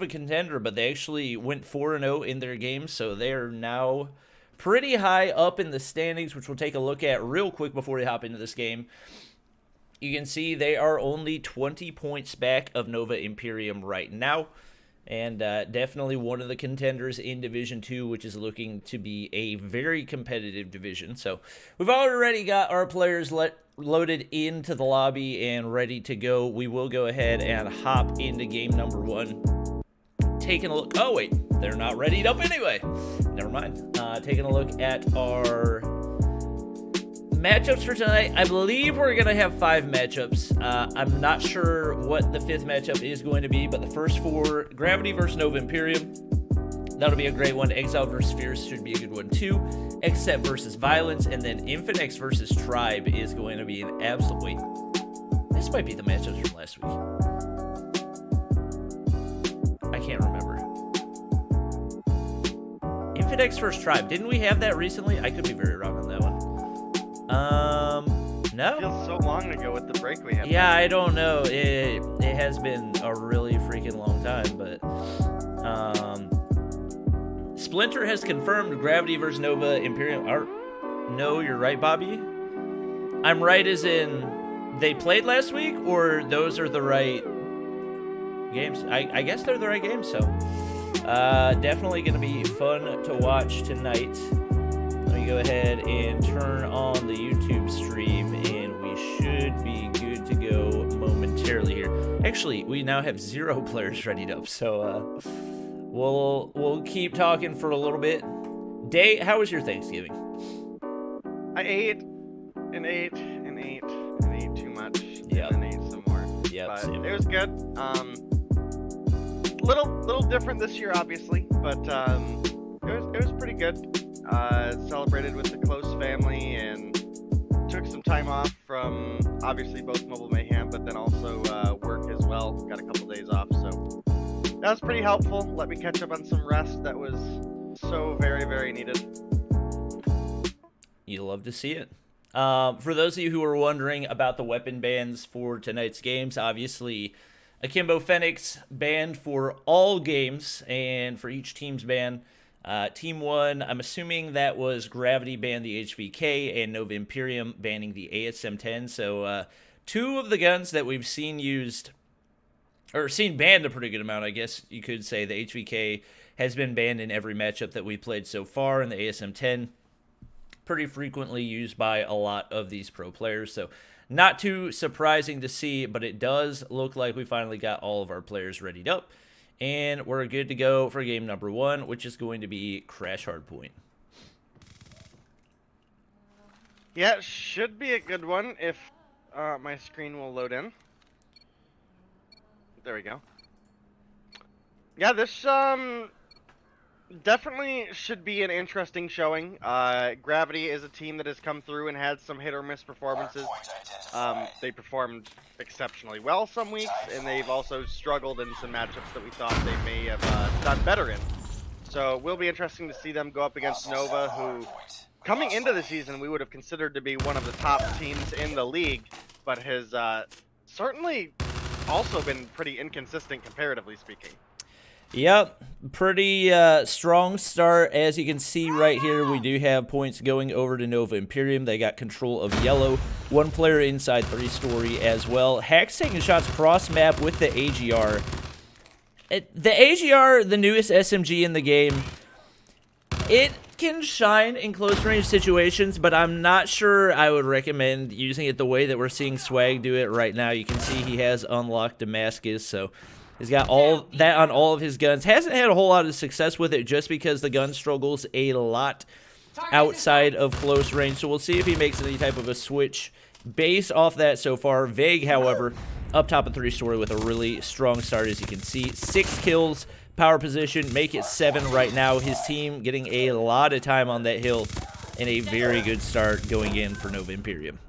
of a contender, but they actually went 4-0 in their games, so they are now pretty high up in the standings, which we'll take a look at real quick before we hop into this game. You can see they are only 20 points back of Nova Imperium right now, and definitely one of the contenders in Division 2, which is looking to be a very competitive division. So we've already got our players loaded into the lobby and ready to go. We will go ahead and hop into game number 1. Taking a look. Oh, wait. They're not readied up anyway. Never mind. Taking a look at our matchups for tonight. I believe we're going to have 5 matchups. I'm not sure what the 5th matchup is going to be, but the first 4, Gravity versus Nova Imperium. That'll be a great one. Exiled versus Fierce should be a good one too. Xset versus Violence, and then Infinix versus Tribe is going to be an absolute... Wait, this might be the matchups from last week. I can't remember. Infinix versus Tribe. Didn't we have that recently? I could be very wrong on that one. No. It feels so long ago with the break we had. Yeah, I don't know. It has been a really freaking long time, but Splinter has confirmed Gravity versus Nova Imperium. No, you're right, Bobby. I'm right as in they played last week, or those are the right games? I guess they're the right games, so definitely going to be fun to watch tonight. Let me go ahead and turn on the YouTube stream, and we should be good to go momentarily here. Actually, we now have 0 players readied up, so we'll keep talking for a little bit. Day, how was your Thanksgiving? I ate and ate and ate and ate too much. Yep. And then ate some more. Yep, but same. it was good. Little different this year, obviously, but it was pretty good. Celebrated with the close family and took some time off from obviously both Mobile Mayhem, but then also work as well. Got a couple days off, so that was pretty helpful. Let me catch up on some rest that was so very, very needed. You love to see it. For those of you who are wondering about the weapon bans for tonight's games, obviously Akimbo Phoenix banned for all games, and for each team's ban, Team 1, I'm assuming that was Gravity banned the HVK and Nova Imperium banning the ASM-10. So 2 of the guns that we've seen used, or seen banned a pretty good amount, I guess you could say. The HVK has been banned in every matchup that we played so far, and the ASM-10 pretty frequently used by a lot of these pro players. So not too surprising to see, but it does look like we finally got all of our players readied up. And we're good to go for game number 1, which is going to be Crash Hardpoint. Yeah, it should be a good one if my screen will load in. There we go. Yeah, this definitely should be an interesting showing. Gravity is a team that has come through and had some hit or miss performances. They performed exceptionally well some weeks, and they've also struggled in some matchups that we thought they may have done better in. So it will be interesting to see them go up against Nova, who, coming into the season, we would have considered to be one of the top teams in the league, but has certainly also been pretty inconsistent comparatively speaking. Yep, pretty strong start. As you can see right here, we do have points going over to Nova Imperium. They got control of yellow. 1 player inside 3-story as well. Hack's taking shots cross-map with the AGR. The AGR, the newest SMG in the game, it can shine in close-range situations, but I'm not sure I would recommend using it the way that we're seeing Swag do it right now. You can see he has unlocked Damascus, so he's got all that on all of his guns. Hasn't had a whole lot of success with it just because the gun struggles a lot outside of close range. So we'll see if he makes any type of a switch based off that so far. Vague, however, up top of 3-story with a really strong start, as you can see. 6 kills, power position, make it 7 right now. His team getting a lot of time on that hill, and a very good start going in for Nova Imperium.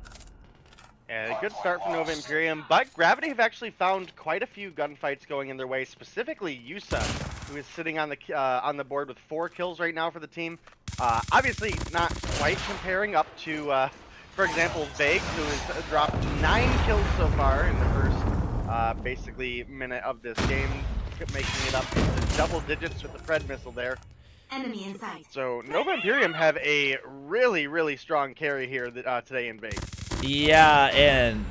And a good start for Nova Imperium, but Gravity have actually found quite a few gunfights going in their way, specifically Yusa, who is sitting on the board with 4 kills right now for the team. Obviously not quite comparing up to, for example, Vague, who has dropped 9 kills so far in the first, basically, minute of this game. making it up into double digits with the Pred missile there. Enemy in sight. So Nova Imperium have a really, really strong carry here today in Vegas. Yeah, and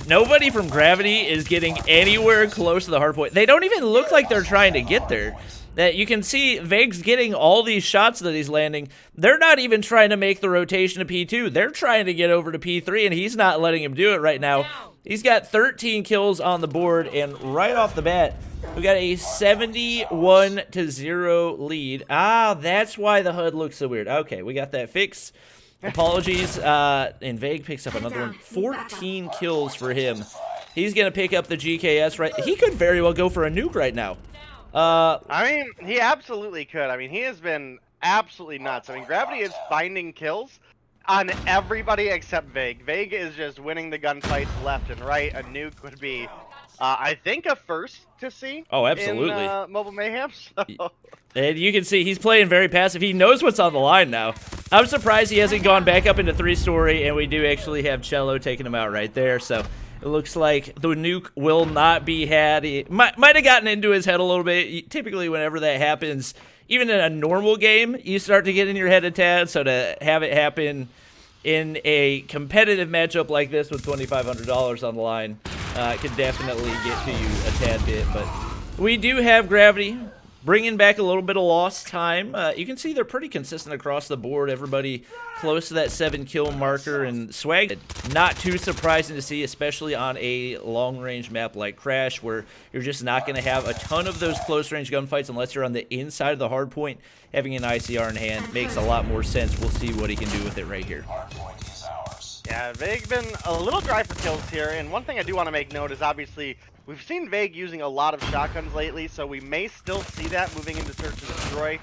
nobody from Gravity is getting anywhere close to the hard point. They don't even look like they're trying to get there. That you can see Vague's getting all these shots that he's landing. They're not even trying to make the rotation to P2. They're trying to get over to P3, and he's not letting him do it right now. He's got 13 kills on the board, and right off the bat, we got a 71-0 lead. Ah, that's why the HUD looks so weird. Okay, we got that fixed. Apologies. And Vague picks up another one. 14 kills for him. He's going to pick up the GKS, right? He could very well go for a nuke right now. I mean, he absolutely could. I mean, he has been absolutely nuts. I mean, Gravity is finding kills on everybody except Vague. Vague is just winning the gunfights left and right. A nuke would be, I think, a first to see. Oh, absolutely. In Mobile Mayhem. So. And you can see he's playing very passive. He knows what's on the line now. I'm surprised he hasn't gone back up into 3-story, and we do actually have Cello taking him out right there. So it looks like the nuke will not be had. He might have gotten into his head a little bit. Typically, whenever that happens, even in a normal game, you start to get in your head a tad. So to have it happen in a competitive matchup like this with $2,500 on the line could definitely get to you a tad bit. But we do have Gravity bringing back a little bit of lost time. You can see they're pretty consistent across the board. Everybody close to that 7-kill marker, and Swag, not too surprising to see, especially on a long-range map like Crash, where you're just not going to have a ton of those close-range gunfights unless you're on the inside of the hard point. Having an ICR in hand makes a lot more sense. We'll see what he can do with it right here. Yeah, Vague been a little dry for kills here, and one thing I do want to make note is obviously we've seen Vague using a lot of shotguns lately, so we may still see that moving into Search and Destroy,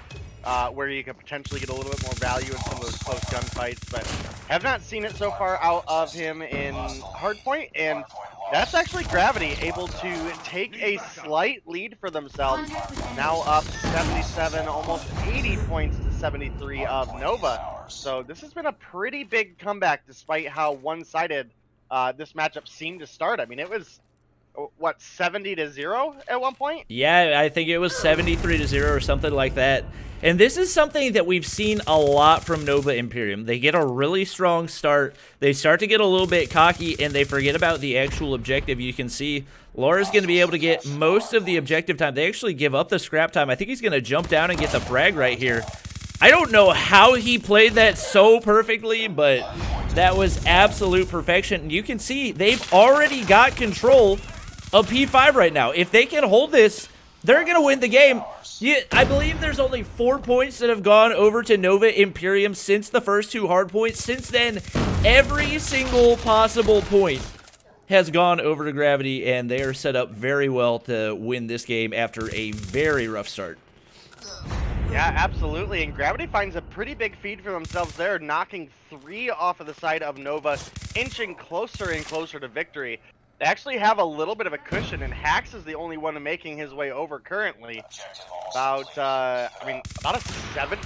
where you could potentially get a little bit more value in some of those close gunfights, but have not seen it so far out of him in Hardpoint, and that's actually Gravity able to take a slight lead for themselves, now up 77, almost 80 points to 73 of Nova. So this has been a pretty big comeback despite how one-sided this matchup seemed to start. I mean, it was, what, 70-0 at one point? Yeah, I think it was 73-0 or something like that. And this is something that we've seen a lot from Nova Imperium. They get a really strong start. They start to get a little bit cocky, and they forget about the actual objective. You can see Laura's going to be able to get most of the objective time. They actually give up the scrap time. I think he's going to jump down and get the frag right here. I don't know how he played that so perfectly, but that was absolute perfection. And you can see they've already got control of P5 right now. If they can hold this, they're going to win the game. Yeah, I believe there's only 4 points that have gone over to Nova Imperium since the first 2 hard points. Since then, every single possible point has gone over to Gravity, and they are set up very well to win this game after a very rough start. Yeah, absolutely, and Gravity finds a pretty big feed for themselves there, knocking 3 off of the side of Nova, inching closer and closer to victory. They actually have a little bit of a cushion, and Hax is the only one making his way over currently. About a 17,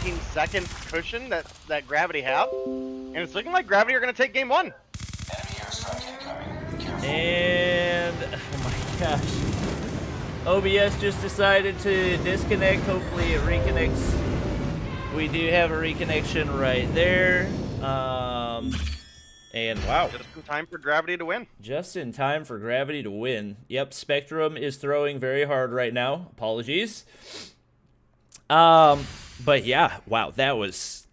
18 second cushion that Gravity have. And it's looking like Gravity are going to take game 1. And, oh my gosh. OBS just decided to disconnect. Hopefully it reconnects. We do have a reconnection right there. And wow. Just in time for Gravity to win. Just in time for Gravity to win. Yep, Spectrum is throwing very hard right now. Apologies. But yeah, wow, that was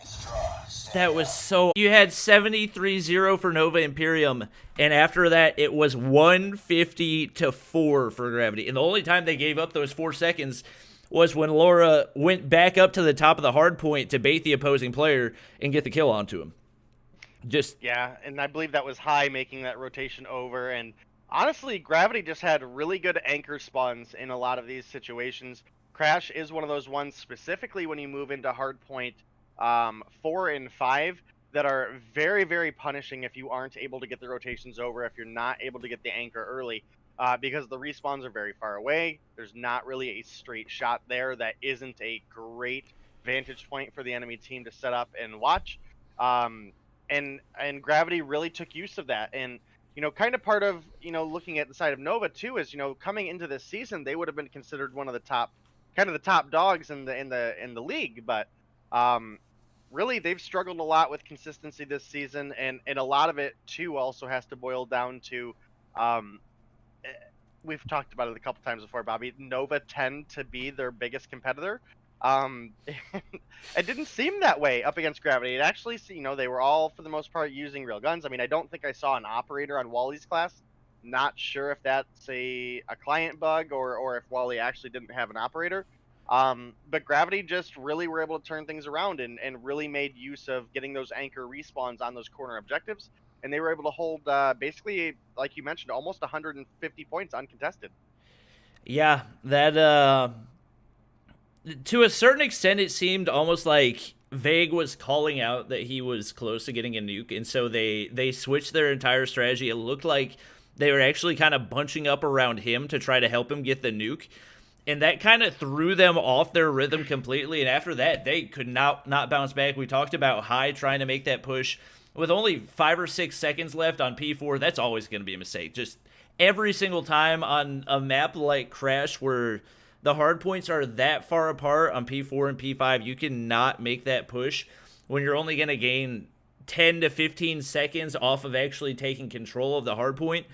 so... You had 73-0 for Nova Imperium, and after that, it was 150-4 for Gravity. And the only time they gave up those 4 seconds was when Laura went back up to the top of the hard point to bait the opposing player and get the kill onto him. Yeah, and I believe that was High making that rotation over, and honestly, Gravity just had really good anchor spawns in a lot of these situations. Crash is one of those ones, specifically when you move into hardpoint 4 and 5, that are very, very punishing if you aren't able to get the rotations over, if you're not able to get the anchor early, because the respawns are very far away. There's not really a straight shot there that isn't a great vantage point for the enemy team to set up and watch. And Gravity really took use of that. And you know, kind of part of, you know, looking at the side of Nova too is, you know, coming into this season, they would have been considered one of the top, kind of the top dogs in the league, but really they've struggled a lot with consistency this season, and a lot of it too also has to boil down to, um, we've talked about it a couple times before, Bobby. Nova tend to be their biggest competitor. It didn't seem that way up against Gravity. It actually, you know, they were all for the most part using real guns. I mean, I don't think I saw an operator on Wally's class. Not sure if that's a client bug or if Wally actually didn't have an operator. But Gravity just really were able to turn things around and really made use of getting those anchor respawns on those corner objectives. And they were able to hold, basically, like you mentioned, almost 150 points uncontested. Yeah, that to a certain extent, it seemed almost like Vague was calling out that he was close to getting a nuke, and so they switched their entire strategy. It looked like they were actually kind of bunching up around him to try to help him get the nuke, and that kind of threw them off their rhythm completely. And after that, they could not bounce back. We talked about High trying to make that push. With only 5 or 6 seconds left on P4, that's always going to be a mistake. Just every single time on a map like Crash where the hard points are that far apart on P4 and P5, you cannot make that push when you're only going to gain 10 to 15 seconds off of actually taking control of the hard point.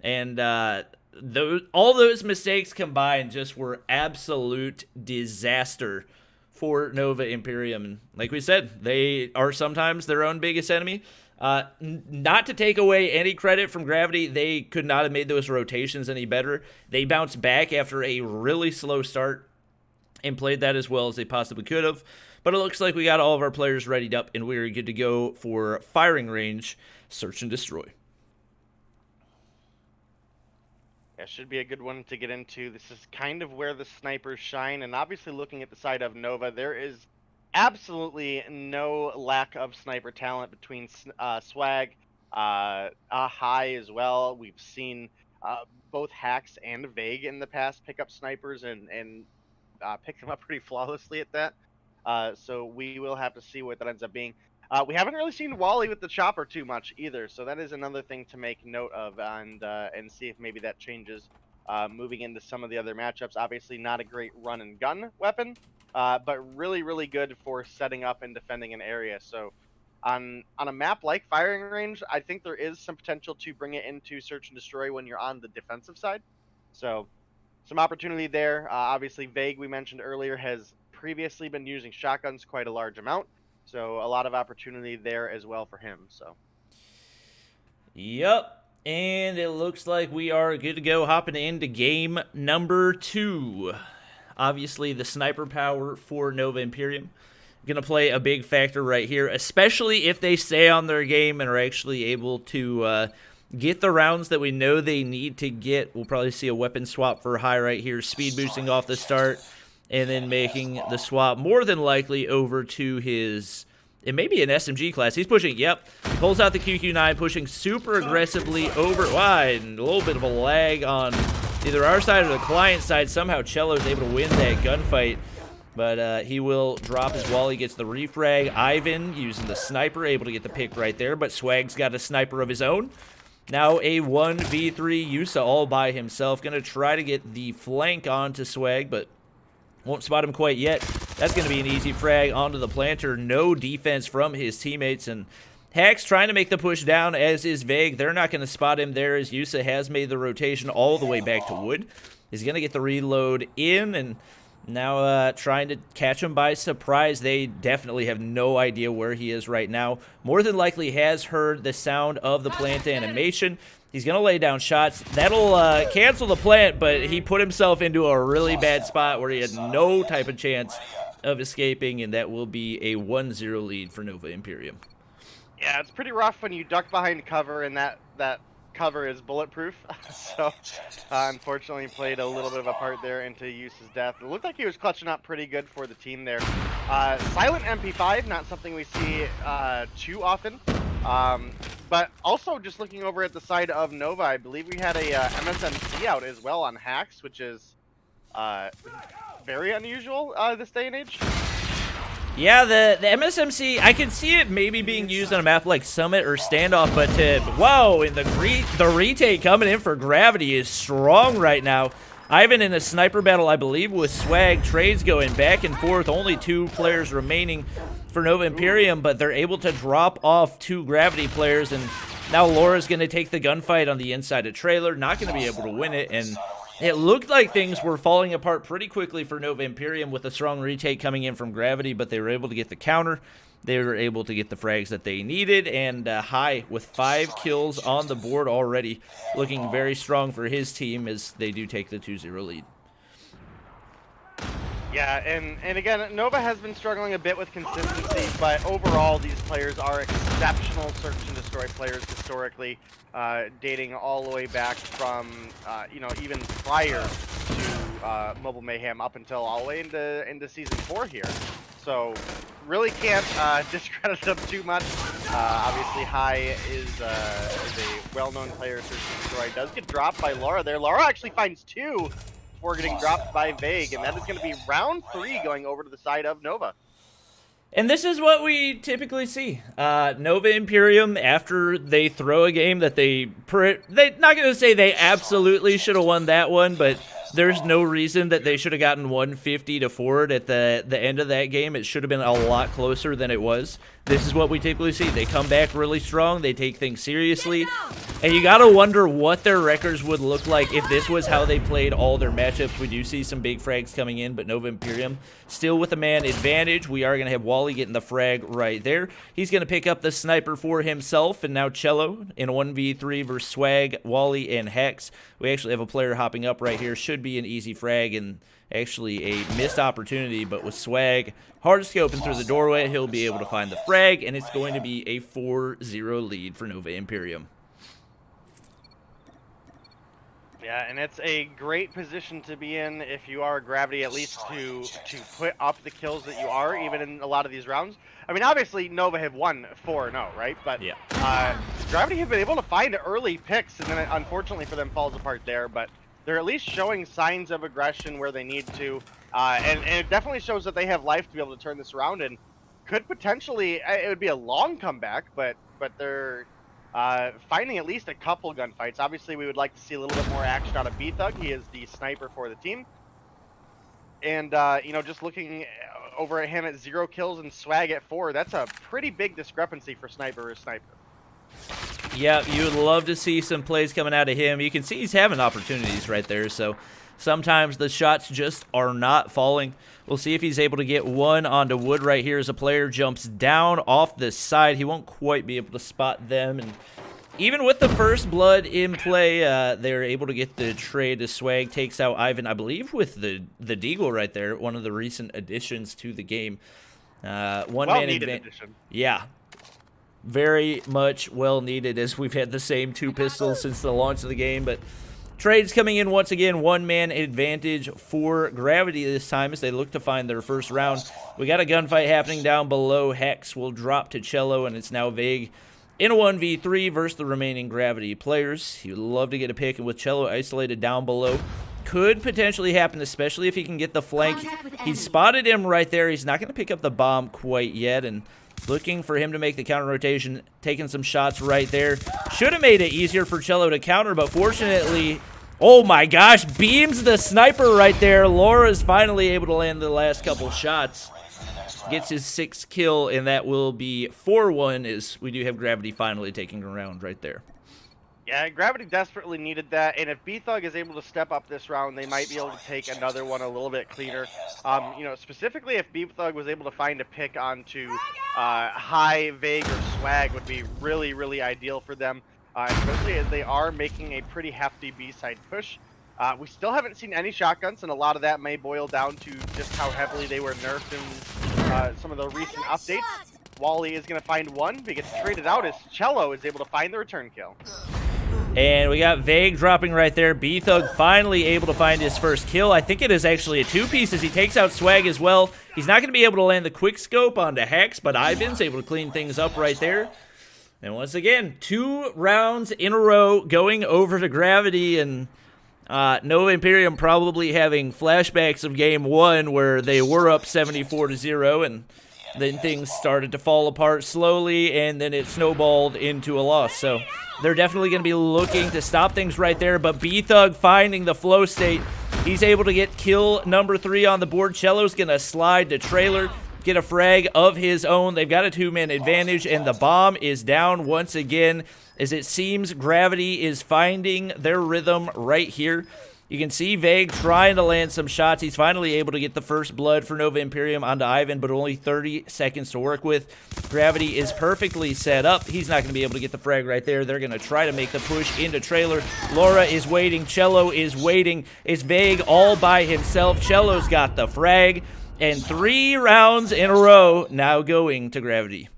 And all those mistakes combined just were absolute disaster for Nova Imperium. And like we said, they are sometimes their own biggest enemy. Not to take away any credit from Gravity, they could not have made those rotations any better. They bounced back after a really slow start and played that as well as they possibly could have. But it looks like we got all of our players readied up and we're good to go for firing range, search and destroy. That should be a good one to get into. This is kind of where the snipers shine, and obviously looking at the side of Nova, there is absolutely no lack of sniper talent between Swag, High as well. We've seen both Hacks and Vague in the past pick up snipers and pick them up pretty flawlessly at that. So we will have to see what that ends up being. We haven't really seen Wally with the chopper too much either, so that is another thing to make note of and see if maybe that changes moving into some of the other matchups. Obviously not a great run and gun weapon, but really, really good for setting up and defending an area. So on a map like firing range, I think there is some potential to bring it into search and destroy when you're on the defensive side. So some opportunity there. Obviously Vague, we mentioned earlier, has previously been using shotguns quite a large amount. So a lot of opportunity there as well for him. So, yep, and it looks like we are good to go hopping into game number 2. Obviously, the sniper power for Nova Imperium going to play a big factor right here, especially if they stay on their game and are actually able to get the rounds that we know they need to get. We'll probably see a weapon swap for High right here, speed boosting off the start. And then making the swap more than likely over to his, it may be an SMG class. He's pushing, yep, pulls out the QQ9, pushing super aggressively over wide, and a little bit of a lag on either our side or the client side. Somehow Cello's able to win that gunfight, but he will drop as Wally gets the refrag. Ivan using the sniper, able to get the pick right there, but Swag's got a sniper of his own. Now a 1v3 Yusa all by himself. Going to try to get the flank onto Swag, but won't spot him quite yet. That's going to be an easy frag onto the planter. No defense from his teammates. And Hacks trying to make the push down, as is Vague. They're not going to spot him there, as Yusa has made the rotation all the way back to Wood. He's going to get the reload in, and now trying to catch him by surprise. They definitely have no idea where he is right now. More than likely has heard the sound of the plant animation. He's going to lay down shots. That'll cancel the plant, but he put himself into a really bad spot where he had no type of chance of escaping, and that will be a 1-0 lead for Nova Imperium. Yeah, it's pretty rough when you duck behind cover and that cover is bulletproof. So, unfortunately, played a little bit of a part there into Yusa's death. It looked like he was clutching up pretty good for the team there. Silent MP5, not something we see too often. But also, just looking over at the side of Nova, I believe we had a MSMC out as well on Hacks, which is very unusual this day and age. Yeah, the MSMC, I can see it maybe being used on a map like Summit or Standoff, but whoa, and the retake coming in for Gravity is strong right now. Ivan in a sniper battle, I believe, with Swag. Trades going back and forth. Only 2 players remaining for Nova Imperium, but they're able to drop off 2 Gravity players, and now Laura's going to take the gunfight on the inside of Trailer. Not going to be able to win it, and it looked like things were falling apart pretty quickly for Nova Imperium with a strong retake coming in from Gravity, but they were able to get the counter. They were able to get the frags that they needed, and High with 5 kills on the board already, looking very strong for his team as they do take the 2-0 lead. Yeah, and again, Nova has been struggling a bit with consistency, but overall these players are exceptional search and destroy players historically, dating all the way back from, you know, even prior to Mobile Mayhem up until all the way into Season 4 here. So really can't discredit them too much. Obviously, High is a well-known player search and destroy. Does get dropped by Laura there. Laura actually finds 2 before getting dropped by Vague, and that is going to be round 3 going over to the side of Nova. And this is what we typically see. Nova Imperium, after they throw a game that they're not going to say they absolutely should have won that one, but there's no reason that they should have gotten 150 to forward at the end of that game. It should have been a lot closer than it was. This is what we typically see. They come back really strong. They take things seriously. And you got to wonder what their records would look like if this was how they played all their matchups. We do see some big frags coming in, but Nova Imperium still with a man advantage. We are going to have Wally getting the frag right there. He's going to pick up the sniper for himself, and now Cello in a 1v3 versus Swag, Wally, and Hex. We actually have a player hopping up right here. Should be an easy frag, and actually a missed opportunity, but with Swag hard scoping through the doorway, he'll be able to find the frag, and it's going to be a 4-0 lead for Nova Imperium. Yeah, and it's a great position to be in if you are Gravity, at least to put up the kills that you are, even in a lot of these rounds. I mean, obviously, Nova have won 4-0, right? But yeah. Gravity have been able to find early picks, and then it, unfortunately for them, falls apart there. But they're at least showing signs of aggression where they need to. And it definitely shows that they have life to be able to turn this around, and could potentially, it would be a long comeback, but they're finding at least a couple gunfights. Obviously, we would like to see a little bit more action out of B-Thug. He is the sniper for the team. And, you know, just looking over at him at 0 kills and Swag at 4, that's a pretty big discrepancy for sniper or sniper. Yeah, you would love to see some plays coming out of him. You can see he's having opportunities right there, so sometimes the shots just are not falling. We'll see if he's able to get one onto wood right here as a player jumps down off the side. He won't quite be able to spot them, and even with the first blood in play, they're able to get the trade as Swag takes out Ivan, I believe, with the Deagle right there, one of the recent additions to the game. Well-needed addition. Yeah. Very much well needed, as we've had the same 2 pistols since the launch of the game. But trades coming in once again, 1-man advantage for Gravity this time as they look to find their first round. We got a gunfight happening down below. Hex will drop to Cello, and it's now Vague in a 1v3 versus the remaining Gravity players. You'd love to get a pick with Cello isolated down below. Could potentially happen, especially if he can get the flank. He spotted him right there. He's not going to pick up the bomb quite yet, and looking for him to make the counter rotation, taking some shots right there. Should have made it easier for Cello to counter, but fortunately, oh my gosh, beams the sniper right there. Laura's finally able to land the last couple shots. Gets his 6th kill, and that will be 4-1 as we do have Gravity finally taking a round right there. Yeah, Gravity desperately needed that, and if B-Thug is able to step up this round, they might be able to take another one a little bit cleaner. You know, specifically if B-Thug was able to find a pick onto High, Vague, or Swag would be really, really ideal for them, especially as they are making a pretty hefty B-side push. We still haven't seen any shotguns, and a lot of that may boil down to just how heavily they were nerfed in some of the recent updates. Wally is going to find one, but he gets traded out as Cello is able to find the return kill. And we got Vague dropping right there. B-Thug finally able to find his first kill. I think it is actually a 2-piece as he takes out Swag as well. He's not going to be able to land the quick scope onto Hex, but Ivan's able to clean things up right there. And once again, 2 rounds in a row going over to Gravity, and Nova Imperium probably having flashbacks of game 1 where they were up 74-0, and Then things started to fall apart slowly, and then it snowballed into a loss. So they're definitely going to be looking to stop things right there. But B-Thug finding the flow state. He's able to get kill number 3 on the board. Cello's going to slide to trailer, get a frag of his own. They've got a 2-man advantage, and the bomb is down once again, as it seems Gravity is finding their rhythm right here. You can see Vague trying to land some shots. He's finally able to get the first blood for Nova Imperium onto Ivan, but only 30 seconds to work with. Gravity is perfectly set up. He's not going to be able to get the frag right there. They're going to try to make the push into trailer. Laura is waiting. Cello is waiting. It's Vague all by himself. Cello's got the frag, and 3 rounds in a row now going to Gravity.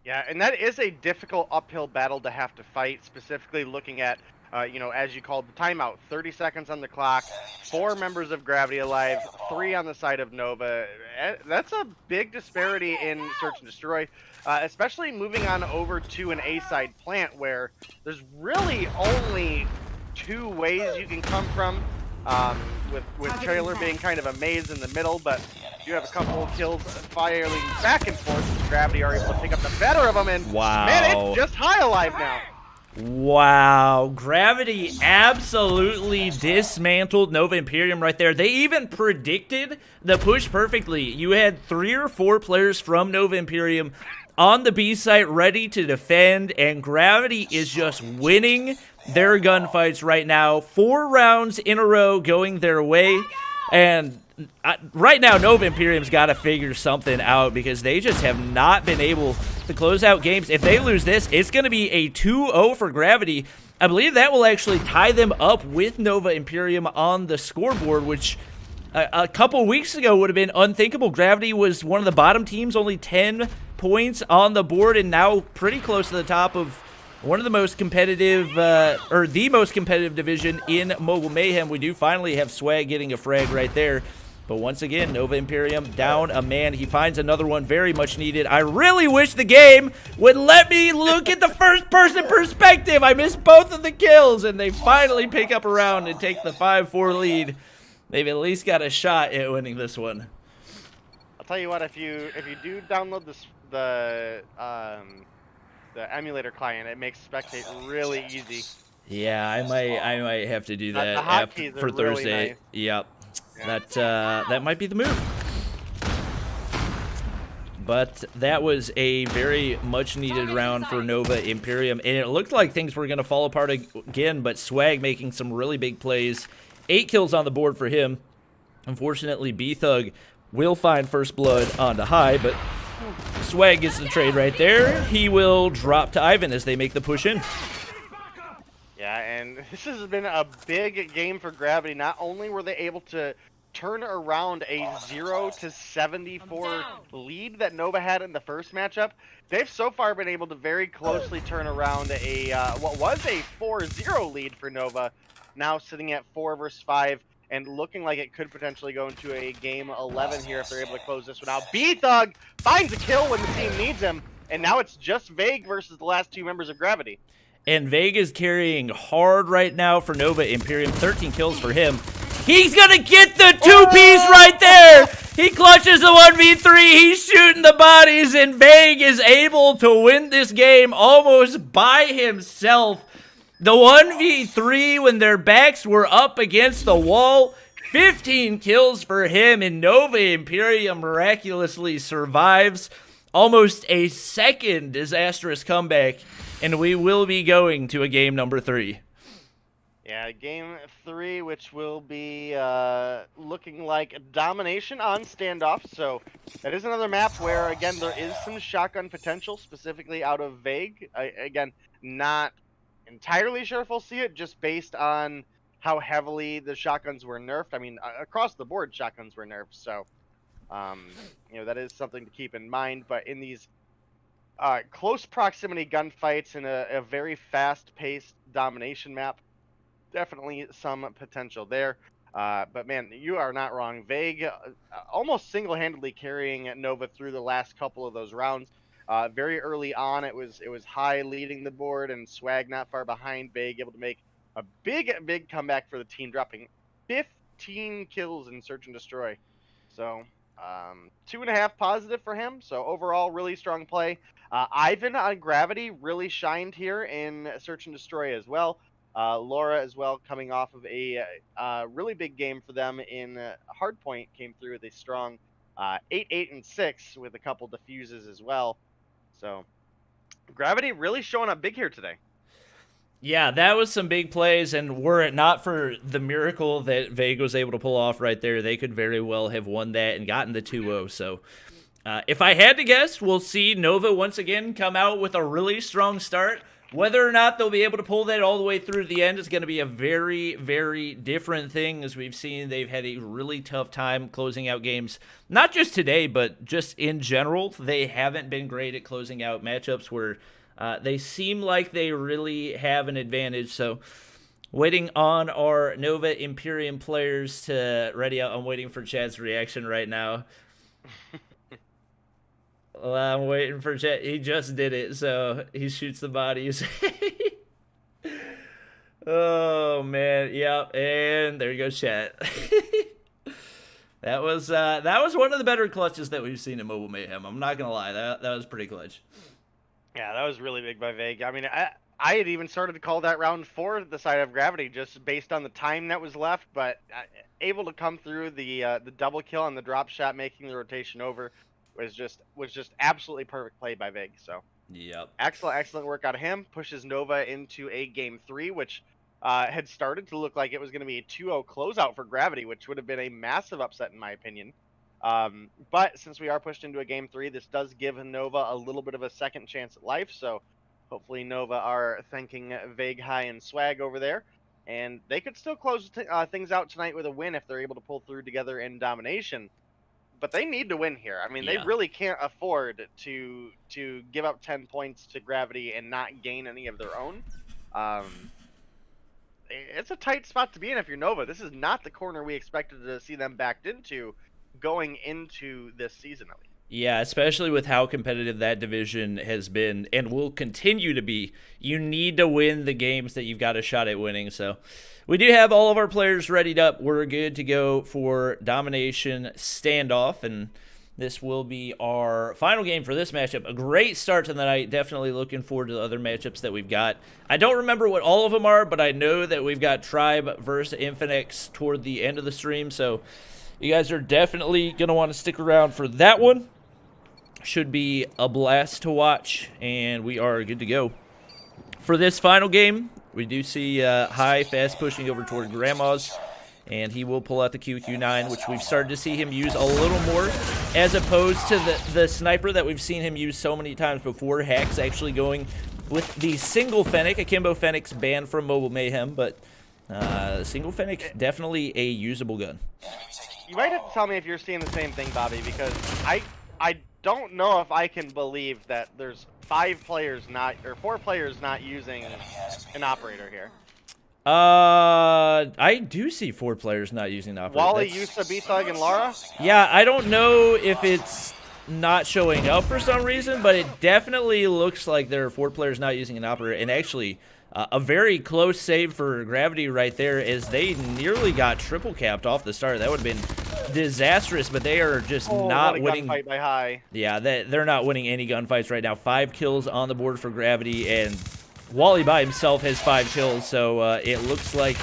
Yeah, and that is a difficult uphill battle to have to fight, specifically looking at as you called the timeout, 30 seconds on the clock, 4 members of Gravity alive, 3 on the side of Nova. That's a big disparity in Search and Destroy, especially moving on over to an A-side plant where there's really only 2 ways you can come from, with trailer being kind of a maze in the middle, but you have a couple of kills firing back and forth. Gravity are able to pick up the better of them, and wow, man, it's just high alive now. Wow, Gravity absolutely dismantled Nova Imperium right there. They even predicted the push perfectly. You had 3 or 4 players from Nova Imperium on the B site ready to defend, and Gravity is just winning their gunfights right now. 4 rounds in a row going their way, and right now Nova Imperium's got to figure something out because they just have not been able to close out games. If they lose this, it's going to be a 2-0 for Gravity. I believe that will actually tie them up with Nova Imperium on the scoreboard, which a couple weeks ago would have been unthinkable. Gravity was one of the bottom teams, only 10 points on the board, and now pretty close to the top of one of the most competitive, or the most competitive division in Mobile Mayhem. We do finally have Swag getting a frag right there. But once again, Nova Imperium down a man. He finds another one, very much needed. I really wish the game would let me look at the first-person perspective. I missed both of the kills, and they finally pick up a round and take the 5-4 lead. They've at least got a shot at winning this one. I'll tell you what, if you do download the emulator client, it makes spectate really easy. Yeah, I might have to do that for Thursday. Really nice. Yep. Yeah. That might be the move. But that was a very much needed round for Nova Imperium, and it looked like things were going to fall apart again, but Swag making some really big plays. 8 kills on the board for him. Unfortunately, B-Thug will find first blood onto High, but Swag gets the trade right there. He will drop to Ivan as they make the push in. Yeah, and this has been a big game for Gravity. Not only were they able to turn around a 0-74 lead that Nova had in the first matchup, they've so far been able to very closely turn around a what was a 4-0 lead for Nova, now sitting at 4 versus 5, and looking like it could potentially go into a game 11 here if they're able to close this one out. B-Thug finds a kill when the team needs him, and now it's just Vague versus the last 2 members of Gravity. And Vega's carrying hard right now for Nova Imperium. 13 kills for him. He's going to get the 2-piece right there. He clutches the 1v3. He's shooting the bodies, and Vague is able to win this game almost by himself. The 1v3 when their backs were up against the wall. 15 kills for him, and Nova Imperium miraculously survives. Almost a second disastrous comeback. And we will be going to a game number 3. Yeah, game 3, which will be looking like Domination on standoff. So that is another map where, again, there is some shotgun potential, specifically out of Vague. Again, not entirely sure if we'll see it, just based on how heavily the shotguns were nerfed. I mean, across the board, shotguns were nerfed. So, that is something to keep in mind. But in these close proximity gunfights in a very fast-paced Domination map, definitely some potential there. But man, you are not wrong. Vague almost single-handedly carrying Nova through the last couple of those rounds. Very early on, it was High leading the board, and Swag not far behind. Vague able to make a big comeback for the team, dropping 15 kills in Search and Destroy. So 2.5 positive for him. So overall, really strong play. Ivan on Gravity really shined here in Search and Destroy as well. Laura as well, coming off of a really big game for them in Hardpoint, came through with a strong 8, 8, and 6 with a couple defuses as well. So Gravity really showing up big here today. Yeah, that was some big plays, and were it not for the miracle that Vega was able to pull off right there, they could very well have won that and gotten the 2-0. So if I had to guess, we'll see Nova once again come out with a really strong start. Whether or not they'll be able to pull that all the way through to the end is going to be a very, very different thing. As we've seen, they've had a really tough time closing out games. Not just today, but just in general. They haven't been great at closing out matchups where they seem like they really have an advantage. So waiting on our Nova Imperium players to ready out. I'm waiting for Chad's reaction right now. Well, I'm waiting for Chad. He just did it, so he shoots the bodies. Oh, man. Yep, and there goes Chad. That was one of the better clutches that we've seen in Mobile Mayhem. I'm not going to lie. That was pretty clutch. Yeah, that was really big by Vega. I mean, I had even started to call that round for the side of Gravity just based on the time that was left, but able to come through the double kill on the drop shot, making the rotation over, was just absolutely perfect play by Vega. So yep, excellent work out of him. Pushes Nova into a game 3, which had started to look like it was going to be a 2-0 closeout for Gravity, which would have been a massive upset in my opinion. But since we are pushed into a game 3, this does give Nova a little bit of a second chance at life. So hopefully Nova are thanking Vague High and Swag over there, and they could still close things out tonight with a win if they're able to pull through together in Domination. But they need to win here. I mean, they really can't afford to give up 10 points to Gravity and not gain any of their own. It's a tight spot to be in if you're Nova. This is not the corner we expected to see them backed into going into this season at least. Yeah, especially with how competitive that division has been and will continue to be. You need to win the games that you've got a shot at winning. So we do have all of our players readied up. We're good to go for Domination standoff, and this will be our final game for this matchup. A great start to the night. Definitely looking forward to the other matchups that we've got. I don't remember what all of them are, but I know that we've got Tribe versus Infinix toward the end of the stream, so you guys are definitely going to want to stick around for that one. Should be a blast to watch, and we are good to go. For this final game, we do see High fast pushing over toward Grandma's, and he will pull out the QQ9, which we've started to see him use a little more, as opposed to the sniper that we've seen him use so many times before. Hack's actually going with the single Fennec, Akimbo Fennec's banned from Mobile Mayhem, but single Fennec, definitely a usable gun. You might have to tell me if you're seeing the same thing, Bobby, because I don't know if I can believe that there's 4 players not using an operator here. I do see 4 players not using the operator. Wally, Yusa, B-Thug, and Lara? Yeah, I don't know if it's not showing up for some reason, but it definitely looks like there are 4 players not using an operator, and actually a very close save for Gravity right there, as they nearly got triple capped off the start. That would have been disastrous, but they are just not winning. Gunfight by High. Yeah, they're not winning any gunfights right now. 5 kills on the board for Gravity, and Wally by himself has 5 kills, so it looks like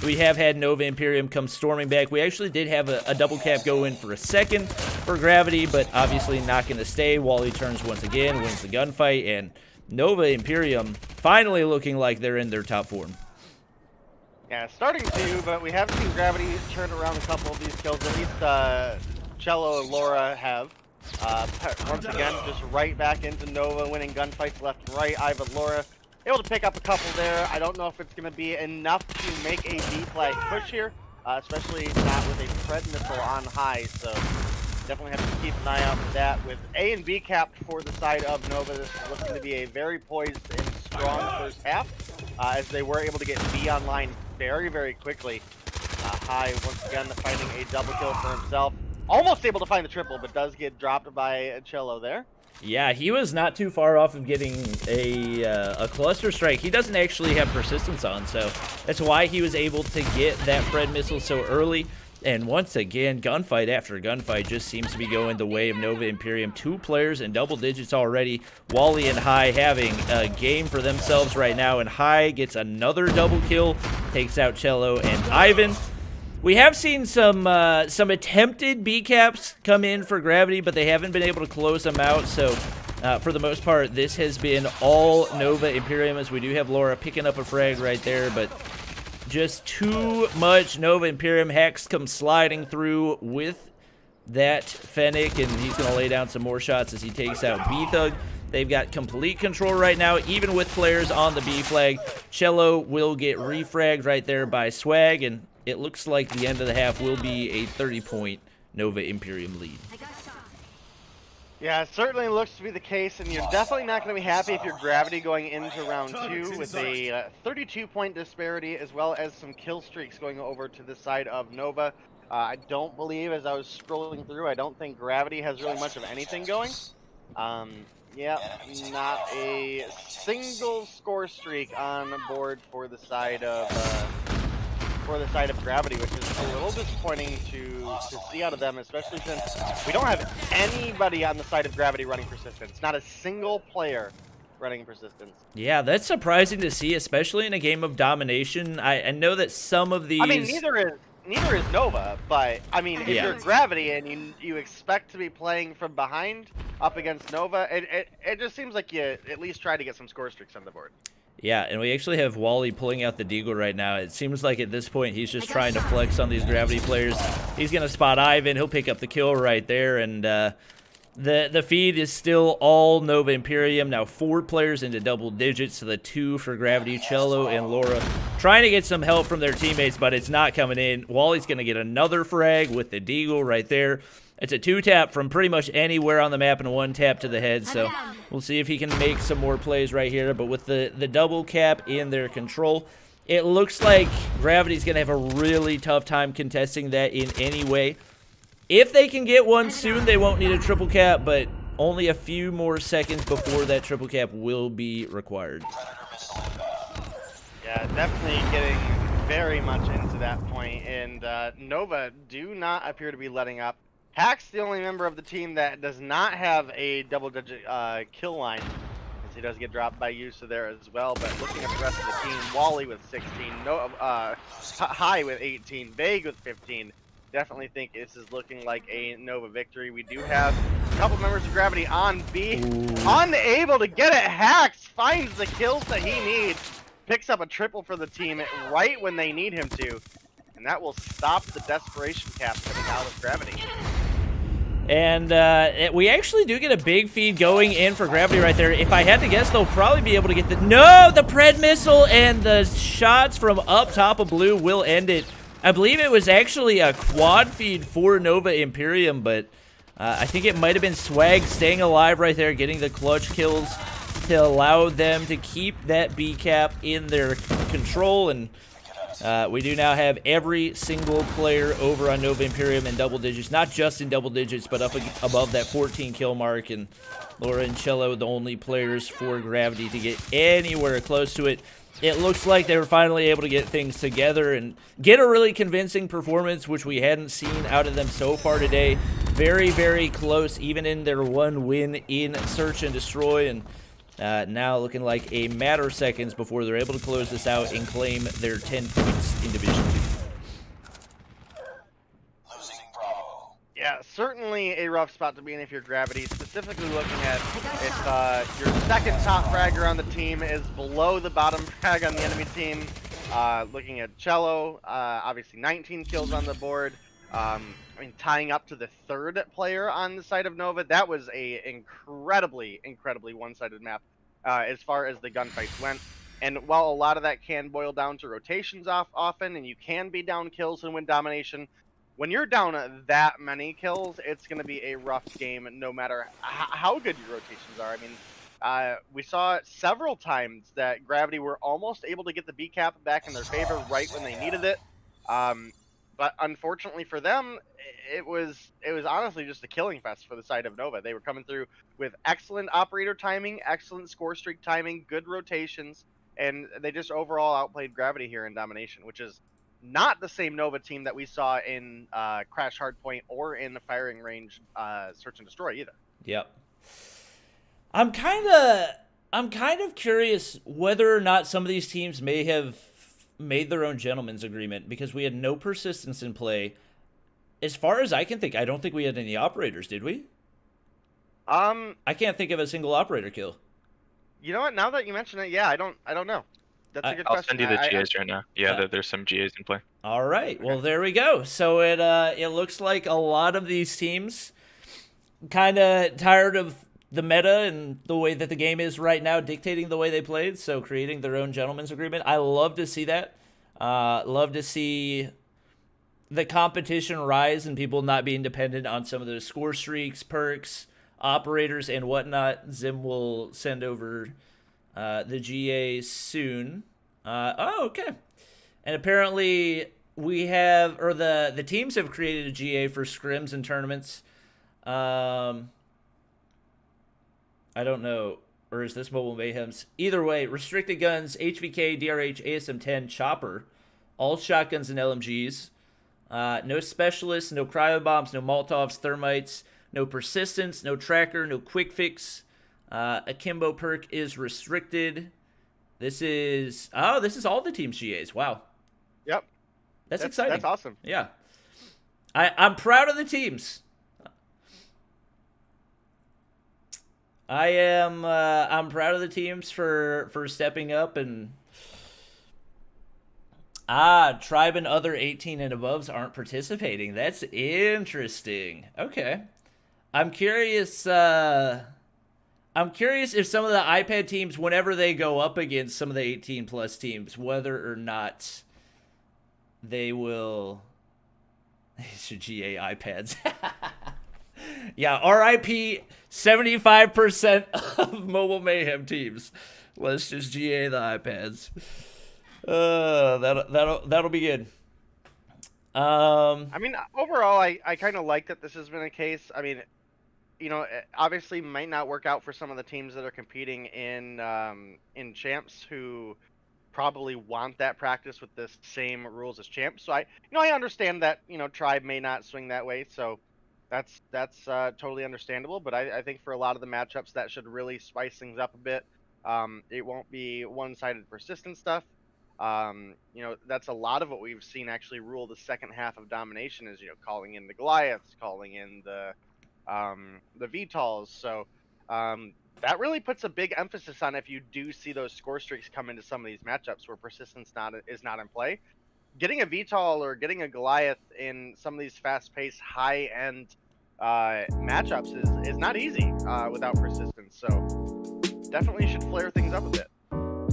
we have had Nova Imperium come storming back. We actually did have a double cap go in for a second for Gravity, but obviously not going to stay. Wally turns once again, wins the gunfight, and Nova Imperium finally looking like they're in their top form. Yeah, starting to, but we have seen Gravity turn around a couple of these kills. At least Cello and Laura have. Once again, just right back into Nova, winning gunfights left and right. Ivan, Laura able to pick up a couple there. I don't know if it's going to be enough to make a D-flag push here, especially not with a Fred missile on High, so definitely have to keep an eye out for that. With A and B capped for the side of Nova, this is looking to be a very poised and strong first half, as they were able to get B online very, very quickly. High, once again, finding a double kill for himself. Almost able to find the triple, but does get dropped by Cello there. Yeah, he was not too far off of getting a cluster strike. He doesn't actually have persistence on, so that's why he was able to get that Fred missile so early. And once again, gunfight after gunfight just seems to be going the way of Nova Imperium. 2 players in double digits already. Wally and High having a game for themselves right now. And High gets another double kill, takes out Cello and Ivan. We have seen some attempted B caps come in for Gravity, but they haven't been able to close them out. So for the most part, this has been all Nova Imperium, as we do have Laura picking up a frag right there, but just too much Nova Imperium. Hex comes sliding through with that Fennec, and he's going to lay down some more shots as he takes out B-Thug. They've got complete control right now, even with players on the B flag. Cello will get refragged right there by Swag, and it looks like the end of the half will be a 30-point Nova Imperium lead. Yeah, it certainly looks to be the case, and you're definitely not going to be happy if you're Gravity going into round 2 with a 32-point disparity, as well as some kill streaks going over to the side of Nova. I don't believe, as I was scrolling through, I don't think Gravity has really much of anything going. Yeah, not a single score streak on board for the side of Gravity, which is a little disappointing to see out of them, especially since we don't have anybody on the side of Gravity running Persistence. Not a single player running Persistence. Yeah, that's surprising to see, especially in a game of Domination. I know that some of these... I mean, neither is Nova, but I mean, if you're Gravity and you expect to be playing from behind up against Nova, it just seems like you at least try to get some score streaks on the board. Yeah, and we actually have Wally pulling out the Deagle right now. It seems like at this point he's just trying to flex on these Gravity players. He's going to spot Ivan. He'll pick up the kill right there, and the feed is still all Nova Imperium. Now 4 players into double digits to the 2 for Gravity, Cello, and Laura. Trying to get some help from their teammates, but it's not coming in. Wally's going to get another frag with the Deagle right there. It's a 2-tap from pretty much anywhere on the map and a 1-tap to the head, so we'll see if he can make some more plays right here. But with the double cap in their control, it looks like Gravity's going to have a really tough time contesting that in any way. If they can get one soon, they won't need a triple cap, but only a few more seconds before that triple cap will be required. Yeah, definitely getting very much into that point, and Nova do not appear to be letting up. Hack's the only member of the team that does not have a double-digit kill line, as he does get dropped by Yusa there as well. But looking at the rest of the team, Wally with 16, High with 18, Vague with 15. Definitely think this is looking like a Nova victory. We do have a couple members of Gravity on B. Unable to get it. Hacks finds the kills that he needs. Picks up a triple for the team right when they need him to. And that will stop the desperation cap coming out of Gravity. And we actually do get a big feed going in for Gravity right there. If I had to guess, they'll probably be able to get the... No! The Pred missile and the shots from up top of blue will end it. I believe it was actually a quad feed for Nova Imperium, but I think it might have been Swag staying alive right there, getting the clutch kills to allow them to keep that B cap in their control. And we do now have every single player over on Nova Imperium in double digits, not just in double digits, but up above that 14 kill mark. And Laura and Cello, the only players for Gravity to get anywhere close to it. It looks like they were finally able to get things together and get a really convincing performance, which we hadn't seen out of them so far today. Very, very close, even in their one win in Search and Destroy. And now looking like a matter of seconds before they're able to close this out and claim their 10 points in Division 2. Yeah, certainly a rough spot to be in if you're Gravity, specifically looking at if your second top fragger on the team is below the bottom frag on the enemy team. Looking at Cello, obviously 19 kills on the board. I mean, tying up to the 3rd player on the side of Nova. That was a incredibly one-sided map as far as the gunfights went. And while a lot of that can boil down to rotations often, and you can be down kills and win Domination, when you're down that many kills, it's going to be a rough game no matter how good your rotations are. I mean, we saw several times that Gravity were almost able to get the B cap back in their favor right when they needed it. But unfortunately for them, it was honestly just a killing fest for the side of Nova. They were coming through with excellent operator timing, excellent score streak timing, good rotations, and they just overall outplayed Gravity here in Domination, which is not the same Nova team that we saw in Crash Hardpoint or in the firing range Search and Destroy either. Yep. I'm kind of curious whether or not some of these teams may have made their own gentleman's agreement, because we had no persistence in play. As far as I can think, I don't think we had any operators, did we? I can't think of a single operator kill. You know what? Now that you mention it, yeah, I don't know. That's a good question. I'll send you the GAs right now. Yeah, there's some GAs in play. All right. Well, there we go. So it looks like a lot of these teams kind of tired of the meta and the way that the game is right now dictating the way they played, so creating their own gentleman's agreement. I love to see that. Love to see the competition rise and people not being dependent on some of those score streaks, perks, operators, and whatnot. Zim will send over the GA soon. Okay. And apparently we have, or the teams have created a GA for scrims and tournaments. I don't know, or is this Mobile Mayhem's? Either way, restricted guns, HVK, DRH, ASM-10, chopper, all shotguns and LMGs. No specialists, no cryo bombs, no Molotovs, thermites, no persistence, no tracker, no quick fix. Akimbo perk is restricted. This is all the team's GAs. Wow. Yep. That's exciting. That's awesome. Yeah. I'm proud of the teams. I'm proud of the teams for stepping up, and Tribe and other 18 and aboves aren't participating. That's interesting. Okay. I'm curious if some of the iPad teams, whenever they go up against some of the 18 plus teams, whether or not they will GA iPads. Yeah, RIP 75% of Mobile Mayhem teams. Let's just GA the iPads. That'll be good. I mean, overall, I kind of like that this has been a case. I mean, you know, it obviously might not work out for some of the teams that are competing in champs who probably want that practice with the same rules as champs. So I understand that, Tribe may not swing that way. So that's totally understandable. But I think for a lot of the matchups, that should really spice things up a bit. It won't be one-sided persistent stuff. That's a lot of what we've seen actually rule the second half of Domination is, calling in the Goliaths, calling in the VTOLs. So that really puts a big emphasis on if you do see those score streaks come into some of these matchups where persistence is not in play. Getting a VTOL or getting a Goliath in some of these fast-paced, high-end matchups is not easy without persistence. So definitely should flare things up a bit.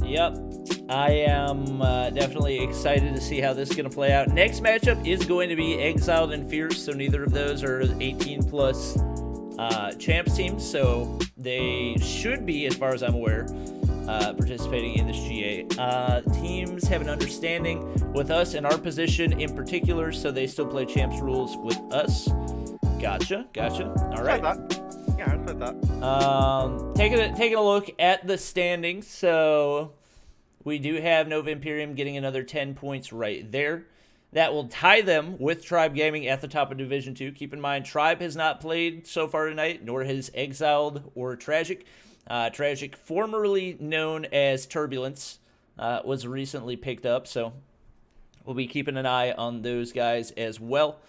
Yep. I am definitely excited to see how this is going to play out. Next matchup is going to be Exiled and Fierce, so neither of those are 18-plus champs teams, so they should be, as far as I'm aware, participating in this GA. Teams have an understanding with us and our position in particular, so they still play champs rules with us. Gotcha. All right. Yeah, I thought. Taking a look at the standings, so we do have Nova Imperium getting another 10 points right there. That will tie them with Tribe Gaming at the top of Division 2. Keep in mind, Tribe has not played so far tonight, nor has Exiled or Tragic. Tragic, formerly known as Turbulence, was recently picked up, so we'll be keeping an eye on those guys as well.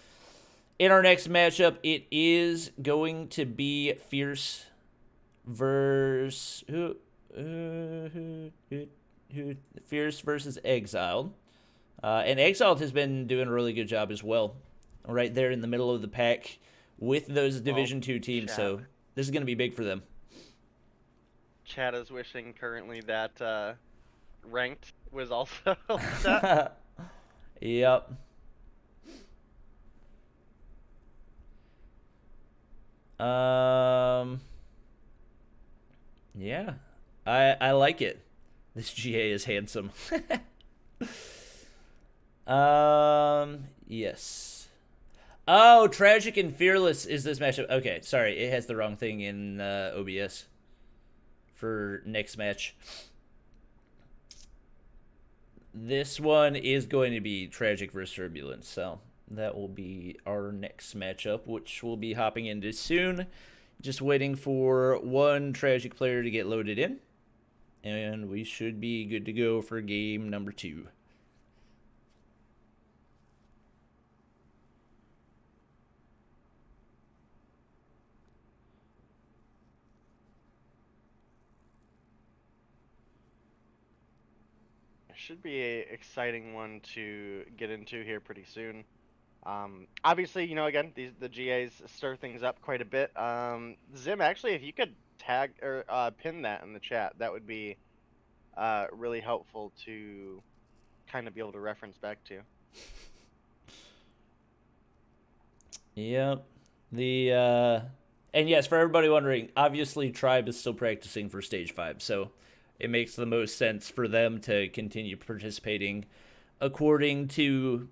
In our next matchup, it is going to be Fierce versus Fierce versus Exiled. And Exiled has been doing a really good job as well, right there in the middle of the pack with those Division 2 teams, so this is going to be big for them. Chad is wishing currently that ranked was also set. Yep. Yeah, I like it. This GA is handsome. Yes. Oh, Tragic and Fearless is this matchup. Okay, sorry, it has the wrong thing in OBS for next match. this one is going to be Tragic versus Turbulence, so that will be our next matchup, which we'll be hopping into soon. Just waiting for one Tragic player to get loaded in, and we should be good to go for game number 2. Should be an exciting one to get into here pretty soon. Obviously, you know, again, the GAs stir things up quite a bit. Zim, actually, if you could tag or pin that in the chat, that would be really helpful to kind of be able to reference back to. Yep. And yes, for everybody wondering, obviously Tribe is still practicing for Stage 5, so it makes the most sense for them to continue participating according to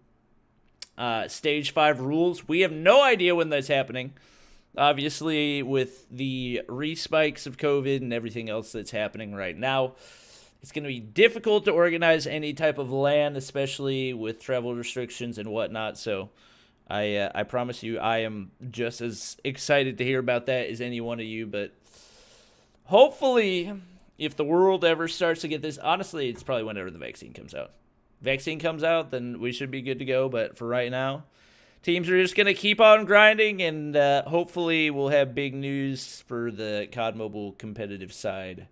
Stage 5 rules. We have no idea when that's happening. Obviously, with the respikes of COVID and everything else that's happening right now, it's going to be difficult to organize any type of LAN, especially with travel restrictions and whatnot. So I promise you, I am just as excited to hear about that as any one of you. But hopefully, if the world ever starts to get this, honestly, it's probably whenever the vaccine comes out. Vaccine comes out, then we should be good to go. But for right now, teams are just going to keep on grinding, and hopefully we'll have big news for the COD Mobile competitive side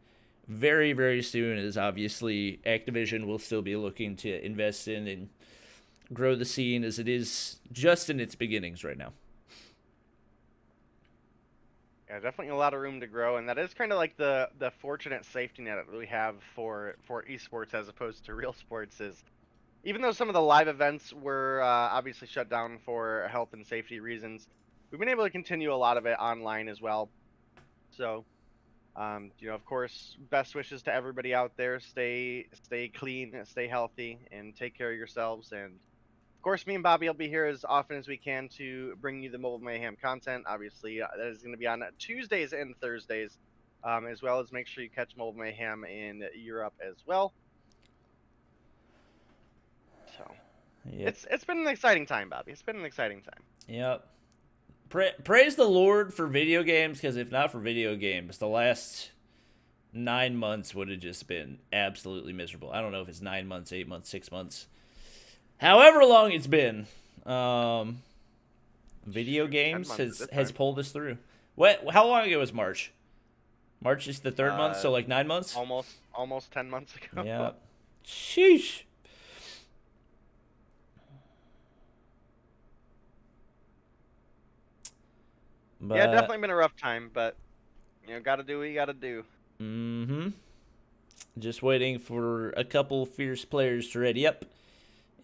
very, very soon, as obviously Activision will still be looking to invest in and grow the scene, as it is just in its beginnings right now. Yeah, definitely a lot of room to grow, and that is kind of like the fortunate safety net that we have for esports as opposed to real sports. Is even though some of the live events were obviously shut down for health and safety reasons, we've been able to continue a lot of it online as well. So, you know, of course, best wishes to everybody out there. Stay clean, stay healthy, and take care of yourselves. And of course, me and Bobby will be here as often as we can to bring you the Mobile Mayhem content. Obviously, that is going to be on Tuesdays and Thursdays, as well as make sure you catch Mobile Mayhem in Europe as well. So, yep. It's been an exciting time, Bobby. It's been an exciting time. Yep. Praise the Lord for video games, because if not for video games, the last 9 months would have just been absolutely miserable. I don't know if it's 9 months, 8 months, 6 months. However long it's been, video games has pulled us through. How long ago was March? March is the third month, so like 9 months? Almost 10 months ago. Yeah. Sheesh. But, yeah, definitely been a rough time, but you know, gotta do what you gotta do. Mm-hmm. Just waiting for a couple fierce players to ready up,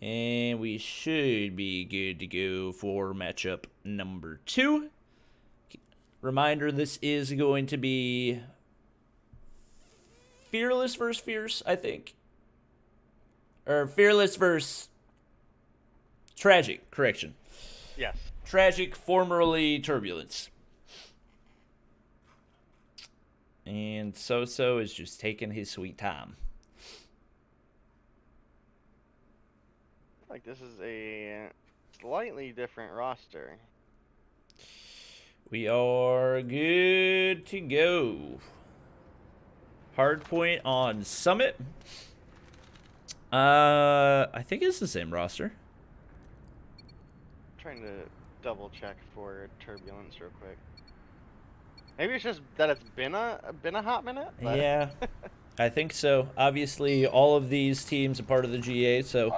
and we should be good to go for matchup number 2. Reminder, this is going to be Fearless versus Fierce, I think. Or Fearless versus Tragic, correction. Yes. Tragic, formerly Turbulence. And So is just taking his sweet time. Like this is a slightly different roster. We are good to go. Hardpoint on Summit. I think it's the same roster. Trying to double check for Turbulence real quick. Maybe it's just that it's been a hot minute. But... yeah, I think so. Obviously, all of these teams are part of the GA, so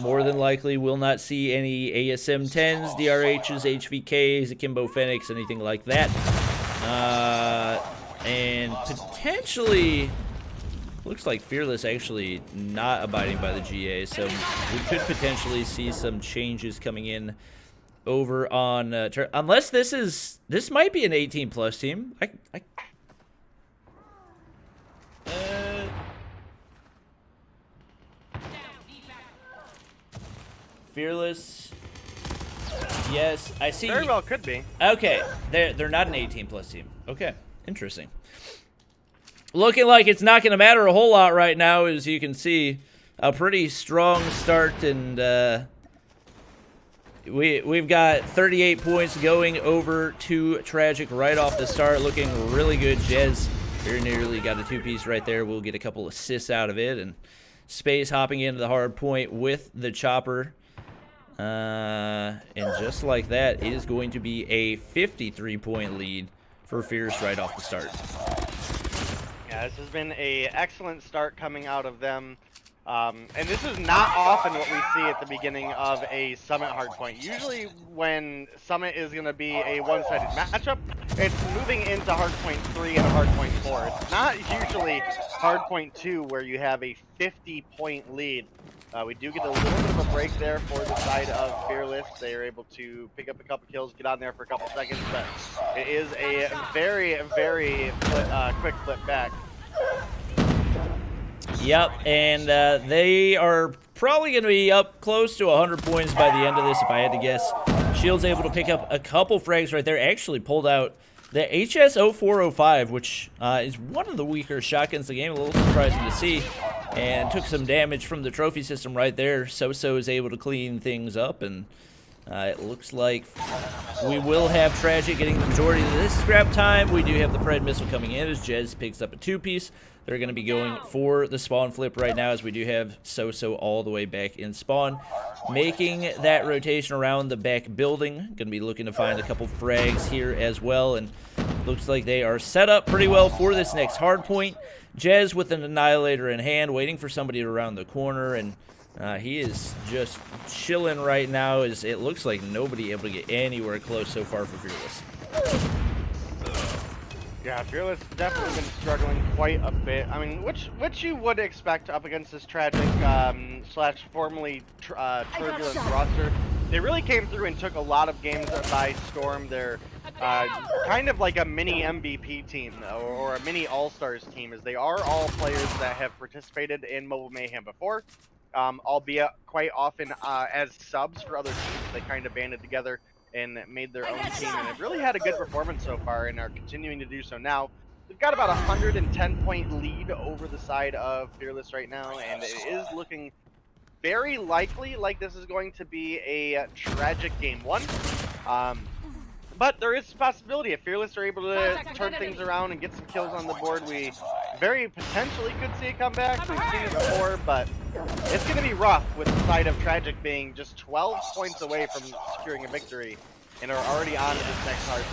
more than likely we'll not see any ASM 10s, DRHs, HVKs, Akimbo Fenix, anything like that. And potentially, looks like Fearless actually not abiding by the GA, so we could potentially see some changes coming in over on unless this might be an 18+ team. Fearless. Yes, I see. Very well could be. Okay, they're not an 18+ team. Okay, interesting. Looking like it's not going to matter a whole lot right now, as you can see. a pretty strong start, and we've got 38 points going over to Tragic right off the start, looking really good. Jez very nearly got a two-piece right there. We'll get a couple assists out of it, and Space hopping into the hard point with the chopper. And just like that, it is going to be a 53-point lead for Fierce right off the start. Yeah, this has been an excellent start coming out of them. And this is not often what we see at the beginning of a Summit hardpoint. Usually when Summit is going to be a one-sided matchup, it's moving into hardpoint 3 and hardpoint 4. It's not usually hardpoint 2 where you have a 50-point lead. We do get a little bit of a break there for the side of Fearless. They are able to pick up a couple kills, get on there for a couple seconds, but it is a very, very quick flip back. Yep, and they are probably going to be up close to 100 points by the end of this, if I had to guess. Shield's able to pick up a couple frags right there. Actually pulled out the HS-0405, which is one of the weaker shotguns in the game. A little surprising to see. And took some damage from the trophy system right there. So is able to clean things up, and it looks like we will have Tragic getting the majority of this scrap time. We do have the Pred missile coming in as Jez picks up a two-piece. They're going to be going for the spawn flip right now, as we do have So all the way back in spawn, making that rotation around the back building. Going to be looking to find a couple frags here as well, and looks like they are set up pretty well for this next hard point. Jez with an Annihilator in hand, waiting for somebody around the corner, and he is just chilling right now, as it looks like nobody able to get anywhere close so far for Fearless. Yeah, Fearless definitely been struggling quite a bit. I mean, which you would expect up against this Tragic slash formerly turbulent roster. They really came through and took a lot of games by storm. They're kind of like a mini MVP team, or a mini All-Stars team, as they are all players that have participated in Mobile Mayhem before, albeit quite often as subs for other teams. They kind of banded together and made their own team, and have really had a good performance so far, and are continuing to do so now. We've got about a 110-point lead over the side of Fearless right now, and it is looking very likely like this is going to be a Tragic game 1. But there is a possibility if Fearless are able to turn things around and get some kills on the board, we very potentially could see a comeback. We've seen it before, but it's going to be rough with the side of Tragic being just 12 points away from securing a victory, and are already on to this next hard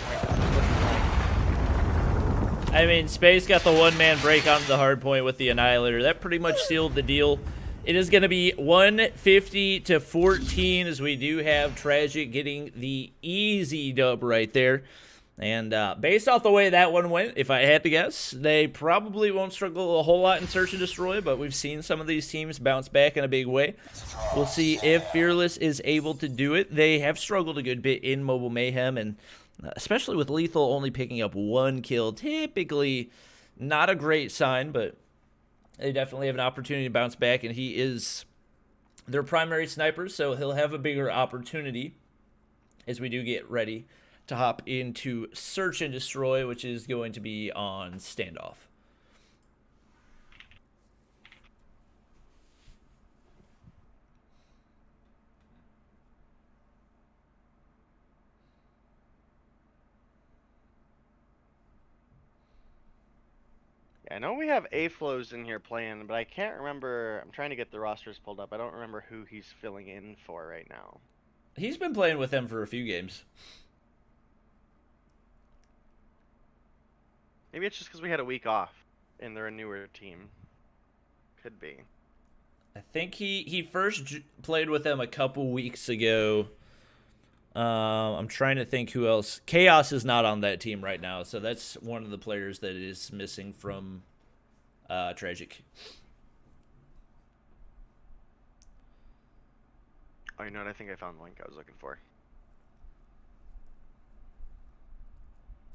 point. I mean, Space got the one-man break onto the hard point with the Annihilator. That pretty much sealed the deal. It is going to be 150-14, as we do have Tragic getting the easy dub right there. And based off the way that one went, if I had to guess, they probably won't struggle a whole lot in Search and Destroy, but we've seen some of these teams bounce back in a big way. We'll see if Fearless is able to do it. They have struggled a good bit in Mobile Mayhem, and especially with Lethal only picking up one kill, typically not a great sign, but they definitely have an opportunity to bounce back, and he is their primary sniper, so he'll have a bigger opportunity as we do get ready to hop into Search and Destroy, which is going to be on Standoff. I know we have A-Flows in here playing, but I can't remember. I'm trying to get the rosters pulled up. I don't remember who he's filling in for right now. He's been playing with them for a few games. Maybe it's just because we had a week off and they're a newer team. Could be. I think he first played with them a couple weeks ago. I'm trying to think who else. Chaos is not on that team right now, so that's one of the players that is missing from Tragic. Oh, you know what? I think I found the link I was looking for.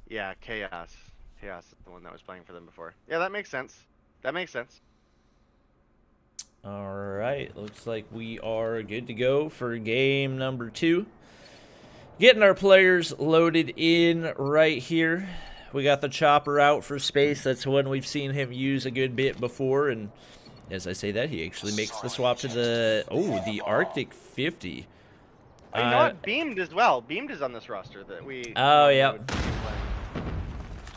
Yeah, Chaos. Chaos is the one that was playing for them before. Yeah, that makes sense. That makes sense. All right, looks like we are good to go for game number 2. Getting our players loaded in right here. We got the chopper out for Space. That's one we've seen him use a good bit before, and As I say that, he actually makes the swap to the Arctic 50. You know what? Beamed as well. Beamed is on this roster that we. Oh, yeah.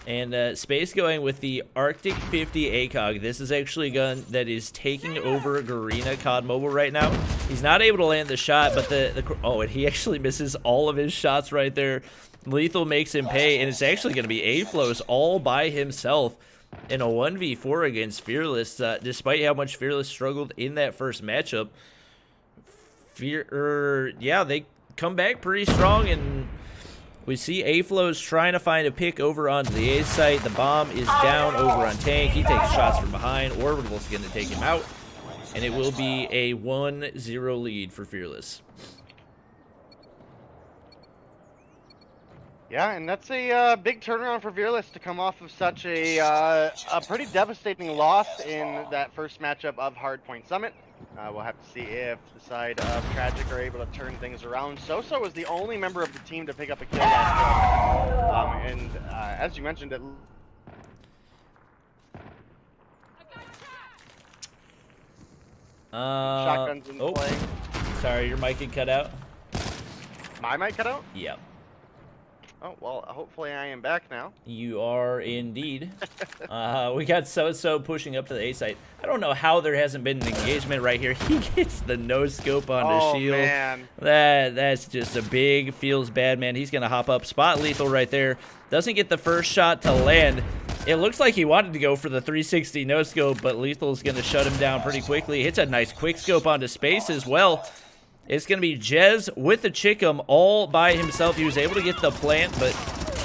And Space going with the Arctic 50 ACOG. This is actually a gun that is taking over Garena COD Mobile right now. He's not able to land the shot, but and he actually misses all of his shots right there. Lethal makes him pay, and it's actually going to be A-Flows all by himself in a 1v4 against Fearless, despite how much Fearless struggled in that first matchup. They come back pretty strong, and we see A-Flows trying to find a pick over onto the A site. The bomb is down over on Tank. He takes shots from behind. Orbital's going to take him out, and it will be a 1-0 lead for Fearless. Yeah, and that's a big turnaround for Fearless to come off of such a pretty devastating loss in that first matchup of Hardpoint Summit. We'll have to see if the side of Tragic are able to turn things around. Soso was the only member of the team to pick up a kill last round. And as you mentioned, it... Shotguns in play. Sorry, your mic had cut out. My mic cut out? Yep. Oh, well, hopefully I am back now. You are indeed. We got Soso pushing up to the A site. I don't know how there hasn't been an engagement right here. He gets the no-scope onto Shield. Man. That's just a big feels bad, man. He's going to hop up. Spot Lethal right there. Doesn't get the first shot to land. It looks like he wanted to go for the 360 no-scope, but Lethal's going to shut him down pretty quickly. Hits a nice quick scope onto Space as well. It's going to be Jez with the Chickum all by himself. He was able to get the plant, but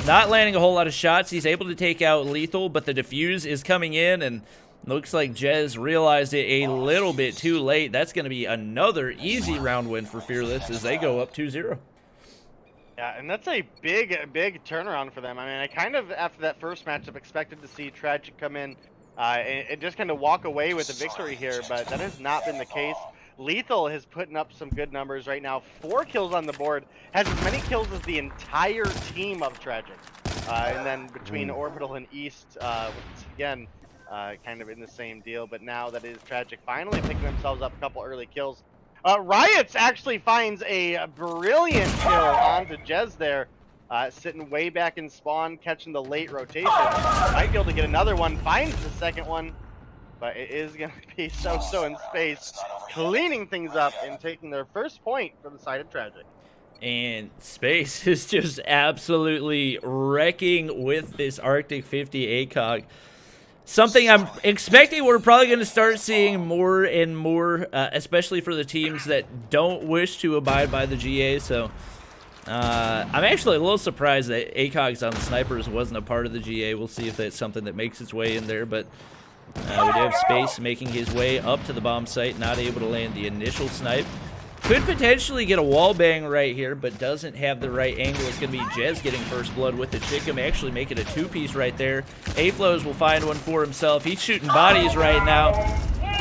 not landing a whole lot of shots. He's able to take out Lethal, but the defuse is coming in, and looks like Jez realized it a little bit too late. That's going to be another easy round win for Fearless as they go up 2-0. Yeah, and that's a big turnaround for them. I mean, I kind of, after that first matchup, expected to see Tragic come in and just kind of walk away with a victory here, but that has not been the case. Lethal is putting up some good numbers right now. 4 kills on the board. Has as many kills as the entire team of Tragic. And then between Orbital and East, again, kind of in the same deal. But now that is Tragic finally picking themselves up a couple early kills. Riots actually finds a brilliant kill onto Jez there. Sitting way back in spawn, catching the late rotation. Might be able to get another one. Finds the second one. But it is going to be Soso in Space cleaning things up and taking their first point for the side of Tragic. And Space is just absolutely wrecking with this Arctic 50 ACOG. Something I'm expecting we're probably going to start seeing more and more, especially for the teams that don't wish to abide by the GA. So I'm actually a little surprised that ACOGs on snipers wasn't a part of the GA. We'll see if that's something that makes its way in there, but... we do have Space making his way up to the bomb site, not able to land the initial snipe. Could potentially get a wall bang right here, but doesn't have the right angle. It's going to be Jez getting first blood with the Chickum, actually make it a 2-piece right there. A-Flows will find one for himself. He's shooting bodies right now.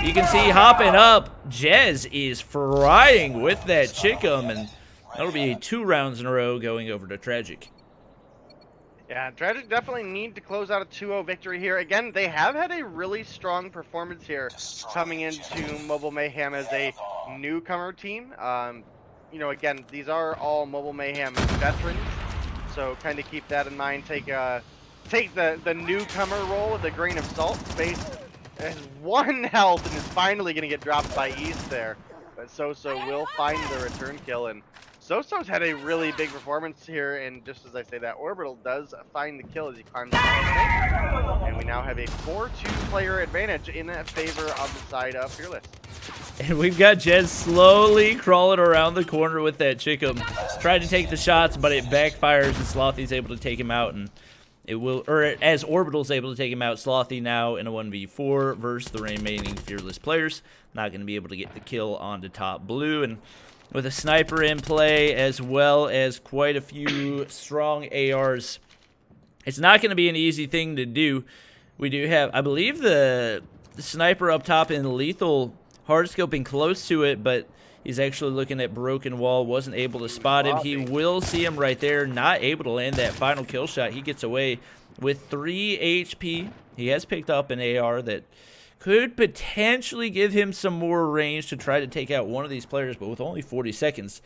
You can see hopping up. Jez is frying with that Chickum, and that'll be 2 rounds in a row going over to Tragic. Yeah, Tragic definitely need to close out a 2-0 victory here. Again, they have had a really strong performance here coming into Mobile Mayhem as a newcomer team. You know, again, these are all Mobile Mayhem veterans, so kind of keep that in mind. Take the newcomer role with a grain of salt. Space has 1 health and is finally going to get dropped by East there. But Soso will find the return kill, and Soso's had a really big performance here, and just as I say that, Orbital does find the kill as he climbs up. And we now have a 4-2 player advantage in favor of the side of Fearless. And we've got Jez slowly crawling around the corner with that Chickum. Tried to take the shots, but it backfires, and Slothy's able to take him out, and it will, or as Orbital's able to take him out, Slothy now in a 1v4 versus the remaining Fearless players. Not going to be able to get the kill onto top blue, and with a sniper in play as well as quite a few strong ARs, it's not going to be an easy thing to do. We do have, I believe, the sniper up top in Lethal hard scoping close to it, but he's actually looking at broken wall, wasn't able to spot him. He will see him right there, not able to land that final kill shot. He gets away with 3 HP. He has picked up an AR that could potentially give him some more range to try to take out one of these players, but with only 40 seconds,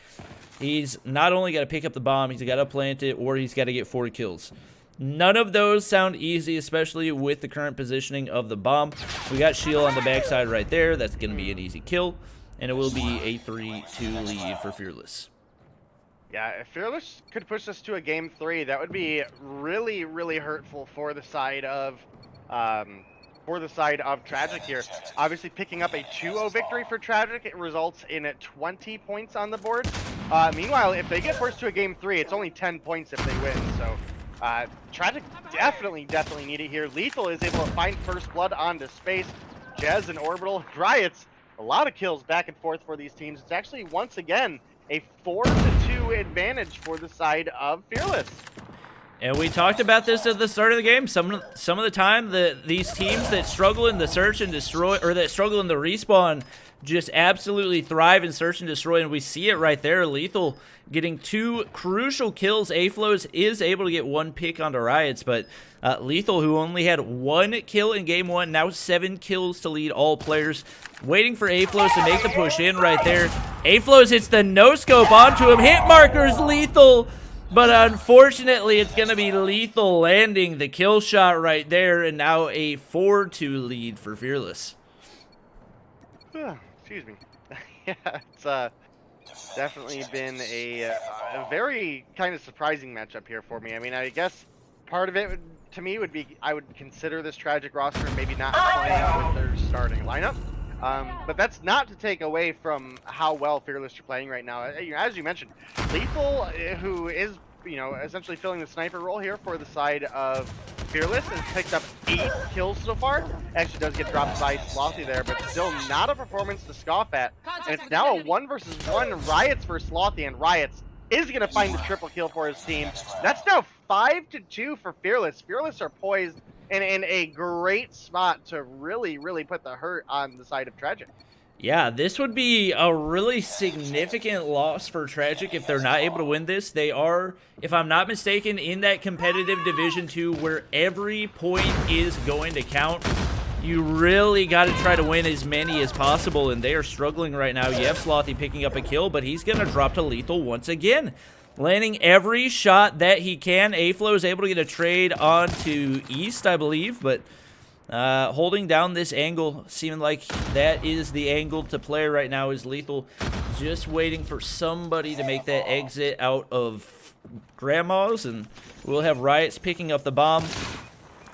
he's not only got to pick up the bomb, he's got to plant it, or he's got to get 4 kills. None of those sound easy, especially with the current positioning of the bomb. We got Shield on the backside right there. That's going to be an easy kill, and it will be a 3-2 lead for Fearless. Yeah, if Fearless could push us to a game 3, that would be really, really hurtful for the side of Tragic here. Obviously, picking up a 2-0 victory for Tragic, it results in 20 points on the board. Meanwhile, if they get forced to a game 3, it's only 10 points if they win. So, Tragic definitely need it here. Lethal is able to find first blood onto space. Jez and Orbital, Riots, a lot of kills back and forth for these teams. It's actually once again a 4-2 advantage for the side of Fearless. And we talked about this at the start of the game. Some of the time, these teams that struggle in the search and destroy, or that struggle in the respawn, just absolutely thrive in search and destroy. And we see it right there. Lethal getting 2 crucial kills. A-Flows is able to get 1 pick onto Riots, but Lethal, who only had 1 kill in game 1, now 7 kills to lead all players. Waiting for A-Flows to make the push in right there. A-Flows hits the no-scope onto him. Hit markers Lethal. But unfortunately, it's going to be Lethal landing the kill shot right there, and now a 4-2 lead for Fearless. Excuse me. Yeah, it's definitely been a very kind of surprising matchup here for me. I mean, I guess part of it, to me, would be I would consider this Tragic roster maybe not playing with their starting lineup. But that's not to take away from how well Fearless are playing right now. As you mentioned, Lethal, who is, essentially filling the sniper role here for the side of Fearless, has picked up 8 kills so far. Actually does get dropped by Slothy there, but still not a performance to scoff at. And it's now a 1 versus 1 Riots for Slothy, and Riots is going to find the triple kill for his team. That's now 5-2 for Fearless. Fearless are poised and in a great spot to really, really put the hurt on the side of Tragic. Yeah, this would be a really significant loss for Tragic if they're not able to win this. They are, if I'm not mistaken, in that competitive Division 2 where every point is going to count. You really got to try to win as many as possible, and they are struggling right now. You have Slothy picking up a kill, but he's going to drop to Lethal once again. Landing every shot that he can. A-Flow is able to get a trade onto East, I believe, but holding down this angle, seeming like that is the angle to play right now, is Lethal just waiting for somebody to make that exit out of Grandma's, and we'll have Riots picking up the bomb.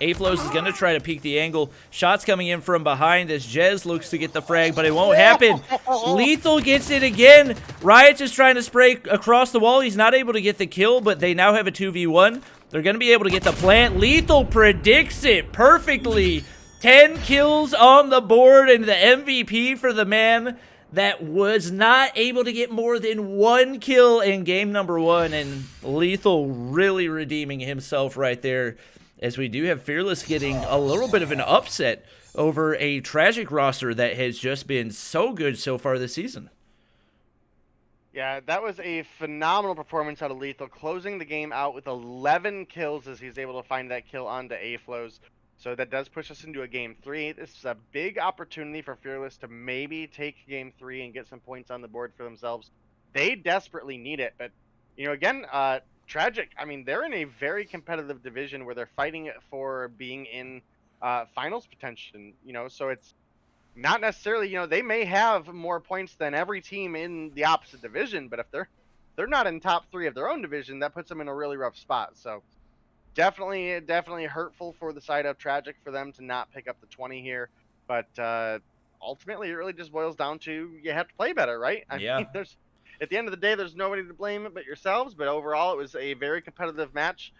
A-Flows is going to try to peek the angle. Shots coming in from behind as Jez looks to get the frag, but it won't happen. Lethal gets it again. Riots is trying to spray across the wall. He's not able to get the kill, but they now have a 2v1. They're going to be able to get the plant. Lethal predicts it perfectly. 10 kills on the board, and the MVP for the man that was not able to get more than 1 kill in game number 1, and Lethal really redeeming himself right there, as we do have Fearless getting a little bit of an upset over a Tragic roster that has just been so good so far this season. Yeah, that was a phenomenal performance out of Lethal, closing the game out with 11 kills as he's able to find that kill onto A-Flows. So that does push us into a game 3. This is a big opportunity for Fearless to maybe take game 3 and get some points on the board for themselves. They desperately need it, but, again, Tragic, I mean, they're in a very competitive division where they're fighting for being in finals potential, so it's not necessarily, they may have more points than every team in the opposite division, but if they're not in top 3 of their own division, that puts them in a really rough spot. So definitely hurtful for the side of Tragic for them to not pick up the 20 here, but ultimately it really just boils down to you have to play better, right? I mean, at the end of the day, there's nobody to blame but yourselves, but overall, it was a very competitive match.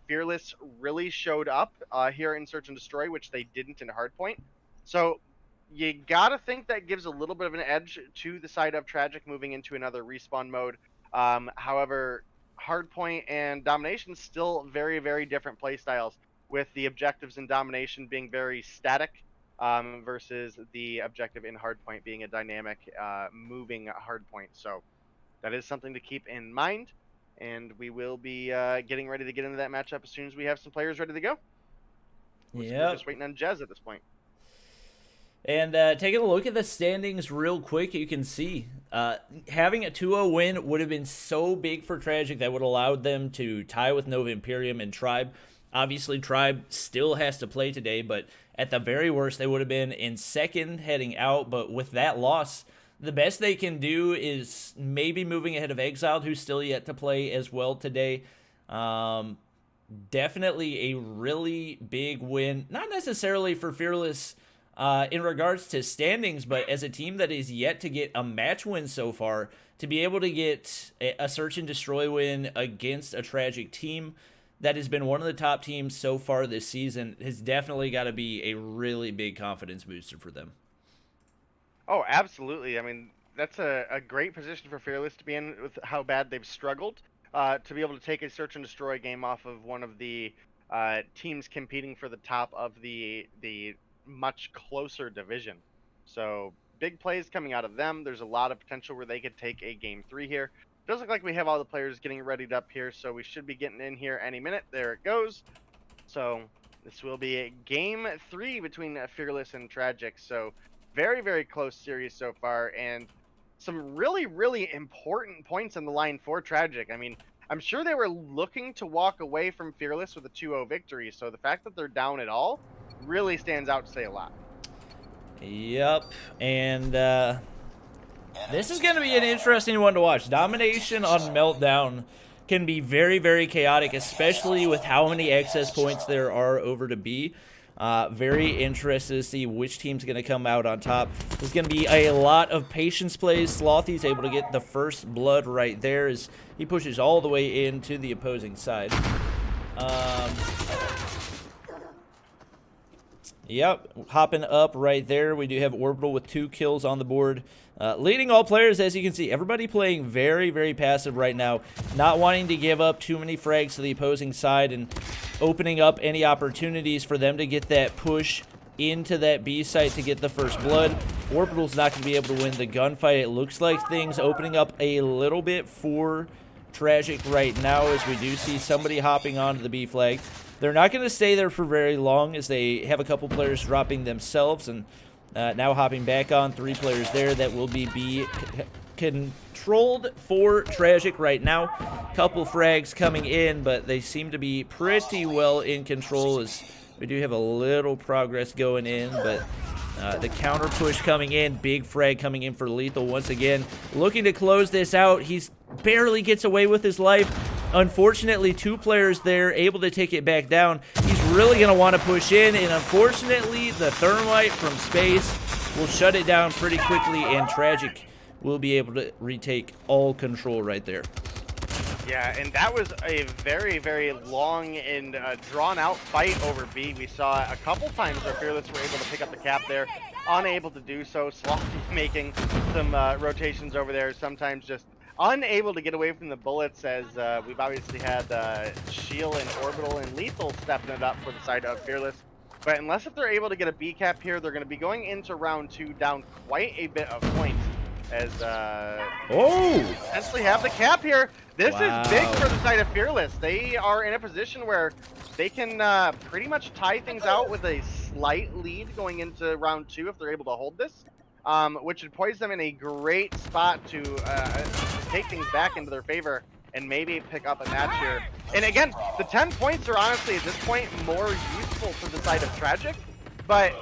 Fearless really showed up here in Search and Destroy, which they didn't in Hardpoint. So you got to think that gives a little bit of an edge to the side of Tragic moving into another respawn mode. However, Hardpoint and Domination still very, very different play styles, with the objectives in Domination being very static versus the objective in Hardpoint being a dynamic moving Hardpoint. So that is something to keep in mind, and we will be getting ready to get into that matchup as soon as we have some players ready to go. We're just waiting on Jez at this point. And taking a look at the standings real quick, you can see having a 2-0 win would have been so big for Tragic that would have allowed them to tie with Nova Imperium and Tribe. Obviously, Tribe still has to play today, but at the very worst, they would have been in second heading out. But with that loss, the best they can do is maybe moving ahead of Exiled, who's still yet to play as well today. Definitely a really big win, not necessarily for Fearless in regards to standings, but as a team that is yet to get a match win so far, to be able to get a search and destroy win against a Tragic team that has been one of the top teams so far this season has definitely got to be a really big confidence booster for them. Oh, absolutely. I mean, that's a great position for Fearless to be in with how bad they've struggled. To be able to take a search and destroy game off of one of the teams competing for the top of the much closer division. So big plays coming out of them. There's a lot of potential where they could take a game 3 here. Does look like we have all the players getting readied up here, so we should be getting in here any minute. There it goes. So this will be a game 3 between Fearless and Tragic. So very, very close series so far, and some really, really important points on the line for Tragic. I mean, I'm sure they were looking to walk away from Fearless with a 2-0 victory, so the fact that they're down at all really stands out to say a lot. Yep, and this is going to be an interesting one to watch. Domination on Meltdown can be very, very chaotic, especially with how many excess points there are over to B. Very interested to see which team's going to come out on top. There's going to be a lot of patience plays. Slothy's able to get the first blood right there as he pushes all the way into the opposing side. Yep, hopping up right there. We do have Orbital with 2 kills on the board. Leading all players, as you can see, everybody playing very, very passive right now. Not wanting to give up too many frags to the opposing side and opening up any opportunities for them to get that push into that B site to get the first blood. Orbital's not going to be able to win the gunfight. It looks like things opening up a little bit for Tragic right now as we do see somebody hopping onto the B flag. They're not going to stay there for very long as they have a couple players dropping themselves and now hopping back on. 3 players there that will be controlled for Tragic right now. Couple frags coming in, but they seem to be pretty well in control as we do have a little progress going in, but the counter push coming in, big frag coming in for Lethal once again. Looking to close this out. He's barely gets away with his life. Unfortunately, 2 players there able to take it back down. He's really going to want to push in, and unfortunately, the thermite from space will shut it down pretty quickly, and Tragic will be able to retake all control right there. Yeah, and that was a very, very long and drawn-out fight over B. We saw a couple times where Fearless were able to pick up the cap there, unable to do so. Slothy making some rotations over there, sometimes just unable to get away from the bullets, as we've obviously had Shield and Orbital and Lethal stepping it up for the side of Fearless. But unless if they're able to get a B cap here, they're going to be going into round 2 down quite a bit of points, as essentially have the cap here. This is big for the side of Fearless. They are in a position where they can pretty much tie things out with a slight lead going into round 2 if they're able to hold this. Which would poise them in a great spot to take things back into their favor and maybe pick up a match here. And again, the 10 points are honestly at this point more useful for the side of Tragic, but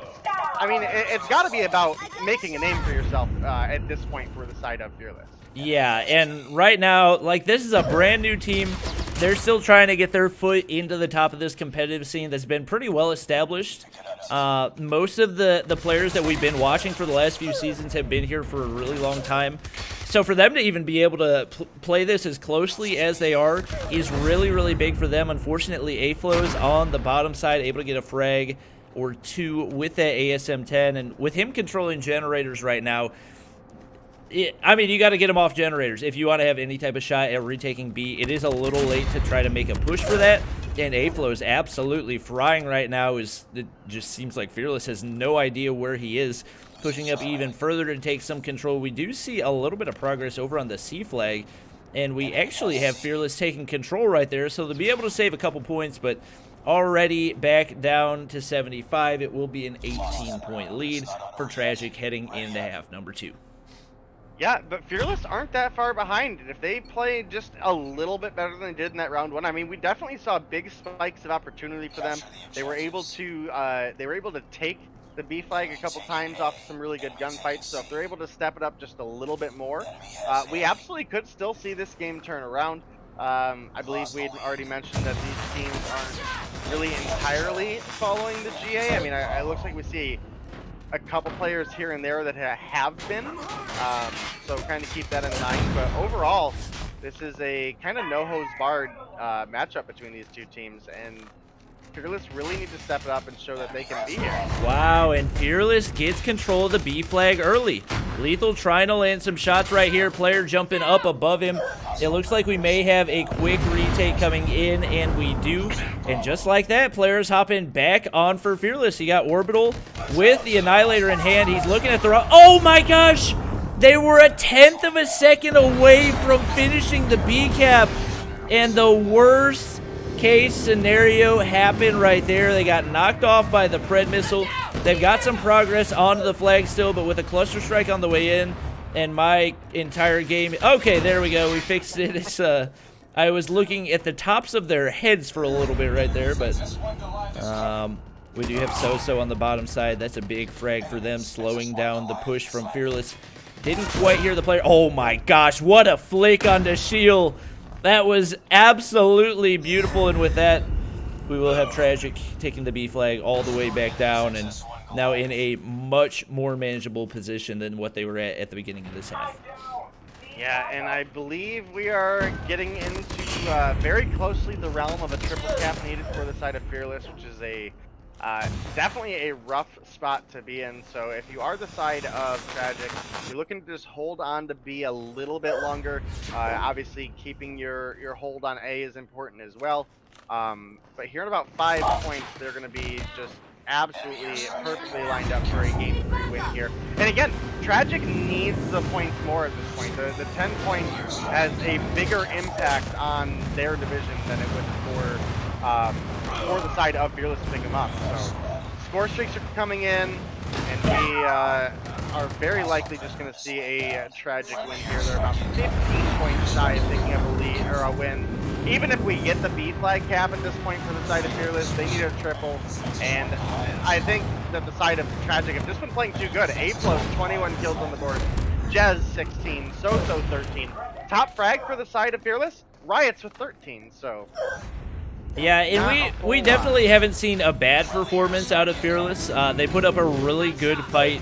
I mean, it's got to be about making a name for yourself at this point for the side of Fearless. Yeah, and right now, like, this is a brand new team. They're still trying to get their foot into the top of this competitive scene that's been pretty well established. Most of the players that we've been watching for the last few seasons have been here for a really long time. So for them to even be able to play this as closely as they are is really, really big for them. Unfortunately, A-Flow's on the bottom side, able to get a frag or 2 with that ASM-10. And with him controlling generators right now, I mean, you got to get him off generators if you want to have any type of shot at retaking B. It is a little late to try to make a push for that, and A-Flow is absolutely frying right now. It just seems like Fearless has no idea where he is, pushing up even further to take some control. We do see a little bit of progress over on the C flag, and we actually have Fearless taking control right there, so they'll be able to save a couple points, but already back down to 75. It will be an 18-point lead for Tragic heading into half number 2. Yeah, but Fearless aren't that far behind. If they play just a little bit better than they did in that round 1, I mean, we definitely saw big spikes of opportunity for them. They were able to take the B flag a couple times off some really good gunfights. So if they're able to step it up just a little bit more, we absolutely could still see this game turn around. I believe we'd already mentioned that these teams aren't really entirely following the GA. I mean, it looks like we see a couple players here and there that have been, so kind of keep that in mind. But overall, this is a kind of no-hose-barred matchup between these two teams, and Fearless really need to step it up and show that they can be here. Wow, and Fearless gets control of the B flag early. Lethal trying to land some shots right here. Player jumping up above him. It looks like we may have a quick retake coming in, and we do. And just like that, player's hopping back on for Fearless. He got Orbital with the Annihilator in hand. He's looking at the... Oh my gosh! They were a 1/10 of a second away from finishing the B cap. And the worst case scenario happened right there. They got knocked off by the Pred missile. They've got some progress onto the flag still, but with a cluster strike on the way in, and my entire game... Okay, there we go. We fixed it. It's, I was looking at the tops of their heads for a little bit right there, but we do have Soso on the bottom side. That's a big frag for them, slowing down the push from Fearless. Didn't quite hear the player. Oh my gosh, what a flick on the shield. That was absolutely beautiful, and with that, we will have Tragic taking the B flag all the way back down, and now in a much more manageable position than what they were at the beginning of this half. Yeah, and I believe we are getting into very closely the realm of a triple cap needed for the side of Fearless, which is a definitely a rough spot to be in. So if you are the side of Tragic, you're looking to just hold on to B a little bit longer. Obviously, keeping your hold on A is important as well. But here in about 5 points, they're going to be just absolutely perfectly lined up for a Game 3 win here. And again, Tragic needs the points more at this point. The 10 points has a bigger impact on their division than it would for the side of Fearless to pick them up. So score streaks are coming in, and we are very likely just going to see a Tragic win here. They're about 15 points shy of picking up a lead or a win. Even if we get the B flag cap at this point for the side of Fearless, they need a triple. And I think that the side of Tragic have just been playing too good. A plus 21 kills on the board. Jez 16, Soso 13. Top frag for the side of Fearless, Riots with 13. So yeah, and we definitely haven't seen a bad performance out of Fearless. They put up a really good fight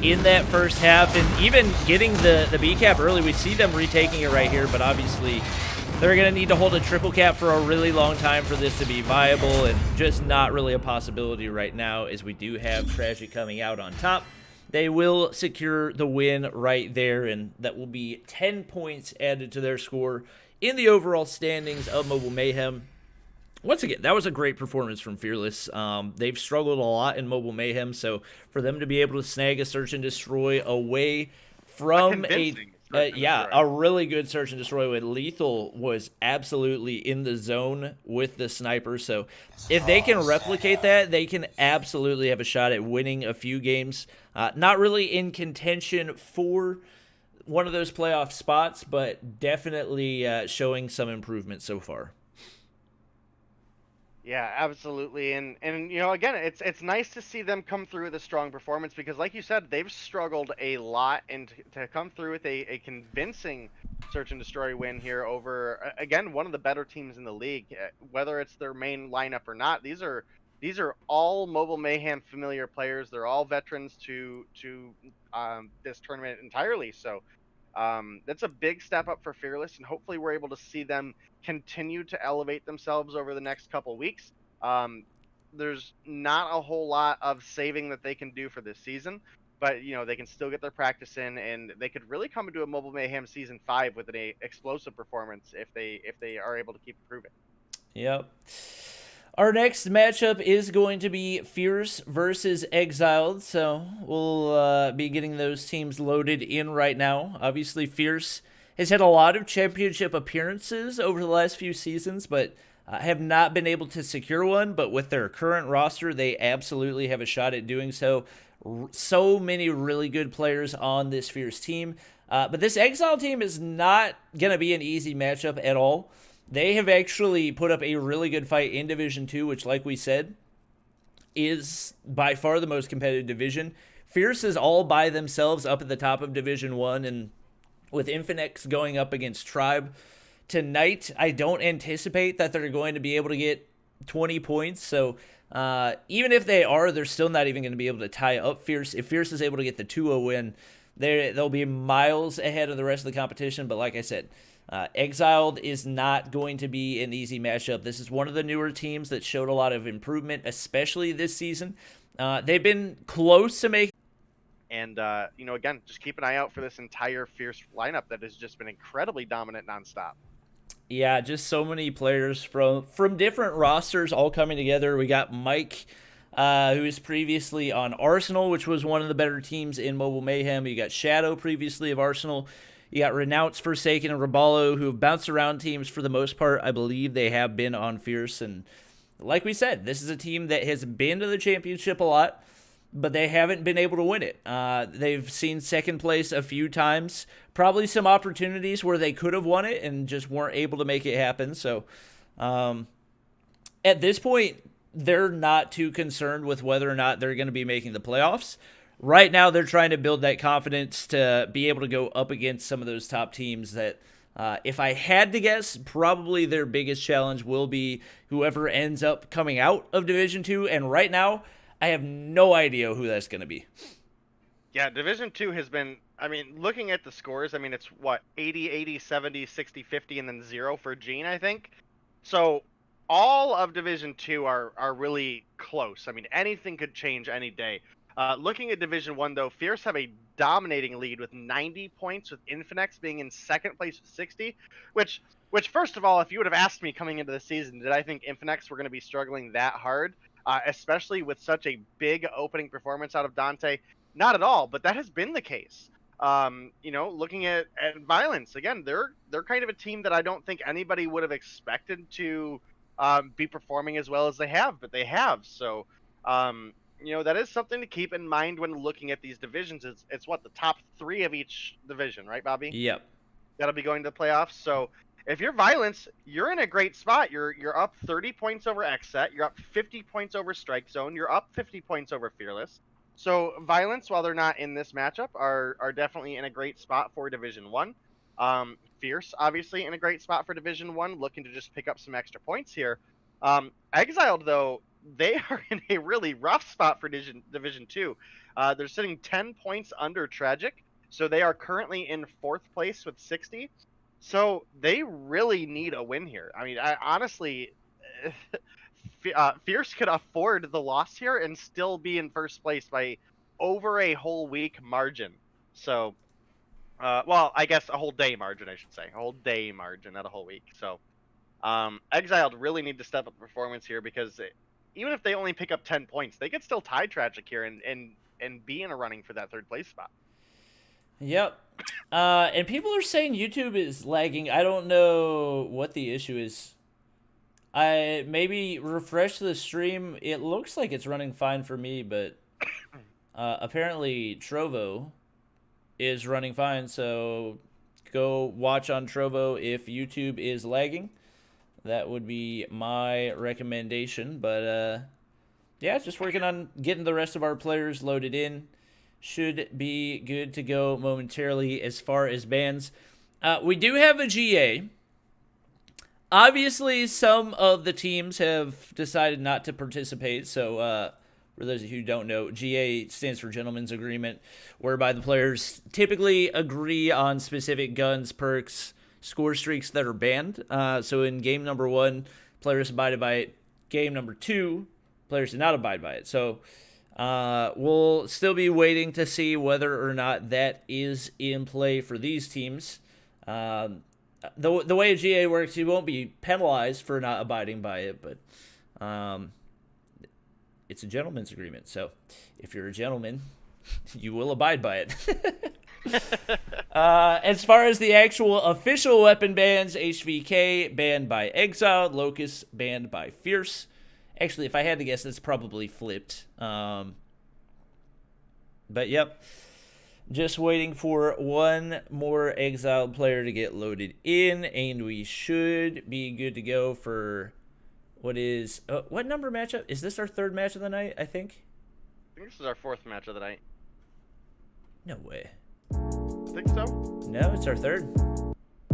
in that first half, and even getting the B cap early, we see them retaking it right here, but obviously they're going to need to hold a triple cap for a really long time for this to be viable, and just not really a possibility right now, as we do have Tragic coming out on top. They will secure the win right there, and that will be 10 points added to their score in the overall standings of Mobile Mayhem. Once again, that was a great performance from Fearless. They've struggled a lot in Mobile Mayhem, so for them to be able to snag a search and destroy away from a really good search and destroy with Lethal was absolutely in the zone with the sniper. So if they can replicate that, they can absolutely have a shot at winning a few games. Not really in contention for one of those playoff spots, but definitely showing some improvement so far. Yeah, absolutely, and you know, again, it's nice to see them come through with a strong performance, because like you said, they've struggled a lot, and to come through with a convincing search and destroy win here over, again, one of the better teams in the league, whether it's their main lineup or not. These are all Mobile Mayhem familiar players. They're all veterans to this tournament entirely. So that's a big step up for Fearless, and hopefully we're able to see them continue to elevate themselves over the next couple weeks. There's not a whole lot of saving that they can do for this season, but you know, they can still get their practice in, and they could really come into a Mobile Mayhem Season 5 with an explosive performance if they are able to keep improving. Yep. Our next matchup is going to be Fierce versus Exiled, so we'll be getting those teams loaded in right now. Obviously, Fierce has had a lot of championship appearances over the last few seasons, but have not been able to secure one, but with their current roster, they absolutely have a shot at doing so. So many really good players on this Fierce team. But this Exiled team is not going to be an easy matchup at all. They have actually put up a really good fight in Division 2, which, like we said, is by far the most competitive division. Fierce is all by themselves up at the top of Division 1, and with Infinix going up against Tribe tonight, I don't anticipate that they're going to be able to get 20 points. So even if they are, they're still not even going to be able to tie up Fierce. If Fierce is able to get the 2-0 win, they'll be miles ahead of the rest of the competition. But like I said, Exiled is not going to be an easy matchup. This is one of the newer teams that showed a lot of improvement, especially this season. They've been close to making. And, again, just keep an eye out for this entire Fierce lineup that has just been incredibly dominant nonstop. Yeah, just so many players from different rosters all coming together. We got Mike, who was previously on Arsenal, which was one of the better teams in Mobile Mayhem. You got Shadow previously of Arsenal. You got Renounced, Forsaken, and Raballo, who have bounced around teams for the most part. I believe they have been on Fierce. And like we said, this is a team that has been to the championship a lot, but they haven't been able to win it. They've seen second place a few times, probably some opportunities where they could have won it and just weren't able to make it happen. So at this point, they're not too concerned with whether or not they're going to be making the playoffs. Right now, they're trying to build that confidence to be able to go up against some of those top teams that, if I had to guess, probably their biggest challenge will be whoever ends up coming out of Division 2. And right now, I have no idea who that's going to be. Yeah, Division 2 has been, looking at the scores, it's what, 80, 80, 70, 60, 50, and then 0 for Gene, I think. So all of Division 2 are really close. Anything could change any day. Looking at Division 1, though, Fierce have a dominating lead with 90 points, with Infinix being in second place with 60, which first of all, if you would have asked me coming into the season, did I think Infinix were going to be struggling that hard? Especially with such a big opening performance out of Dante. Not at all, but that has been the case. Looking at Violence, again, they're kind of a team that I don't think anybody would have expected to be performing as well as they have, but they have. So, that is something to keep in mind when looking at these divisions. It's what, the top 3 of each division, right, Bobby? Yep. That'll be going to the playoffs. So if you're Violence, you're in a great spot. You're up 30 points over Xset. You're up 50 points over Strike Zone. You're up 50 points over Fearless. So Violence, while they're not in this matchup, are definitely in a great spot for Division 1. Fierce, obviously, in a great spot for Division 1, looking to just pick up some extra points here. Exiled, though, they are in a really rough spot for Division 2. They're sitting 10 points under Tragic, so they are currently in 4th place with 60. So they really need a win here. I honestly, Fierce could afford the loss here and still be in first place by over a whole week margin. So, I guess a whole day margin, I should say. A whole day margin, not a whole week. So, Exiled really need to step up performance here, because even if they only pick up 10 points, they could still tie Tragic here and be in a running for that 3rd place spot. Yep. And people are saying YouTube is lagging. I don't know what the issue is. I maybe refresh the stream. It looks like it's running fine for me, but apparently Trovo is running fine. So go watch on Trovo if YouTube is lagging. That would be my recommendation. But yeah, just working on getting the rest of our players loaded in. Should be good to go momentarily as far as bans. We do have a GA. Obviously, some of the teams have decided not to participate. So, for those of you who don't know, GA stands for Gentleman's Agreement, whereby the players typically agree on specific guns, perks, score streaks that are banned. So in game number 1, players abided by it. Game number 2, players did not abide by it. So we'll still be waiting to see whether or not that is in play for these teams. The way GA works, you won't be penalized for not abiding by it, but it's a gentleman's agreement. So if you're a gentleman, you will abide by it. As far as the actual official weapon bans, HVK banned by Exiled, Locust banned by Fierce. Actually, if I had to guess, that's probably flipped. But yep. Just waiting for one more Exiled player to get loaded in, and we should be good to go for what is... what number matchup? Is this our third match of the night, I think? I think this is our fourth match of the night. No way. I think so. No, it's our third.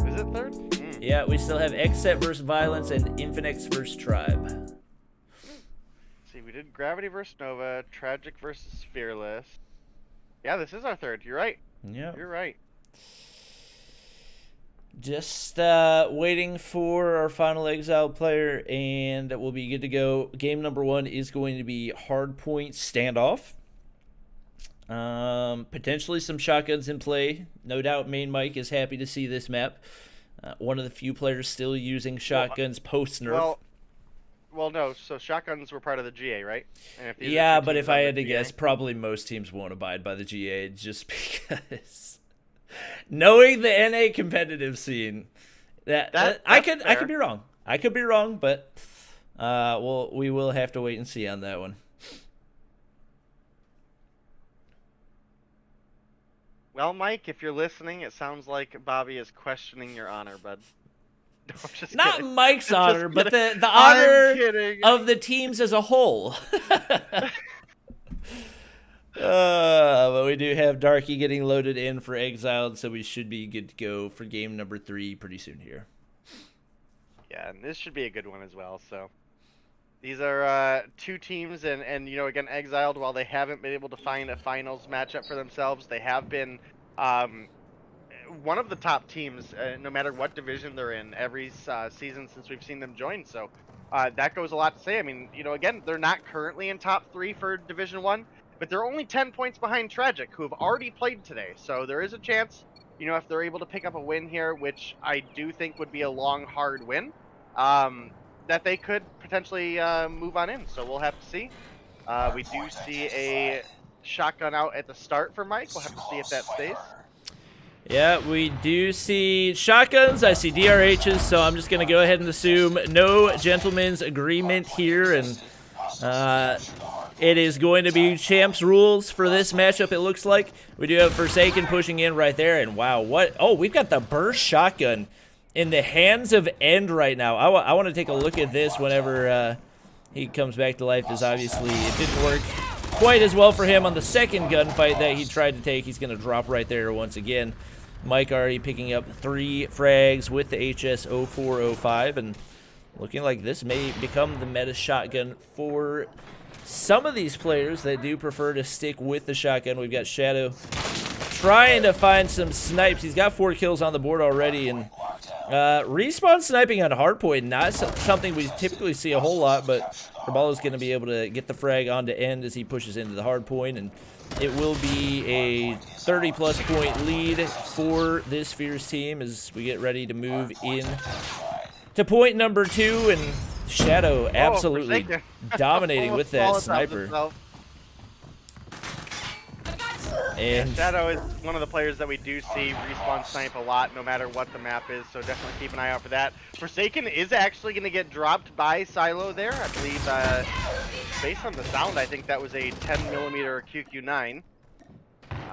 Is it third? Mm. Yeah, we still have Xset versus Violence and Infinex versus Tribe. Let's see, we did Gravity versus Nova, Tragic versus Fearless. Yeah, this is our third. You're right. Yeah. You're right. Just waiting for our final Exile player, and we'll be good to go. Game number 1 is going to be Hardpoint Standoff. Potentially some shotguns in play. No doubt Main Mike is happy to see this map. One of the few players still using shotguns post-nerf. Well, no. So shotguns were part of the GA, right? And if yeah, but if I had to guess, probably most teams won't abide by the GA just because knowing the NA competitive scene, I could be wrong. I could be wrong, but we will have to wait and see on that one. Well, Mike, if you're listening, it sounds like Bobby is questioning your honor, bud. No, I'm just Not kidding. Mike's honor, but the honor kidding. of the teams as a whole. But we do have Darky getting loaded in for Exiled, so we should be good to go for game number 3 pretty soon here. Yeah, and this should be a good one as well. So these are two teams, and you know, again, Exiled, while they haven't been able to find a finals matchup for themselves, they have been one of the top teams, no matter what division they're in, every season since we've seen them join. So that goes a lot to say. I mean, you know, again, they're not currently in top 3 for Division 1, but they're only 10 points behind Tragic, who have already played today. So there is a chance, you know, if they're able to pick up a win here, which I do think would be a long, hard win, that they could potentially move on in. So we'll have to see. We do see a shotgun out at the start for Mike. We'll have to see if that stays. Yeah, we do see shotguns. I see DRHs, so I'm just going to go ahead and assume no gentleman's agreement here, and it is going to be champs rules for this matchup, it looks like. We do have Forsaken pushing in right there, and wow, what? Oh, we've got the burst shotgun in the hands of End right now. I want to take a look at this whenever he comes back to life, as obviously it didn't work quite as well for him on the second gunfight that he tried to take. He's going to drop right there once again. Mike already picking up 3 frags with the HS 0405, and looking like this may become the meta shotgun for some of these players that do prefer to stick with the shotgun. We've got Shadow trying to find some snipes. He's got 4 kills on the board already, and respawn sniping on hardpoint, not something we typically see a whole lot, but Herbalo's going to be able to get the frag onto End as he pushes into the hardpoint, and it will be a 30-plus point lead for this Fierce team as we get ready to move in to point number 2, and Shadow absolutely dominating with that sniper. And Shadow is one of the players that we do see respawn snipe a lot, no matter what the map is, so definitely keep an eye out for that. Forsaken is actually going to get dropped by Silo there. I believe, based on the sound, I think that was a 10mm QQ9.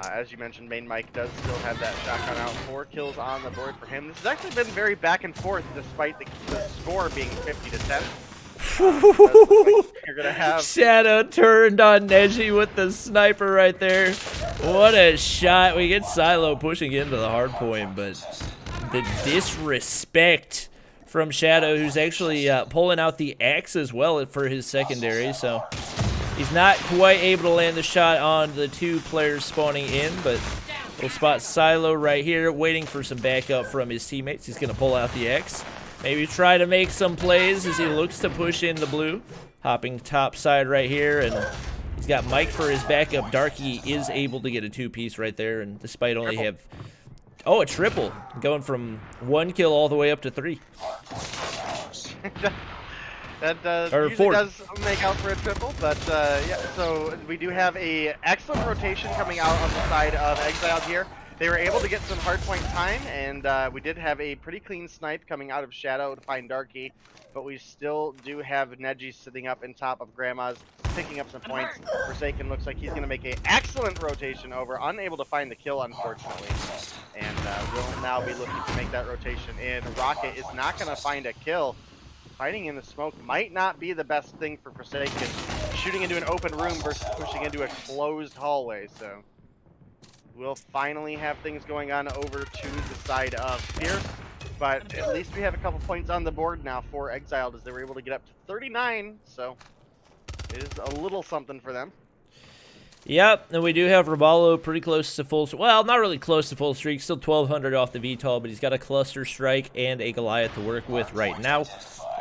As you mentioned, Main Mike does still have that shotgun out. 4 kills on the board for him. This has actually been very back and forth, despite the score being 50-10. You're gonna have Shadow turned on Neji with the sniper right there. What a shot. We get Silo pushing into the hard point, but the disrespect from Shadow, who's actually pulling out the axe as well for his secondary, so he's not quite able to land the shot on the 2 players spawning in, but we'll spot Silo right here waiting for some backup from his teammates. He's gonna pull out the axe. Maybe try to make some plays as he looks to push in the blue. Hopping top side right here, and he's got Mike for his backup. Darky is able to get a 2-piece right there, and despite only have... Oh, a triple. Going from 1 kill all the way up to 3. That or usually 4. does make out for a triple, but yeah, so we do have a excellent rotation coming out on the side of Exiled here. they were able to get some hardpoint time, and we did have a pretty clean snipe coming out of Shadow to find Darky, but we still do have Neji sitting up in top of Grandma's, picking up some points. Forsaken looks like he's going to make an excellent rotation over, unable to find the kill, unfortunately, and will now be looking to make that rotation in. Rocket is not going to find a kill. Fighting in the smoke might not be the best thing for Forsaken. Shooting into an open room versus pushing into a closed hallway, so we'll finally have things going on over to the side of Fierce, but at least we have a couple points on the board now for Exiled as they were able to get up to 39, so it is a little something for them. Yep, and we do have Roballo pretty close to full, well, not really close to full streak, still 1,200 off the VTOL, but he's got a cluster strike and a Goliath to work with right now.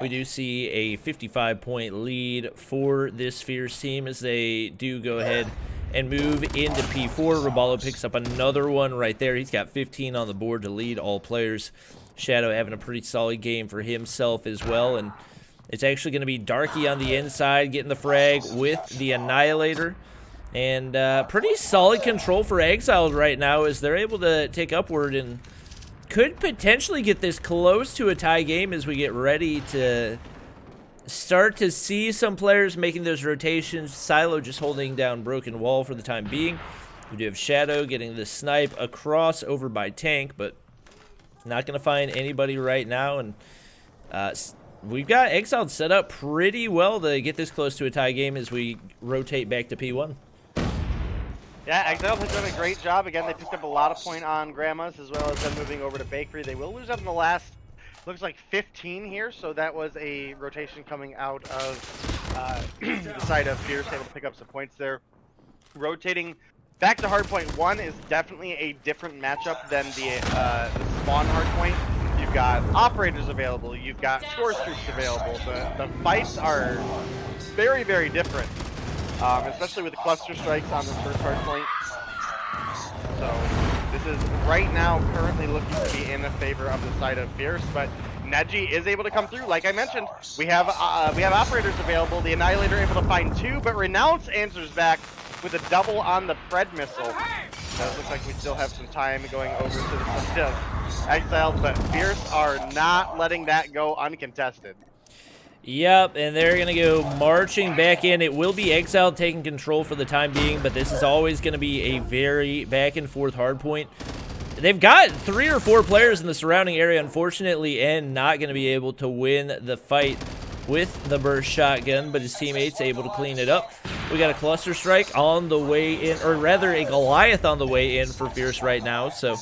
We do see a 55-point lead for this Fierce team as they do go ahead and move into P4. Roballo picks up another one right there. He's got 15 on the board to lead all players. Shadow having a pretty solid game for himself as well, and it's actually going to be Darky on the inside getting the frag with the Annihilator. And pretty solid control for Exiled right now as they're able to take upward and could potentially get this close to a tie game as we get ready to start to see some players making those rotations. Silo just holding down Broken Wall for the time being. We do have Shadow getting the snipe across over by Tank, but not going to find anybody right now. And we've got Exiled set up pretty well to get this close to a tie game as we rotate back to P1. Yeah, Exiled has done a great job. Again, they picked up a lot of point on Grandma's as well as them moving over to Bakery. They will lose up in the last, looks like 15 here, so that was a rotation coming out of the side of Fierce, able to pick up some points there. Rotating back to Hardpoint 1 is definitely a different matchup than the spawn Hardpoint. You've got operators available, you've got source troops available. The fights are very, very different. Especially with the cluster strikes on the first hard point. So this is right now currently looking to be in the favor of the side of Fierce, but Neji is able to come through. Like I mentioned, we have operators available. The Annihilator able to find 2, but Renounce answers back with a double on the Pred missile. It does look like we still have some time going over to the side of Exiled, but Fierce are not letting that go uncontested. Yep, and they're going to go marching back in. It will be Exiled taking control for the time being, but this is always going to be a very back-and-forth hardpoint. They've got 3 or 4 players in the surrounding area, unfortunately, and not going to be able to win the fight with the burst shotgun, but his teammates able to clean it up. We got a cluster strike on the way in, or rather a Goliath on the way in for Fierce right now, so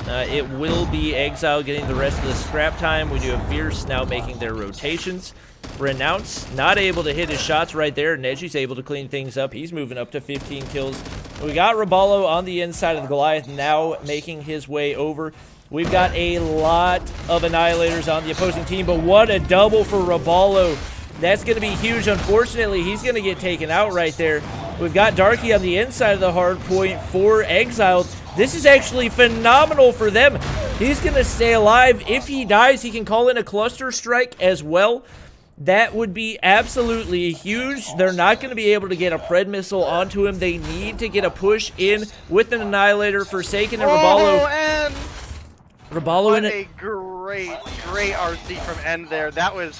it will be Exile getting the rest of the scrap time. We do have Fierce now making their rotations. Renounce not able to hit his shots right there. Neji's able to clean things up. He's moving up to 15 kills. We got Roballo on the inside of the Goliath now making his way over. We've got a lot of Annihilators on the opposing team, but what a double for Roballo. That's going to be huge. Unfortunately, he's going to get taken out right there. We've got Darky on the inside of the hard point for Exiled. This is actually phenomenal for them. He's going to stay alive. If he dies, he can call in a cluster strike as well. That would be absolutely huge. They're not going to be able to get a Pred missile onto him. They need to get a push in with an Annihilator. Forsaken and Roballo. And Roballo in a great RC from End there. That was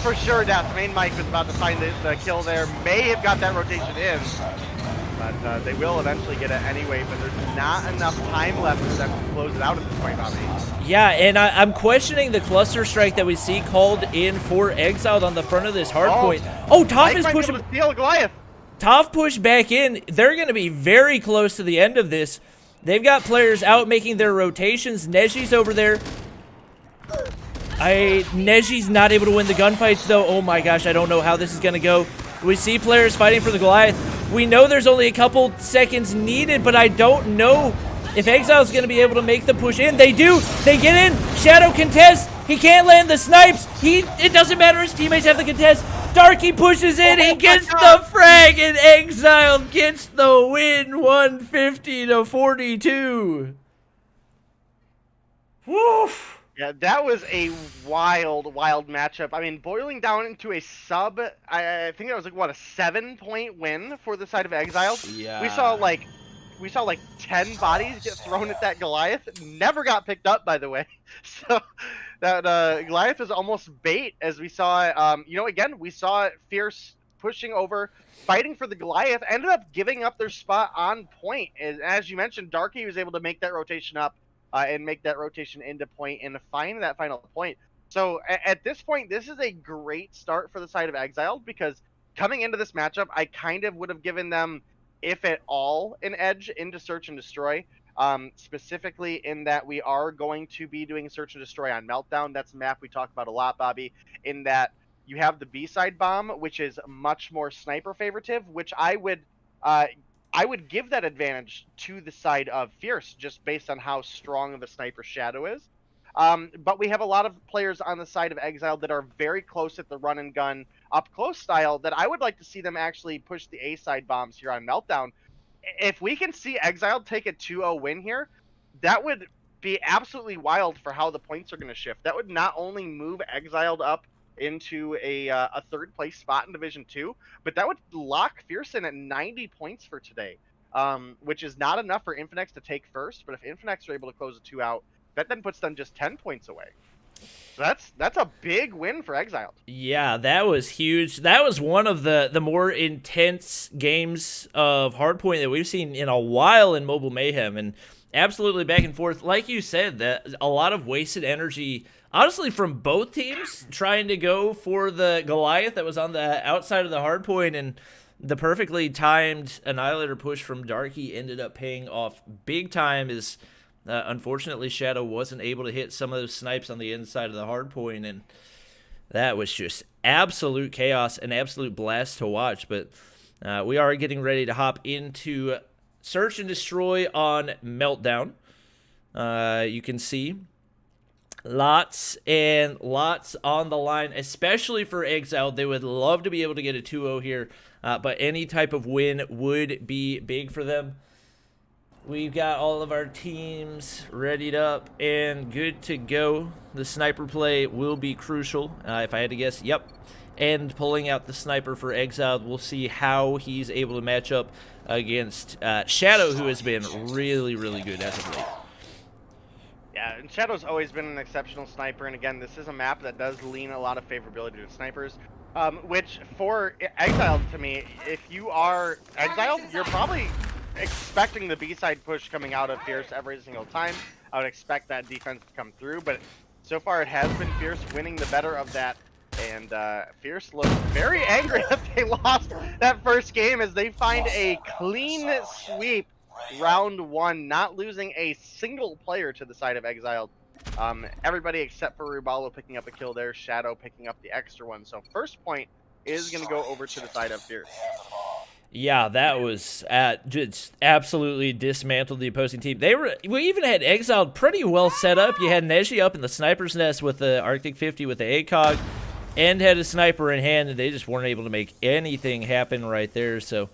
for sure death. Main Mike was about to find the kill there. May have got that rotation in. But they will eventually get it anyway, but there's not enough time left for them to close it out at this point, Bobby. Yeah, and I'm questioning the cluster strike that we see called in for Exiled on the front of this hard point. Oh, Toph is pushing. Steal Goliath. Toph pushed back in. They're going to be very close to the end of this. They've got players out making their rotations. Neji's over there. Neji's not able to win the gunfights, though. Oh my gosh, I don't know how this is going to go. We see players fighting for the Goliath. We know there's only a couple seconds needed, but I don't know if Exile's going to be able to make the push in. They do. They get in. Shadow contests. He can't land the snipes. It doesn't matter. His teammates have the contest. Darky pushes in. He gets the frag, and Exile gets the win, 150 to 42. Woof. Yeah, that was a wild matchup. I mean, boiling down into a sub, I think that was like, what, a 7-point win for the side of Exiled? Yeah. We saw, like, we saw like 10 bodies get thrown at that Goliath. Never got picked up, by the way. So that Goliath was almost bait, as we saw. Again, we saw Fierce pushing over, fighting for the Goliath, ended up giving up their spot on point. As you mentioned, Darky was able to make that rotation up and make that rotation into point and find that final point. So at this point, this is a great start for the side of Exiled, because coming into this matchup, I kind of would have given them, if at all, an edge into Search and Destroy, specifically in that we are going to be doing Search and Destroy on Meltdown. That's a map we talk about a lot, Bobby, in that you have the B-side bomb, which is much more sniper favoritive, which I would give that advantage to the side of Fierce, just based on how strong of a sniper Shadow is. But we have a lot of players on the side of Exiled that are very close at the run and gun up close style that I would like to see them actually push the A-side bombs here on Meltdown. If we can see Exiled take a 2-0 win here, that would be absolutely wild for how the points are going to shift. That would not only move Exiled up into a third place spot in Division 2, but that would lock Fierce in at 90 points for today, which is not enough for Infinex to take first. But if Infinex are able to close a 2 out, that then puts them just 10 points away. So that's a big win for Exiled. Yeah, that was huge. That was one of the more intense games of Hardpoint that we've seen in a while in Mobile Mayhem, and absolutely back and forth. Like you said, that a lot of wasted energy, honestly, from both teams trying to go for the Goliath that was on the outside of the Hardpoint, and the perfectly timed Annihilator push from Darky ended up paying off big time. Unfortunately, Shadow wasn't able to hit some of those snipes on the inside of the hard point, and that was just absolute chaos, an absolute blast to watch. But we are getting ready to hop into Search and Destroy on Meltdown. You can see lots and lots on the line, especially for Exiled. They would love to be able to get a 2-0 here, but any type of win would be big for them. We've got all of our teams readied up and good to go. The sniper play will be crucial. If I had to guess, yep. And pulling out the sniper for Exiled, we'll see how he's able to match up against Shadow, who has been really, really good as of late. Yeah, and Shadow's always been an exceptional sniper, and again, this is a map that does lean a lot of favorability to snipers, which for Exiled, to me, if you are Exiled, you're probably expecting the B-side push coming out of Fierce every single time. I would expect that defense to come through, but so far it has been Fierce winning the better of that, and Fierce looks very angry that they lost that first game as they find a clean sweep round 1, not losing a single player to the side of Exiled. Everybody except for Rubalo picking up a kill there, Shadow picking up the extra one, so first point is going to go over to the side of Fierce. Yeah, that was just absolutely dismantled the opposing team. We even had Exiled pretty well set up. You had Neji up in the sniper's nest with the Arctic 50 with the ACOG, and had a sniper in hand, and they just weren't able to make anything happen right there. So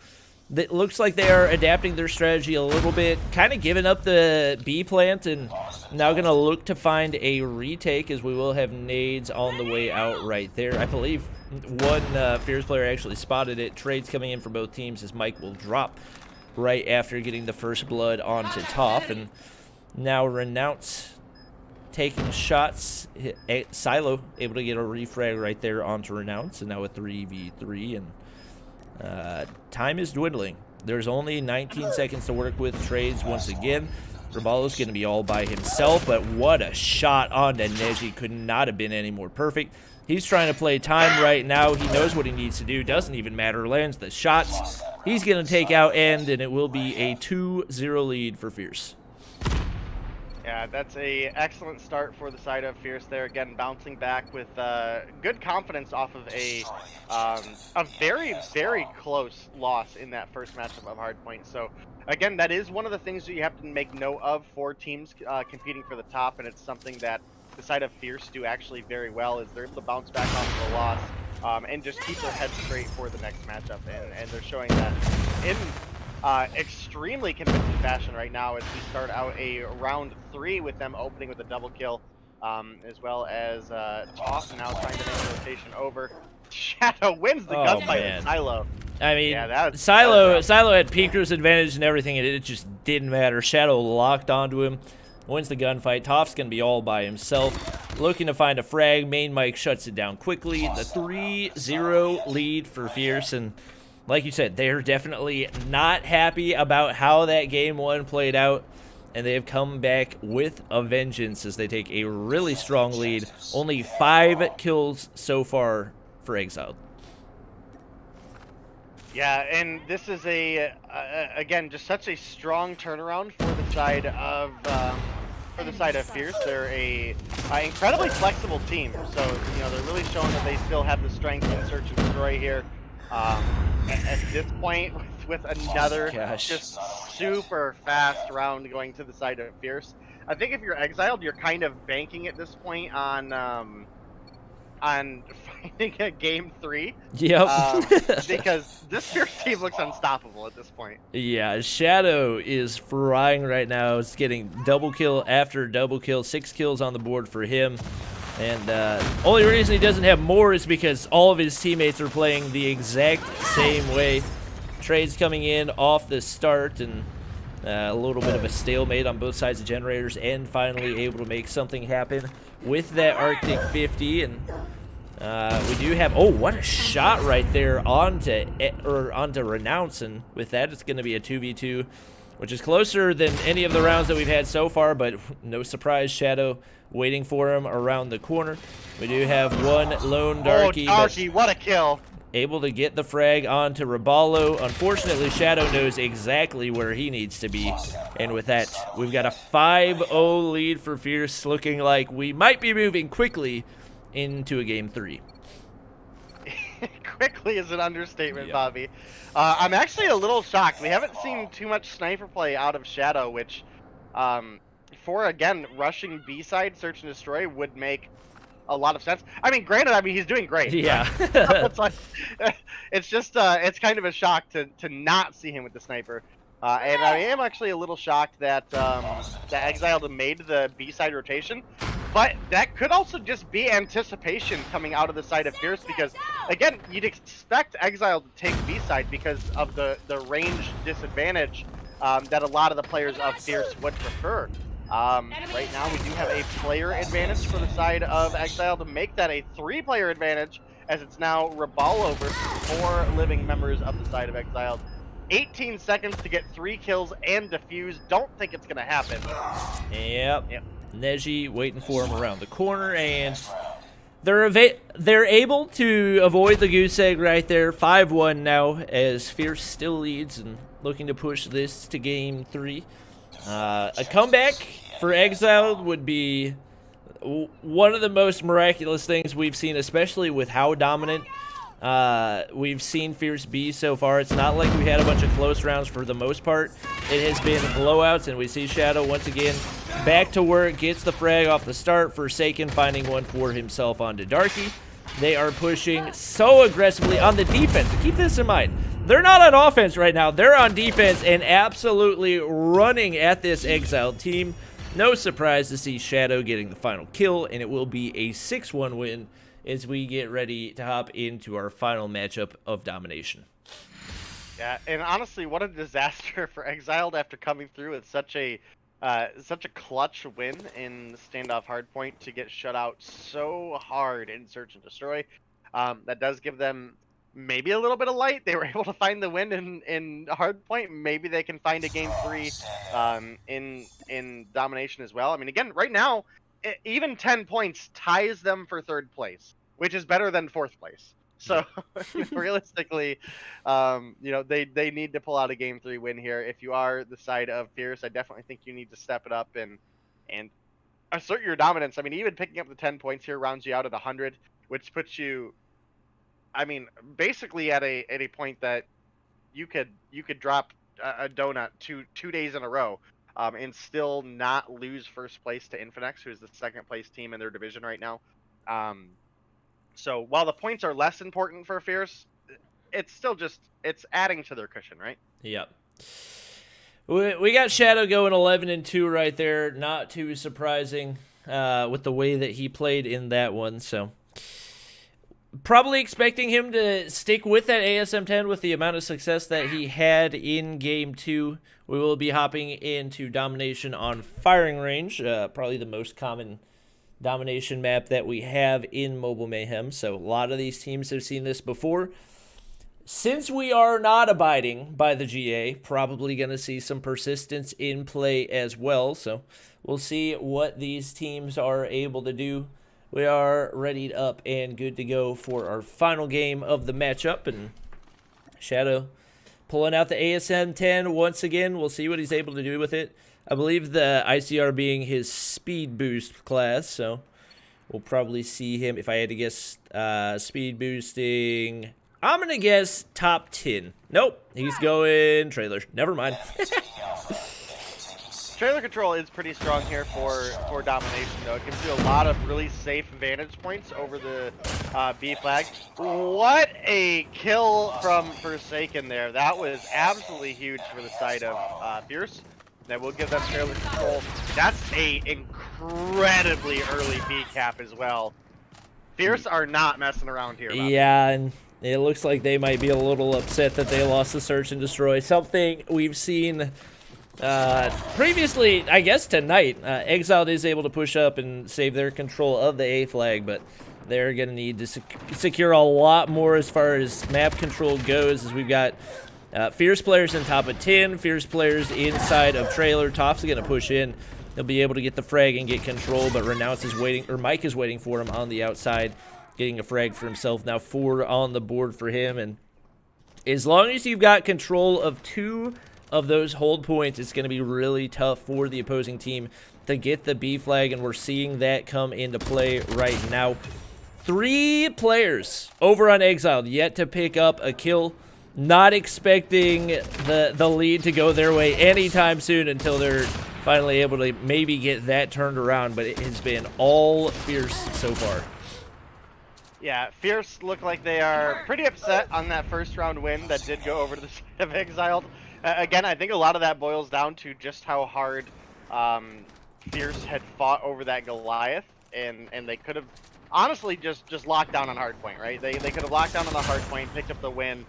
it looks like they are adapting their strategy a little bit, kind of giving up the B plant, and now going to look to find a retake, as we will have nades on the way out right there. I believe one Fierce player actually spotted it. Trades coming in for both teams as Mike will drop right after getting the first blood onto Toph. And now Renounce taking shots. Silo able to get a refrag right there onto Renounce, and now a 3v3, and time is dwindling. There's only 19 seconds to work with. Trades once again. Rabalo's going to be all by himself, but what a shot onto Neji. Could not have been any more perfect. He's trying to play time right now. He knows what he needs to do. Doesn't even matter. Lands the shots. He's going to take out End, and it will be a 2-0 lead for Fierce. Yeah, that's a excellent start for the side of Fierce there. Again, bouncing back with good confidence off of a very, very close loss in that first matchup of Hardpoint. So, again, that is one of the things that you have to make note of for teams competing for the top, and it's something that the side of Fierce do actually very well, is they're able to bounce back off of a loss and just keep their heads straight for the next matchup. And they're showing that in extremely convincing fashion right now as we start out a round 3 with them opening with a double kill, as well as Toph now trying to make a rotation over. Shadow wins the gunfight with Silo. I mean, Yeah, Silo had Peeker's advantage and everything, and it just didn't matter. Shadow locked onto him, wins the gunfight. Toph's going to be all by himself, looking to find a frag. Main Mike shuts it down quickly. The 3-0 lead for Fierce, and like you said, they're definitely not happy about how that game one played out, and they have come back with a vengeance as they take a really strong lead. Only 5 kills so far for Exiled. Yeah, and this is again just such a strong turnaround for the side of Fierce. They're a incredibly flexible team, so they're really showing that they still have the strength in search and destroy here. At this point, with another just super fast round going to the side of Fierce, I think if you're Exiled, you're kind of banking at this point on finding a game 3. Yep. Because this Fierce team looks unstoppable at this point. Yeah, Shadow is frying right now. It's getting double kill after double kill. 6 kills on the board for him. And only reason he doesn't have more is because all of his teammates are playing the exact same way. Trades coming in off the start, and a little bit of a stalemate on both sides of generators, and finally able to make something happen with that Arctic 50. And we do have, oh, what a shot right there onto Renounce, and with that it's going to be a 2v2, which is closer than any of the rounds that we've had so far, but no surprise, Shadow waiting for him around the corner. We do have one lone Darky. Oh, Darky, what a kill. Able to get the frag onto Raballo. Unfortunately, Shadow knows exactly where he needs to be. And with that, we've got a 5-0 lead for Fierce, looking like we might be moving quickly into a game 3. Quickly is an understatement, yep. Bobby. I'm actually a little shocked. We haven't seen too much sniper play out of Shadow, which, for, again, rushing B-side, search and destroy would make a lot of sense. I mean, granted, he's doing great. Yeah. It's just, it's kind of a shock to not see him with the sniper. And I am actually a little shocked that that Exiled made the B-side rotation. But that could also just be anticipation coming out of the side of Fierce, because, again, you'd expect Exiled to take B-side because of the range disadvantage that a lot of the players of Fierce would prefer. Right now, we do have a player advantage for the side of Exiled to make that a 3-player advantage, as it's now Raballo versus 4 living members of the side of Exiled. 18 seconds to get 3 kills and defuse. Don't think it's going to happen. Yep. Neji waiting for him around the corner, and they're able to avoid the goose egg right there. 5-1 now, as Fierce still leads and looking to push this to game 3. A comeback for Exiled would be one of the most miraculous things we've seen, especially with how dominant we've seen Fierce be so far. It's not like we had a bunch of close rounds for the most part. It has been blowouts, and we see Shadow once again back to work, gets the frag off the start. Forsaken finding one for himself onto Darky. They are pushing so aggressively on the defense. Keep this in mind. They're not on offense right now. They're on defense and absolutely running at this Exiled team. No surprise to see Shadow getting the final kill, and it will be a 6-1 win as we get ready to hop into our final matchup of Domination. Yeah, and honestly, what a disaster for Exiled after coming through with such a clutch win in Standoff Hardpoint to get shut out so hard in Search and Destroy. That does give them maybe a little bit of light. They were able to find the win in Hardpoint. Maybe they can find a game 3 in Domination as well. I mean, again, right now, even 10 points ties them for 3rd place, which is better than 4th place. So realistically, they need to pull out a game 3 win here. If you are the side of Fierce, I definitely think you need to step it up and assert your dominance. I mean, even picking up the 10 points here rounds you out at 100, which puts you, I mean, basically at a point that you could drop a donut two days in a row. And still not lose 1st place to Infinex, who is the 2nd place team in their division right now. So while the points are less important for Fierce, it's still it's adding to their cushion, right? Yep. We got Shadow going 11-2 right there. Not too surprising with the way that he played in that one. So Probably expecting him to stick with that ASM 10 with the amount of success that he had in Game 2. We will be hopping into Domination on Firing Range, probably the most common Domination map that we have in Mobile Mayhem. So a lot of these teams have seen this before. Since we are not abiding by the GA, probably going to see some persistence in play as well. So we'll see what these teams are able to do. We are readied up and good to go for our final game of the matchup. And Shadow pulling out the ASM 10 once again. We'll see what he's able to do with it. I believe the ICR being his speed boost class. So we'll probably see him, if I had to guess, speed boosting. I'm going to guess top 10. Nope. He's going trailer. Never mind. Trailer control is pretty strong here for Domination, though. It gives you a lot of really safe vantage points over the B flag. What a kill from Forsaken there. That was absolutely huge for the side of Fierce. That will give them trailer control. That's a incredibly early B cap as well. Fierce are not messing around here. Yeah, and it looks like they might be a little upset that they lost the Search and Destroy. Something we've seen previously, I guess tonight. Exiled is able to push up and save their control of the A flag, but they're going to need to secure a lot more as far as map control goes, as we've got Fierce players in top of 10, Fierce players inside of trailer. Toph's going to push in. He'll be able to get the frag and get control, but Renounce is waiting, or Mike is waiting for him on the outside, getting a frag for himself. Now 4 on the board for him, and as long as you've got control of 2 of those hold points, it's going to be really tough for the opposing team to get the B flag, and we're seeing that come into play right now. 3 players over on Exiled yet to pick up a kill. Not expecting the lead to go their way anytime soon until they're finally able to maybe get that turned around, but it has been all Fierce so far. Yeah, Fierce look like they are pretty upset on that first round win that did go over to the side of Exiled. Again, I think a lot of that boils down to just how hard Fierce had fought over that Goliath, and they could have honestly just locked down on hardpoint, right? They could have locked down on the hardpoint, picked up the win.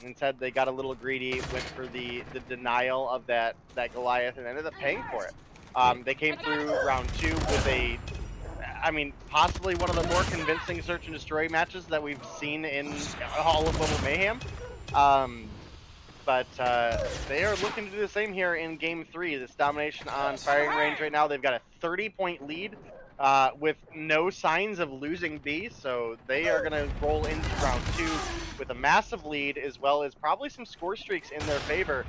Instead, they got a little greedy, went for the denial of that Goliath, and ended up paying for it. They came through round 2 with I mean, possibly one of the more convincing search and destroy matches that we've seen in all of Mobile Mayhem. But they are looking to do the same here in Game 3. This Domination on Firing Range right now. They've got a 30-point lead with no signs of losing B, so they are going to roll into round 2 with a massive lead, as well as probably some score streaks in their favor,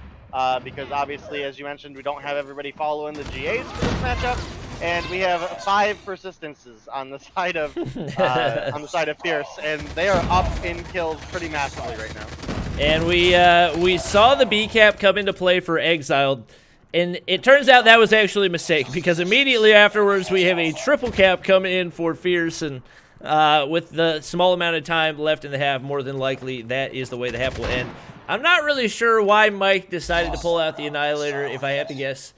because obviously, as you mentioned, we don't have everybody following the GAs for this matchup, and we have 5 persistences on the side of Fierce, and they are up in kills pretty massively right now. And we saw the B cap come into play for Exiled, and it turns out that was actually a mistake, because immediately afterwards we have a triple cap come in for Fierce, and with the small amount of time left in the half, more than likely that is the way the half will end. I'm not really sure why Mike decided to pull out the Annihilator. If I had to guess,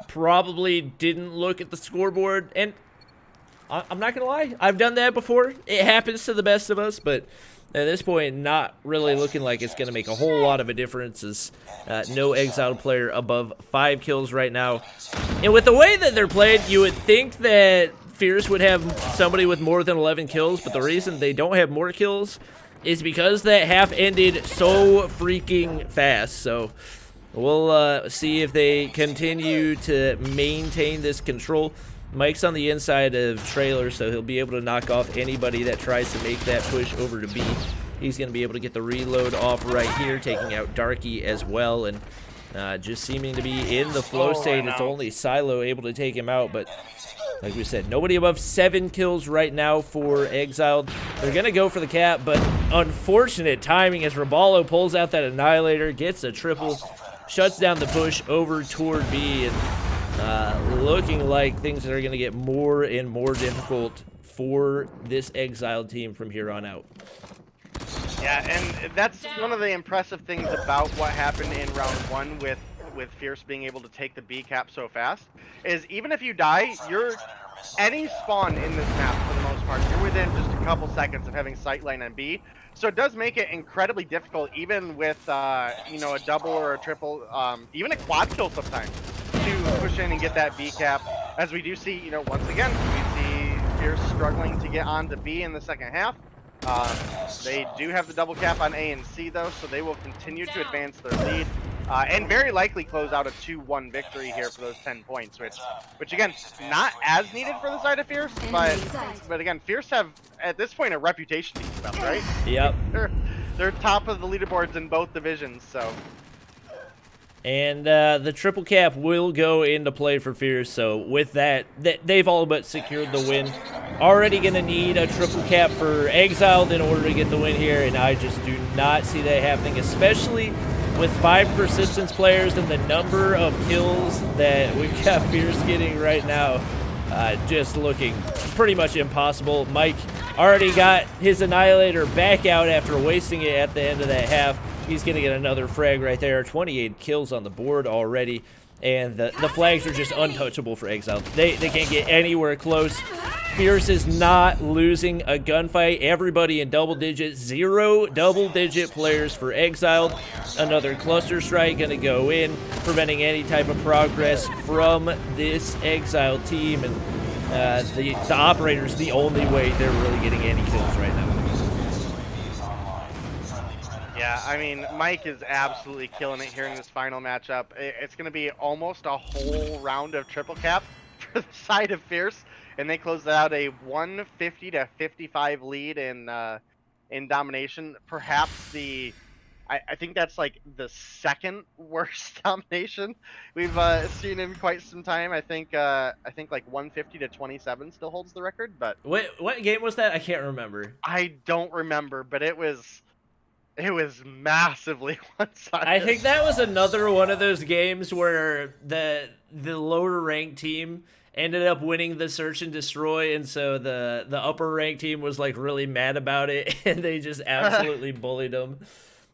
probably didn't look at the scoreboard, and I'm not gonna lie, I've done that before. It happens to the best of us, but at this point, not really looking like it's going to make a whole lot of a difference, as no Exiled player above 5 kills right now. And with the way that they're played, you would think that Fierce would have somebody with more than 11 kills, but the reason they don't have more kills is because that half ended so freaking fast. So we'll see if they continue to maintain this control. Mike's on the inside of trailer, so he'll be able to knock off anybody that tries to make that push over to B. He's going to be able to get the reload off right here, taking out Darky as well, and just seeming to be in the flow state. It's only Silo able to take him out, but like we said, nobody above 7 kills right now for Exiled. They're going to go for the cap, but unfortunate timing as Raballo pulls out that Annihilator, gets a triple, shuts down the push over toward B, and looking like things are going to get more and more difficult for this Exiled team from here on out. Yeah, and that's one of the impressive things about what happened in round 1 with Fierce being able to take the B cap so fast, is even if you die, any spawn in this map, for the most part. You're within just a couple seconds of having sightline on B, so it does make it incredibly difficult, even with you know, a double or a triple, even a quad kill sometimes, to push in and get that B cap. As we do see, you know, once again, we see Fierce struggling to get on to B in the second half. They do have the double cap on A and C though, so they will continue to advance their lead. And very likely close out a 2-1 victory here for those 10 points, which again, not as needed for the side of Fierce, but again, Fierce have, at this point, a reputation to keep up, right? Yep. They're top of the leaderboards in both divisions, so. And the triple cap will go into play for Fierce, so with that, they've all but secured the win. Already going to need a triple cap for Exiled in order to get the win here, and I just do not see that happening, especially with 5 persistence players and the number of kills that we've got Fierce getting right now. Just looking pretty much impossible. Mike already got his Annihilator back out after wasting it at the end of that half. He's going to get another frag right there. 28 kills on the board already. And the flags are just untouchable for Exiled. They can't get anywhere close. Fierce is not losing a gunfight. Everybody in double digits. 0 double-digit players for Exiled. Another cluster strike going to go in, preventing any type of progress from this Exiled team. And the Operator's the only way they're really getting any kills right now. Yeah, I mean, Mike is absolutely killing it here in this final matchup. It's going to be almost a whole round of triple cap for the side of Fierce, and they closed out a 150-55 lead in Domination. Perhaps I think that's like the second worst Domination we've seen in quite some time. I think like 150-27 still holds the record, but what game was that? I can't remember. I don't remember, but it was massively one-sided. I think that was another one of those games where the lower ranked team ended up winning the search and destroy, and so the upper ranked team was like really mad about it, and they just absolutely bullied them.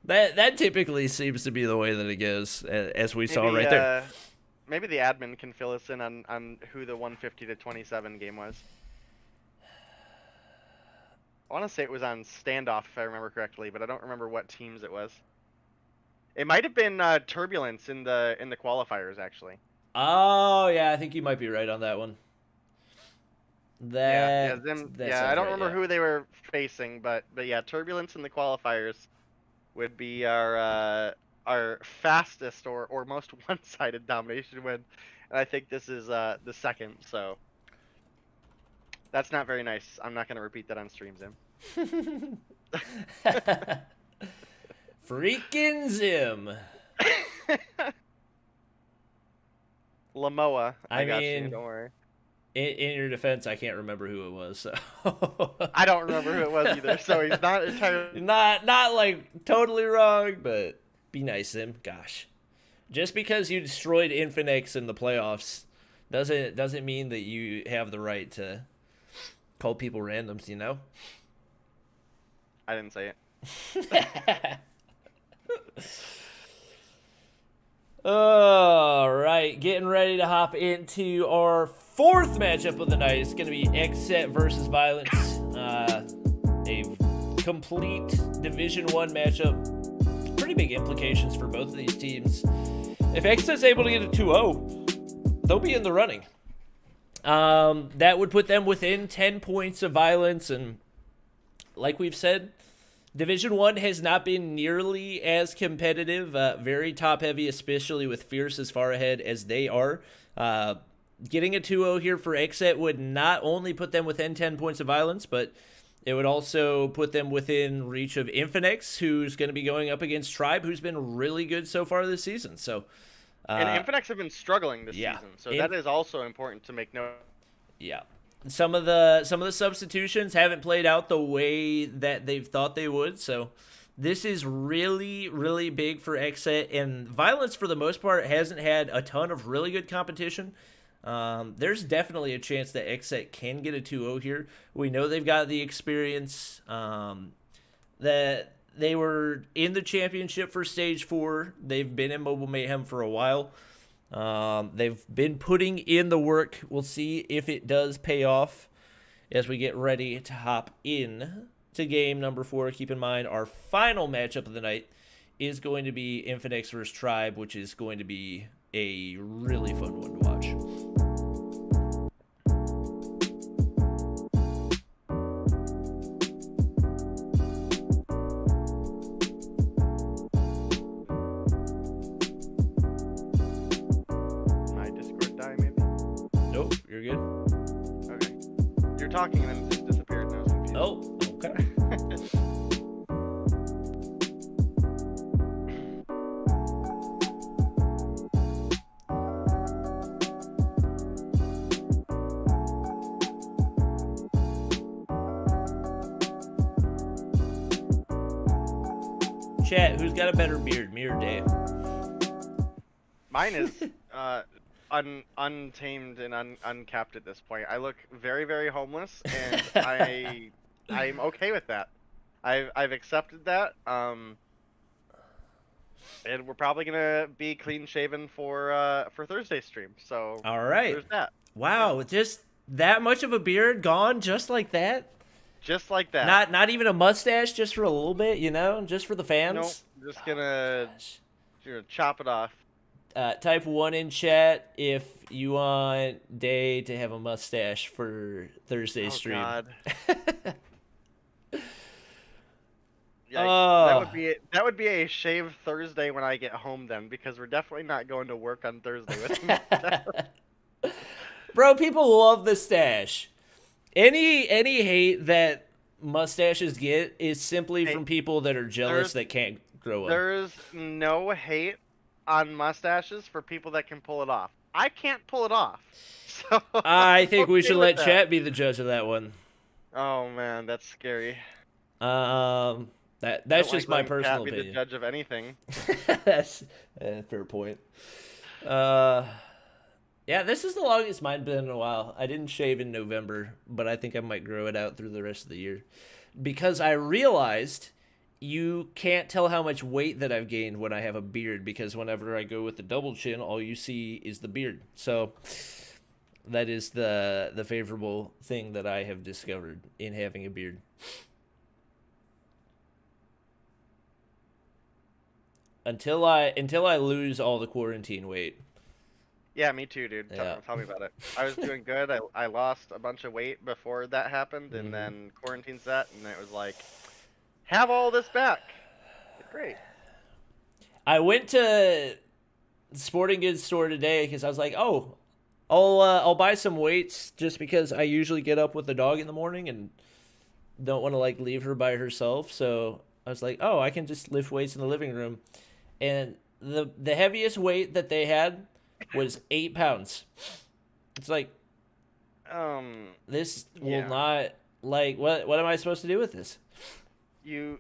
That typically seems to be the way that it goes, as we saw right there. Maybe the admin can fill us in on who the 150-27 game was. I want to say it was on Standoff, if I remember correctly, but I don't remember what teams it was. It might have been Turbulence in the qualifiers, actually. Oh yeah, I think you might be right on that one. I don't remember who they were facing, but yeah, Turbulence in the qualifiers would be our fastest or most one-sided Domination win, and I think this is the second. So. That's not very nice. I'm not going to repeat that on stream, Zim. Freaking Zim. Lamoa. I got mean, you, don't worry. In your defense, I can't remember who it was. So. I don't remember who it was either, so he's not entirely... Not like totally wrong, but be nice, Zim. Gosh. Just because you destroyed Infinix in the playoffs doesn't mean that you have the right to... call people randoms, you know? I didn't say it. All right, getting ready to hop into our 4th matchup of the night. It's going to be Xset versus Violence. A complete Division 1 matchup. Pretty big implications for both of these teams. If Xset's able to get a 2-0, they'll be in the running. That would put them within 10 points of Violence, and like we've said, Division 1 has not been nearly as competitive, very top-heavy, especially with Fierce as far ahead as they are. Getting a 2-0 here for Xset would not only put them within 10 points of Violence, but it would also put them within reach of Infinix, who's going to be going up against Tribe, who's been really good so far this season, so... and Infinix have been struggling this season, so that is also important to make note. Yeah, some of the substitutions haven't played out the way that they've thought they would. So this is really, really big for Xset, and Violence for the most part hasn't had a ton of really good competition. There's definitely a chance that Xset can get a 2-0 here. We know they've got the experience. That they were in the championship for Stage 4. They've been in Mobile Mayhem for a while. They've been putting in the work. We'll see if it does pay off. as we get ready to hop in to game number 4. Keep in mind, our final matchup of the night is going to be Infinix versus Tribe, which is going to be a really fun one to watch. My Discord die, maybe? Nope, you're good. Okay. You're talking and then it just disappeared and I was confused. Oh, okay. Chat, who's got a better beard, me or Dave? Mine is untamed and uncapped at this point. I look very, very homeless, and I'm okay with that. I've accepted that. And we're probably gonna be clean shaven for Thursday's stream. So All right. there's that. Wow, just that much of a beard gone just like that? Just like that. Not even a mustache, just for a little bit, just for the fans? Nope. Just gonna chop it off. Type 1 in chat if you want Day to have a mustache for Thursday's stream. God. Yeah, that would be a shave Thursday when I get home then, because we're definitely not going to work on Thursday with him. Bro, people love the stash. Any hate that mustaches get is simply from people that are jealous that can't grow up. There's no hate on mustaches for people that can pull it off. I can't pull it off. So I think we okay should with let that. chat be the judge of that one. Oh man, that's scary. That's just my personal Be the opinion. judge of anything. That's a fair point. Yeah, this is the longest mine's been in a while. I didn't shave in November, but I think I might grow it out through the rest of the year. Because I realized you can't tell how much weight that I've gained when I have a beard, because whenever I go with the double chin, all you see is the beard. So that is the favorable thing that I have discovered in having a beard. Until I lose all the quarantine weight. Yeah, me too, dude. Yeah. Tell me about it. I was doing good. I lost a bunch of weight before that happened, and then quarantine set, and it was like, have all this back. Great. I went to the sporting goods store today because I was like, oh, I'll buy some weights just because I usually get up with the dog in the morning and don't want to like leave her by herself. So I was like, oh, I can just lift weights in the living room. And the heaviest weight that they had was 8 pounds. It's like, this will not, like, what am I supposed to do with this? You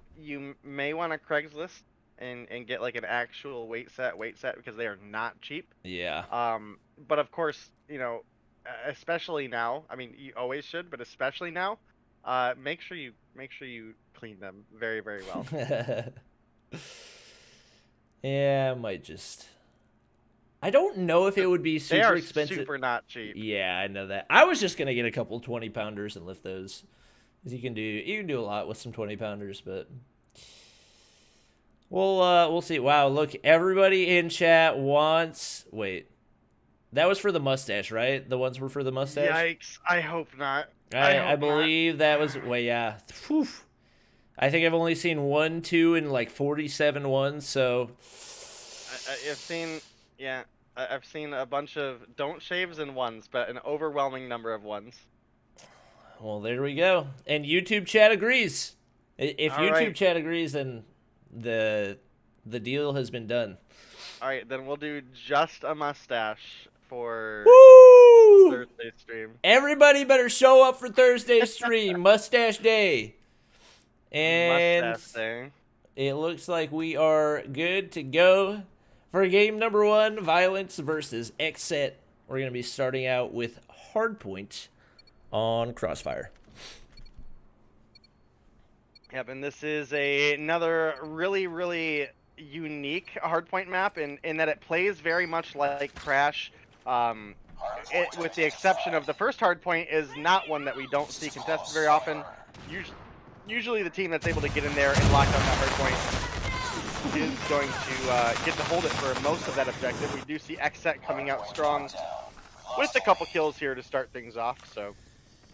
may want to Craigslist and get like an actual weight set because they are not cheap. Yeah. But of course, especially now. I mean, you always should, but especially now, make sure you clean them very, very well. Yeah, I might just. I don't know if it would be super expensive. They are super not cheap. Yeah, I know that. I was just gonna get a couple 20-pounders and lift those. Because you can do a lot with some 20-pounders, but we'll see. Wow, look, everybody in chat wants. Wait, that was for the mustache, right? The ones were for the mustache. Yikes! I hope not. I believe that was. Well, yeah. Whew. I think I've only seen 1, 2, and like 47 ones. So I've seen a bunch of don't shaves and ones, but an overwhelming number of ones. Well, there we go. And YouTube chat agrees. If All YouTube right. chat agrees, then the deal has been done. All right, then we'll do just a mustache for Woo! Thursday stream. Everybody better show up for Thursday's stream, Mustache Day. And Mustache thing. it looks like we are good to go for game number 1, Violence versus Xset. We're going to be starting out with Hardpoint on Crossfire. Yep, and this is another really, really unique hardpoint map in that it plays very much like Crash, with the exception of the first hard point, is not one that we don't see contested very often. Usually the team that's able to get in there and lock down that hard point is going to get to hold it for most of that objective. We do see Xset coming out strong with a couple kills here to start things off. So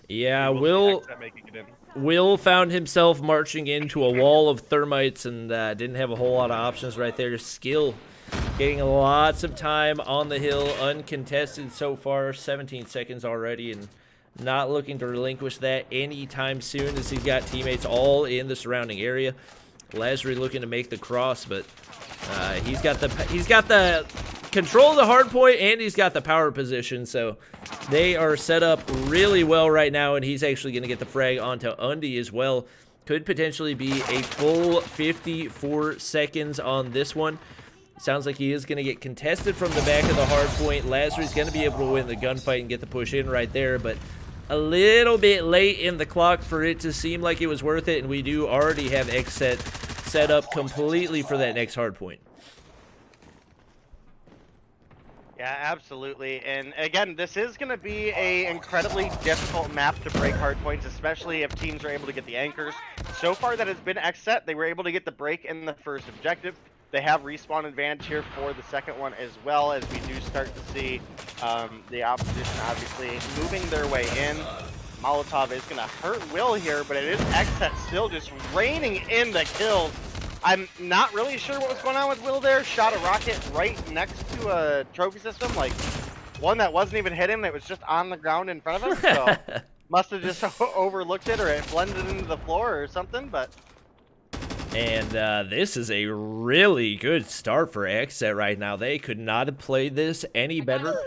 yeah, we'll see Xset making it in. Will found himself marching into a wall of thermites and didn't have a whole lot of options right there. Skill getting lots of time on the hill, uncontested so far, 17 seconds already, and not looking to relinquish that anytime soon as he's got teammates all in the surrounding area. Lazary looking to make the cross, but he's got the control of the hard point and he's got the power position, so they are set up really well right now, and he's actually going to get the frag onto Undy as well. Could potentially be a full 54 seconds on this one. Sounds like he is going to get contested from the back of the hard point. Lazary's going to be able to win the gunfight and get the push in right there, but a little bit late in the clock for it to seem like it was worth it, and we do already have Xset set up completely for that next hard point. Yeah, absolutely. And again, this is going to be an incredibly difficult map to break hard points, especially if teams are able to get the anchors. So far that has been Xset. They were able to get the break in the first objective. They have respawn advantage here for the second one as well, as we do start to see the opposition obviously moving their way in. Molotov is going to hurt Will here, but it is Xset still just raining in the kills. I'm not really sure what was going on with Will there. Shot a rocket right next to a trophy system, like one that wasn't even hit him, that was just on the ground in front of him. So must have just overlooked it, or it blended into the floor or something, but... And this is a really good start for Xset right now. They could not have played this any better.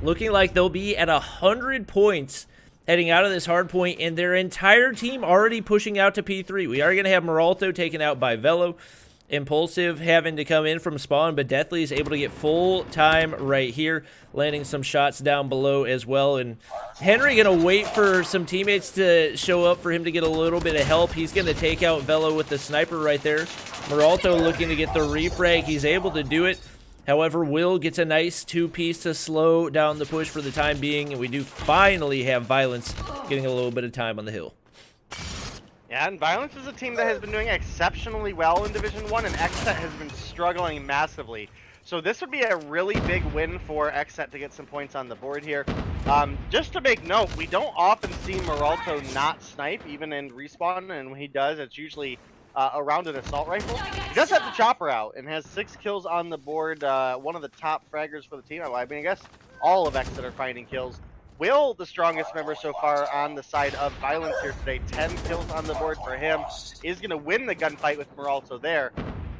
Looking like they'll be at 100 points heading out of this hard point, and their entire team already pushing out to P3. We are going to have Meralto taken out by Velo. Impulsive having to come in from spawn, but Deathly is able to get full time right here, landing some shots down below as well. And Henry going to wait for some teammates to show up for him to get a little bit of help. He's going to take out Velo with the sniper right there. Meralto looking to get the refrag. He's able to do it. However, Will gets a nice two-piece to slow down the push for the time being, and we do finally have Violence getting a little bit of time on the hill. Yeah, and Violence is a team that has been doing exceptionally well in Division 1, and Xset has been struggling massively. So this would be a really big win for Xset to get some points on the board here. Just to make note, we don't often see Meralto not snipe, even in respawn, and when he does, it's usually around an assault rifle. He does have the chopper out and has 6 kills on the board, one of the top fraggers for the team. I mean, I guess all of Xset are finding kills. Will, the strongest member so far on the side of Violence here today, 10 kills on the board for him, is going to win the gunfight with Meralto there.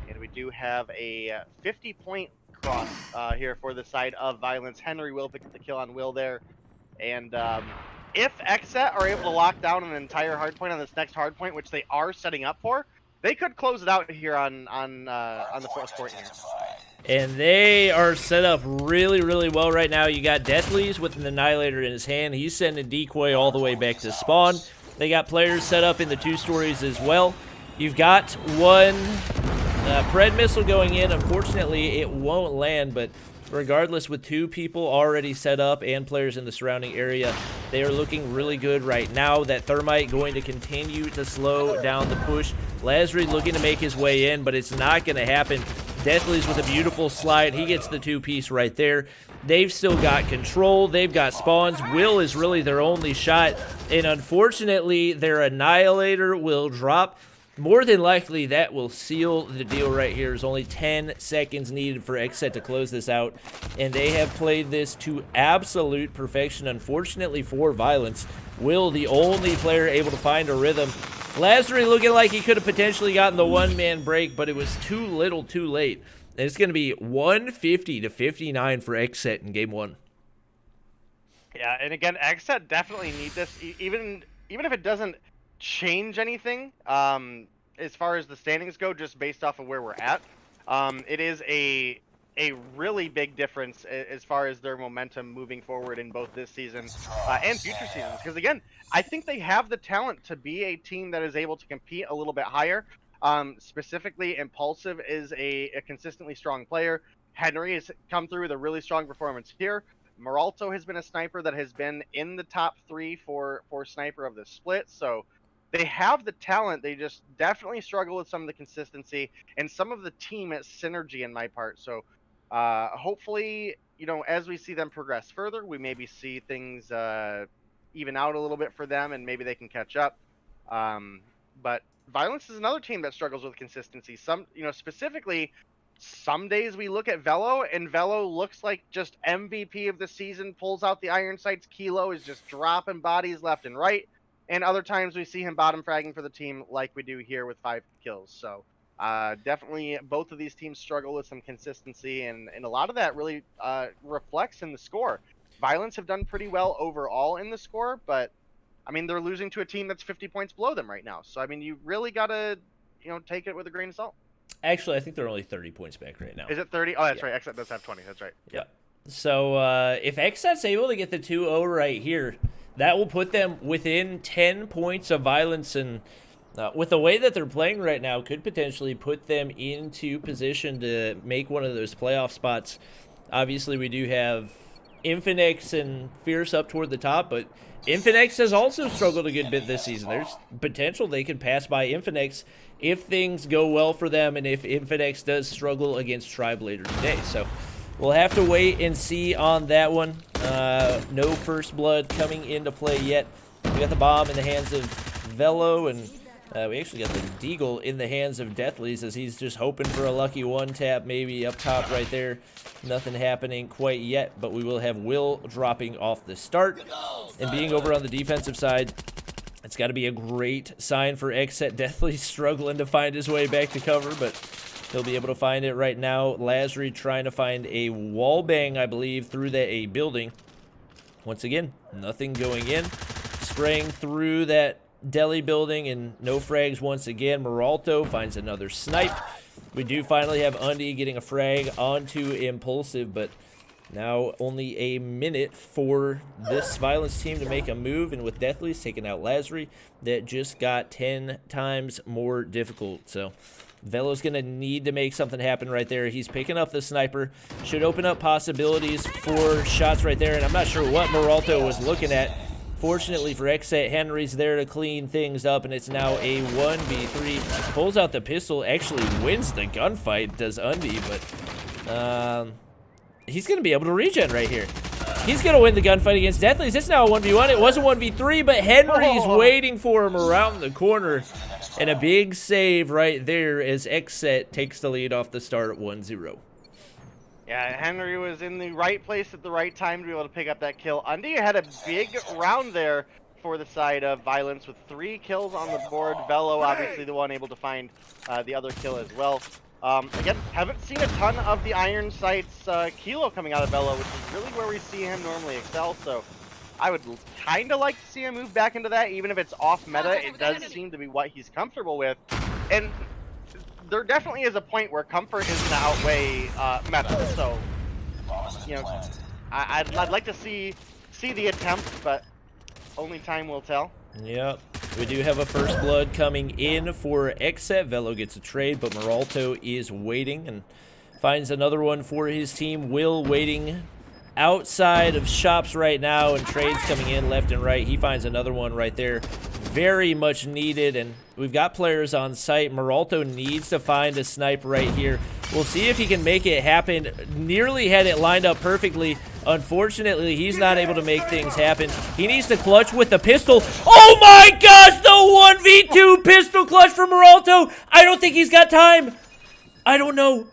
And we do have a 50-point cross here for the side of Violence. Henry will pick up the kill on Will there. And if Xset are able to lock down an entire hardpoint on this next hardpoint, which they are setting up for, they could close it out here on the fourth point here. And they are set up really, really well right now. You got Deathly's with an Annihilator in his hand. He's sending decoy all the way back to spawn. They got players set up in the 2 stories as well. You've got one Pred missile going in. Unfortunately, it won't land, but regardless, with 2 people already set up and players in the surrounding area, they are looking really good right now. That Thermite going to continue to slow down the push. Lazary looking to make his way in, but it's not going to happen. Deathly's with a beautiful slide. He gets the 2-piece right there. They've still got control. They've got spawns. Will is really their only shot, and unfortunately, their Annihilator will drop. More than likely, that will seal the deal right here. There's only 10 seconds needed for Xset to close this out, and they have played this to absolute perfection. Unfortunately for Violence, Will, the only player able to find a rhythm. Lazary looking like he could have potentially gotten the one-man break, but it was too little too late. And it's going to be 150-59 for Xset in Game 1. Yeah, and again, Xset definitely need this, even if it doesn't change anything as far as the standings go, just based off of where we're at. It is a really big difference as far as their momentum moving forward in both this season and future seasons. Because again, I think they have the talent to be a team that is able to compete a little bit higher. Specifically, Impulsive is a consistently strong player. Henry has come through with a really strong performance here. Meralto has been a sniper that has been in the top 3 for sniper of the split, so they have the talent. They just definitely struggle with some of the consistency and some of the team synergy in my part. So hopefully, as we see them progress further, we maybe see things even out a little bit for them, and maybe they can catch up. But Violence is another team that struggles with consistency. Specifically, some days we look at Velo, and Velo looks like just MVP of the season, pulls out the iron sights. Kilo is just dropping bodies left and right. And other times we see him bottom fragging for the team like we do here with 5 kills. So definitely both of these teams struggle with some consistency, and a lot of that really reflects in the score. Violence have done pretty well overall in the score, but I mean, they're losing to a team that's 50 points below them right now. So, I mean, you really got to, take it with a grain of salt. Actually, I think they're only 30 points back right now. Is it 30? Oh, that's right. Xset does have 20. That's right. Yeah. So, if Xset's able to get the 2-0 right here, that will put them within 10 points of Violence, and with the way that they're playing right now, could potentially put them into position to make one of those playoff spots. Obviously, we do have Infinix and Fierce up toward the top, but Infinix has also struggled a good bit this season. There's potential they could pass by Infinix if things go well for them, and if Infinix does struggle against Tribe later today. So we'll have to wait and see on that one. No first blood coming into play yet. We got the bomb in the hands of Velo, and we actually got the Deagle in the hands of Deathly's, as he's just hoping for a lucky one-tap maybe up top right there. Nothing happening quite yet, but we will have Will dropping off the start. And being over on the defensive side, it's got to be a great sign for Xset. Deathly's struggling to find his way back to cover, but he'll be able to find it right now. Lasry trying to find a wall bang, I believe, through a building. Once again, nothing going in. Spraying through that deli building, and no frags once again. Meralto finds another snipe. We do finally have Undy getting a frag onto Impulsive, but now only a minute for this Violence team to make a move, and with Deathly's taking out Lasry, that just got 10 times more difficult. So Velo's going to need to make something happen right there. He's picking up the sniper. Should open up possibilities for shots right there, and I'm not sure what Meralto was looking at. Fortunately for Xset, Henry's there to clean things up, and it's now a 1v3. Pulls out the pistol, actually wins the gunfight, does Undy, but he's going to be able to regen right here. He's going to win the gunfight against Deathly's. It's now a 1v1. It was a 1v3, but Henry's waiting for him around the corner. And a big save right there as Xset takes the lead off the start at 1-0. Yeah, Henry was in the right place at the right time to be able to pick up that kill. Undy had a big round there for the side of Violence with 3 kills on the board. Velo, obviously the one able to find the other kill as well. Again, haven't seen a ton of the iron sights Kilo coming out of Velo, which is really where we see him normally excel. So I would kind of like to see him move back into that, even if it's off meta. It does seem to be what he's comfortable with. And there definitely is a point where comfort is going to outweigh meta. So, I'd like to see the attempt, but only time will tell. Yep. We do have a first blood coming in for Xset. Velo gets a trade, but Meralto is waiting and finds another one for his team. Will waiting outside of shops right now, and trades coming in left and right. He finds another one right there. Very much needed, and we've got players on site. Meralto needs to find a snipe right here. We'll see if he can make it happen. Nearly had it lined up perfectly. Unfortunately, he's not able to make things happen. He needs to clutch with the pistol. Oh my gosh, the 1v2 pistol clutch from Meralto. I don't think he's got time. I don't know.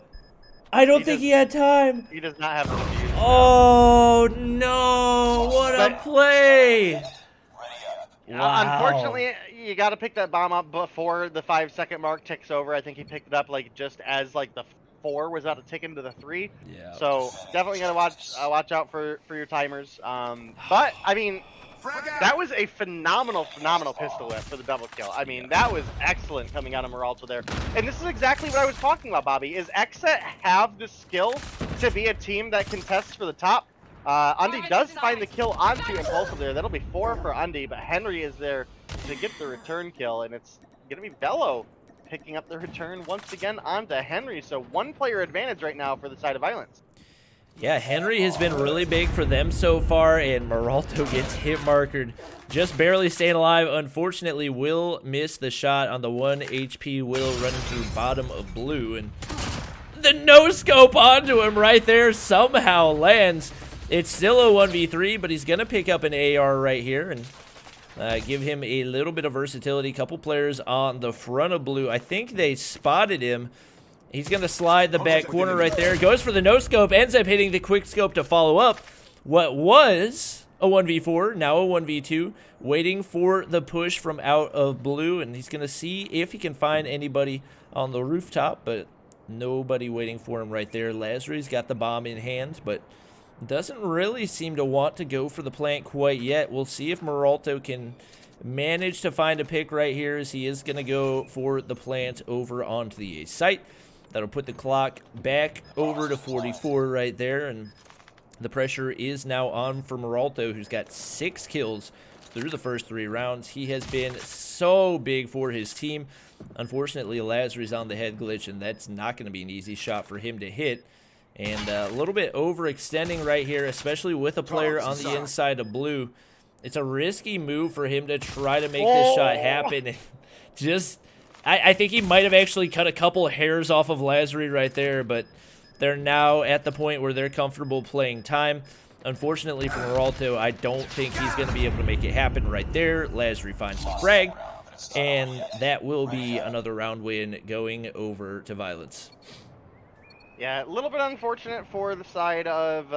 I don't think he had time. He does not have time. Oh no, what a play. Wow. Unfortunately, you got to pick that bomb up before the 5-second mark ticks over. I think he picked it up just as the 4 was about to tick into the 3. Yeah. So definitely got to watch out for your timers. But I mean, that was a phenomenal pistol whip for the double kill. I mean, that was excellent coming out of Meralto there. And this is exactly what I was talking about, Bobby. Is Xset have the skill to be a team that contests for the top? Undy does find the kill onto Impulsive there. That'll be 4 for Undy, but Henry is there to get the return kill, and it's going to be Velo picking up the return once again onto Henry. So 1 player advantage right now for the side of Violence. Yeah, Henry has been really big for them so far, and Meralto gets hit markered, just barely staying alive. Unfortunately, Will missed the shot on the 1 HP Will running through bottom of blue, and the no-scope onto him right there somehow lands. It's still a 1v3, but he's going to pick up an AR right here and give him a little bit of versatility. Couple players on the front of blue. I think they spotted him. He's going to slide the back corner right there. Goes for the no-scope. Ends up hitting the quick scope to follow up. What was a 1v4, now a 1v2. Waiting for the push from out of blue. And he's going to see if he can find anybody on the rooftop. But nobody waiting for him right there. Lazari's got the bomb in hand, but doesn't really seem to want to go for the plant quite yet. We'll see if Meralto can manage to find a pick right here, as he is going to go for the plant over onto the A site. That'll put the clock back over to 44 right there, and the pressure is now on for Meralto, who's got 6 kills through the first 3 rounds. He has been so big for his team. Unfortunately, Lazari's on the head glitch, and that's not going to be an easy shot for him to hit. And a little bit overextending right here, especially with a player on the inside of blue. It's a risky move for him to try to make this shot happen. I think he might have actually cut a couple hairs off of Lazari right there, but they're now at the point where they're comfortable playing time. Unfortunately for Meralto, I don't think he's going to be able to make it happen right there. Lazari finds the frag, and that will be another round win going over to Violence. Yeah, a little bit unfortunate for the side of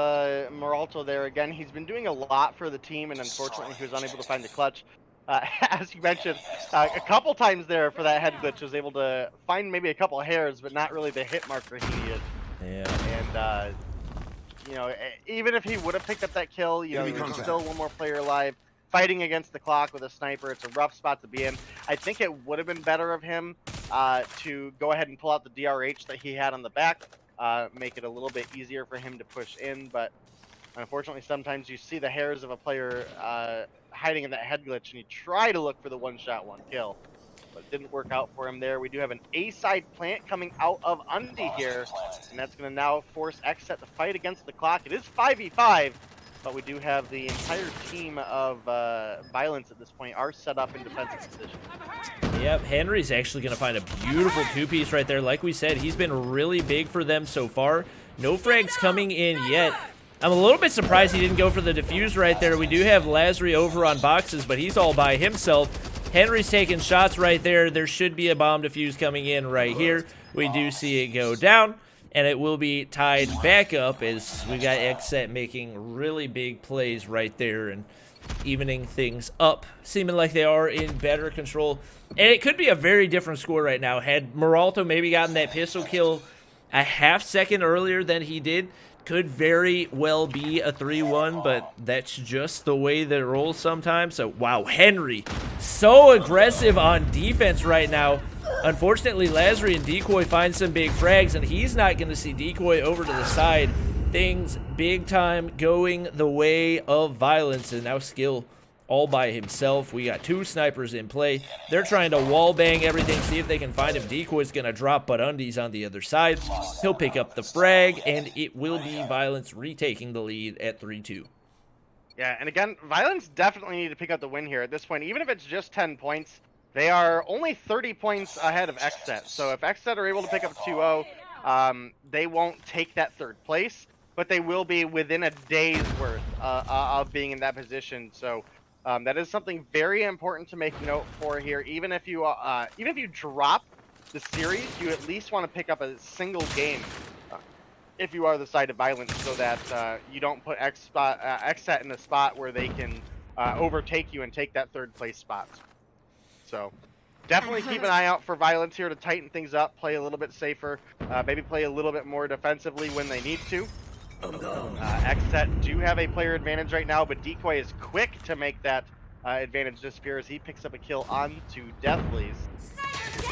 Meralto there. Again, he's been doing a lot for the team, and unfortunately he was unable to find the clutch. As you mentioned, a couple times there for that head glitch, was able to find maybe a couple hairs, but not really the hit marker he needed. Yeah. And, you know, even if he would have picked up that kill, you know, there's still one more player alive. Fighting against the clock with a sniper, it's a rough spot to be in. I think it would have been better of him to go ahead and pull out the DRH that he had on the back. Make it a little bit easier for him to push in, but unfortunately sometimes you see the hairs of a player hiding in that head glitch, and you try to look for the one-shot, one kill, but it didn't work out for him there. We do have an A-side plant coming out of Undy here, and that's going to now force Xset to fight against the clock. It is 5v5, but we do have the entire team of Violence at this point are set up in defensive position. Yep, Henry's actually going to find a beautiful 2-piece right there. Like we said, he's been really big for them so far. No frags coming in yet. I'm a little bit surprised he didn't go for the defuse right there. We do have Lazari over on boxes, but he's all by himself. Henry's taking shots right there. There should be a bomb defuse coming in right here. We do see it go down, and it will be tied back up as we got Xset making really big plays right there and evening things up, seeming like they are in better control. And it could be a very different score right now. Had Meralto maybe gotten that pistol kill a half second earlier than he did, could very well be a 3-1, but that's just the way that it rolls sometimes. So, wow, Henry, so aggressive on defense right now. Unfortunately, Lazari and Decoy find some big frags, and he's not going to see Decoy over to the side. Things big time going the way of Violence, and now Skill all by himself. We got 2 snipers in play. They're trying to wall bang everything, see if they can find him. Decoy's going to drop, but Undy's on the other side. He'll pick up the frag, and it will be Violence retaking the lead at 3-2. Yeah, and again, Violence definitely need to pick up the win here at this point. Even if it's just 10 points, they are only 30 points ahead of Xset. So if Xset are able to pick up 2-0, they won't take that 3rd place, but they will be within a day's worth of being in that position. So that is something very important to make note for here. Even if you drop the series, you at least want to pick up a single game if you are the side of Violence, so that you don't put Xset in a spot where they can overtake you and take that 3rd place spot. So definitely keep an eye out for Violence here to tighten things up, play a little bit safer, maybe play a little bit more defensively when they need to. Xset do have a player advantage right now, but Decoy is quick to make that advantage disappear as he picks up a kill onto Deathblaze.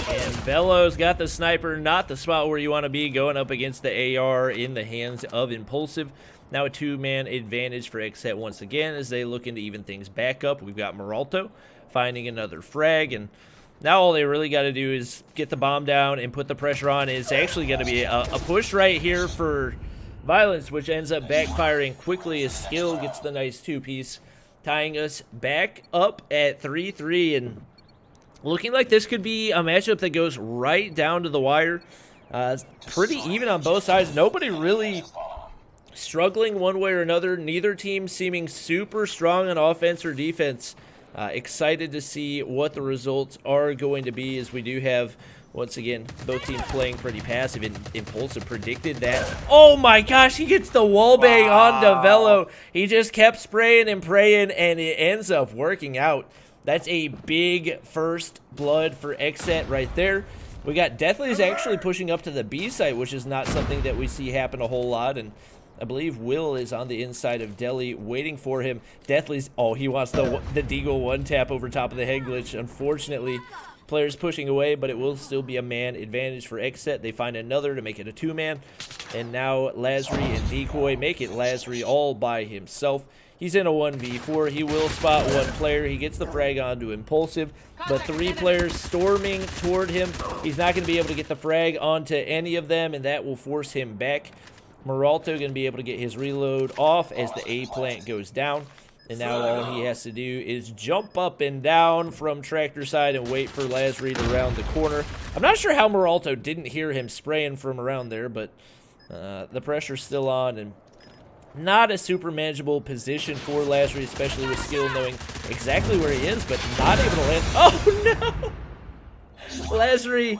And Bellows got the sniper, not the spot where you want to be, going up against the AR in the hands of Impulsive. Now a 2-man advantage for Xset once again as they look to even things back up. We've got Meralto finding another frag, and now all they really got to do is get the bomb down and put the pressure on. It's actually going to be a push right here for Violence, which ends up backfiring quickly as Skill gets the nice 2-piece, tying us back up at 3-3, and looking like this could be a matchup that goes right down to the wire. It's pretty even on both sides. Nobody really struggling one way or another. Neither team seeming super strong on offense or defense. Excited to see what the results are going to be, as we do have, once again, both teams playing pretty passive and impulsive. Predicted that. Oh my gosh, he gets the wall bang onto Velo. He just kept spraying and praying, and it ends up working out. That's a big first blood for Xset right there. We got Deathly's actually pushing up to the B site, which is not something that we see happen a whole lot, and I believe Will is on the inside of Deli waiting for him. Deathly's, oh, he wants the Deagle one-tap over top of the head glitch. Unfortunately, players pushing away, but it will still be a man advantage for Xset. They find another to make it a 2-man, and now Lazary and Decoy make it Lazary all by himself. He's in a 1v4. He will spot one player. He gets the frag onto Impulsive, but 3 players storming toward him. He's not going to be able to get the frag onto any of them, and that will force him back. Meralto going to be able to get his reload off as the A plant goes down. And now all he has to do is jump up and down from tractor side and wait for Lazary to round the corner. I'm not sure how Meralto didn't hear him spraying from around there, but the pressure's still on, and not a super manageable position for Lazary, especially with Skill knowing exactly where he is, but not able to land. Oh no! Lazary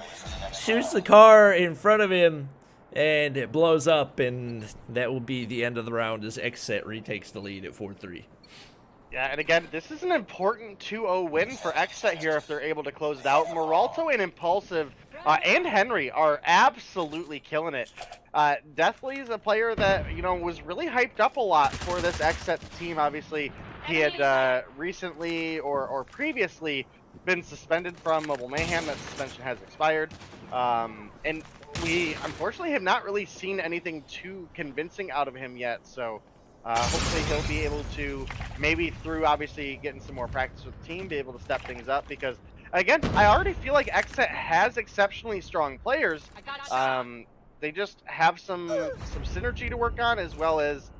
shoots the car in front of him, and it blows up, and that will be the end of the round as Xset retakes the lead at 4-3. Yeah, and again, this is an important 2-0 win for Xset here if they're able to close it out. Meralto and Impulsive and Henry are absolutely killing it. Deathly is a player that, you know, was really hyped up a lot for this Xset team. Obviously, he had recently or previously been suspended from Mobile Mayhem. That suspension has expired. And we, unfortunately, have not really seen anything too convincing out of him yet, so hopefully he'll be able to, maybe through obviously getting some more practice with the team, be able to step things up, because again, I already feel like Xset has exceptionally strong players. They just have some synergy to work on, as well as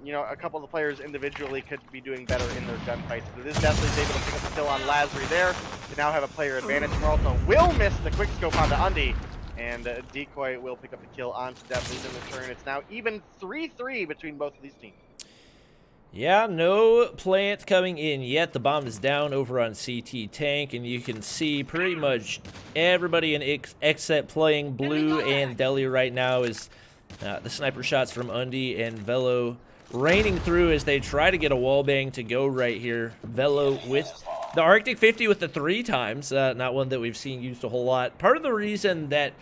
you know, a couple of the players individually could be doing better in their gunfights. But this definitely is able to pick up the kill on Lazary there to now have a player advantage. Meralto will miss the quick scope onto Undy, and Decoy will pick up the kill onto Deathly's in return. It's now even 3-3 between both of these teams. Yeah, no plant coming in yet. The bomb is down over on CT Tank, and you can see pretty much everybody in Xset playing blue and Deli right now is the sniper shots from Undy and Velo raining through as they try to get a wall bang to go right here. Velo with the Arctic 50 with the 3 times, not one that we've seen used a whole lot. Part of the reason that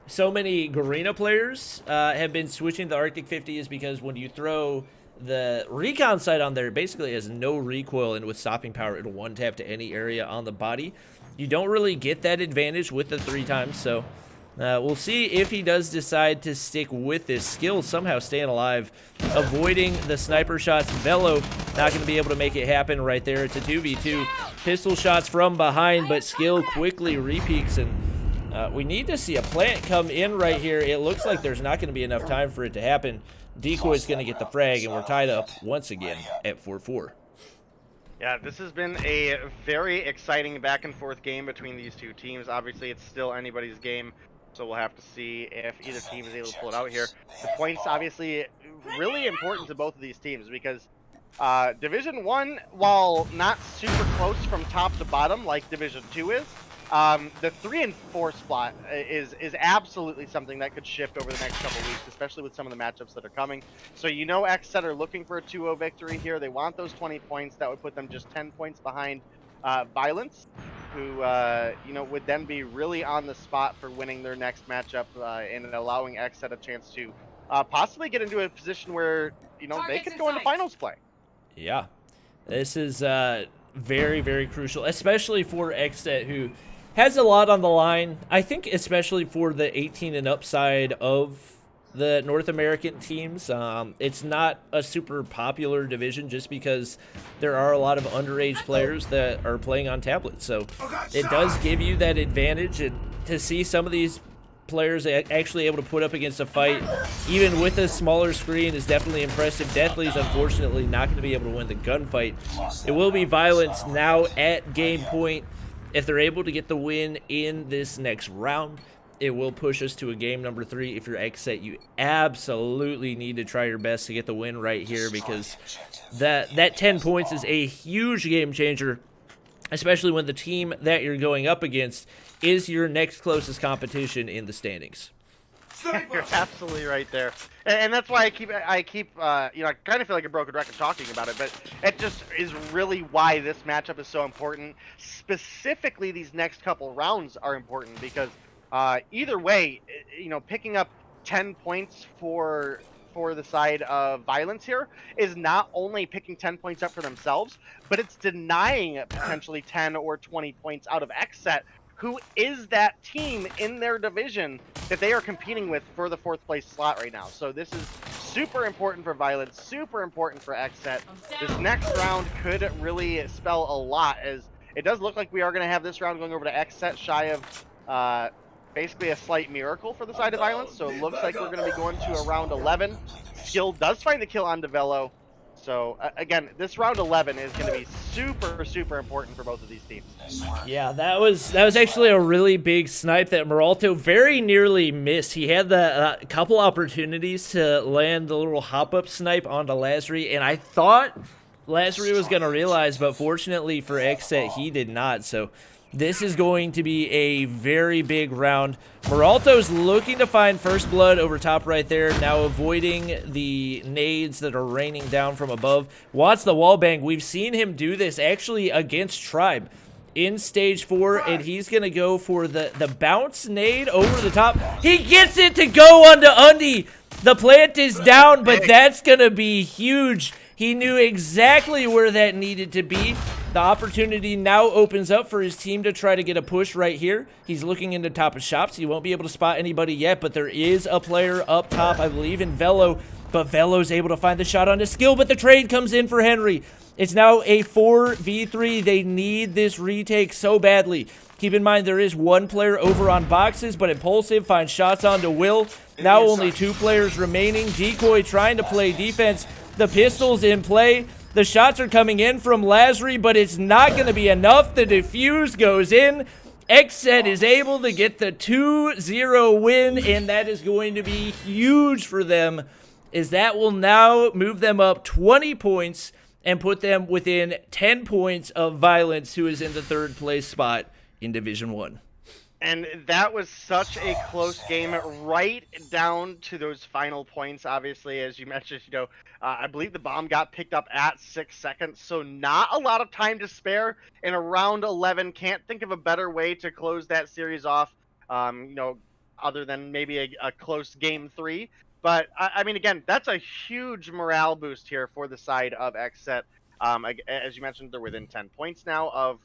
so many Garena players have been switching to the Arctic 50 is because when you throw the recon sight on there, it basically has no recoil, and with stopping power, it'll one-tap to any area on the body. You don't really get that advantage with the 3 times, so we'll see if he does decide to stick with this skill, somehow staying alive, avoiding the sniper shots. Velo not going to be able to make it happen right there. It's a 2v2. Pistol shots from behind, but Skill quickly repeaks, and we need to see a plant come in right here. It looks like there's not going to be enough time for it to happen. Decoy's going to get the frag, and we're tied up once again at 4-4. Yeah, this has been a very exciting back-and-forth game between these two teams. Obviously, it's still anybody's game, so we'll have to see if either team is able to pull it out here. The points, obviously, really important to both of these teams, because Division 1, while not super close from top to bottom like Division 2 is, the 3 and 4 spot is absolutely something that could shift over the next couple weeks, especially with some of the matchups that are coming. So you know Xset are looking for a 2-0 victory here. They want those 20 points. That would put them just 10 points behind Violence, who you know, would then be really on the spot for winning their next matchup and allowing Xset a chance to possibly get into a position where, you know, they could go into finals play. Yeah, this is very, very crucial, especially for Xset, who has a lot on the line. I think especially for the 18 and up side of the North American teams. It's not a super popular division just because there are a lot of underage players that are playing on tablets. So it does give you that advantage, and to see some of these players actually able to put up against a fight, even with a smaller screen, is definitely impressive. Deathly's unfortunately not going to be able to win the gunfight. It will be Violence now at game point. If they're able to get the win in this next round, it will push us to a game number 3. If you're Xset, you absolutely need to try your best to get the win right here, because that 10 points is a huge game changer, especially when the team that you're going up against is your next closest competition in the standings. You're absolutely right there, and that's why I keep, I kind of feel like a broken record talking about it, but it just is really why this matchup is so important. Specifically, these next couple rounds are important because either way, picking up 10 points for the side of Violence here is not only picking 10 points up for themselves, but it's denying potentially 10 or 20 points out of Xset, who is that team in their division that they are competing with for the 4th place slot right now. So this is super important for Violence, super important for Xset. This next round could really spell a lot, as it does look like we are going to have this round going over to Xset, shy of basically a slight miracle for the side of Violence. So it looks like we're going to be going to a round 11. Skill does find the kill on Develo. So again, this round 11 is going to be super, super important for both of these teams. Yeah, that was actually a really big snipe that Meralto very nearly missed. He had the couple opportunities to land the little hop-up snipe onto Lazary, and I thought Lazary was going to realize, but fortunately for Xset, he did not. So this is going to be a very big round. Meralto's looking to find first blood over top right there, now avoiding the nades that are raining down from above. Wants the wallbang. We've seen him do this actually against Tribe in stage 4, and he's going to go for the bounce nade over the top. He gets it to go onto Undy. The plant is down, but that's going to be huge. He knew exactly where that needed to be. The opportunity now opens up for his team to try to get a push right here. He's looking into top of shops. He won't be able to spot anybody yet, but there is a player up top, I believe, in Velo. But Velo's able to find the shot onto Skill, but the trade comes in for Henry. It's now a 4v3. They need this retake so badly. Keep in mind, there is one player over on boxes, but Impulsive finds shots onto Will. Now only 2 players remaining. Decoy trying to play defense. The pistol's in play. The shots are coming in from Lazary, but it's not going to be enough. The defuse goes in. Xset is able to get the 2-0 win, and that is going to be huge for them, as that will now move them up 20 points and put them within 10 points of Violence, who is in the 3rd place spot in Division 1. And that was such a close game, right down to those final points. Obviously, as you mentioned, I believe the bomb got picked up at 6 seconds, so not a lot of time to spare in a round 11. Can't think of a better way to close that series off, other than maybe a close game 3. But I mean, again, that's a huge morale boost here for the side of Xset. As you mentioned, they're within 10 points now of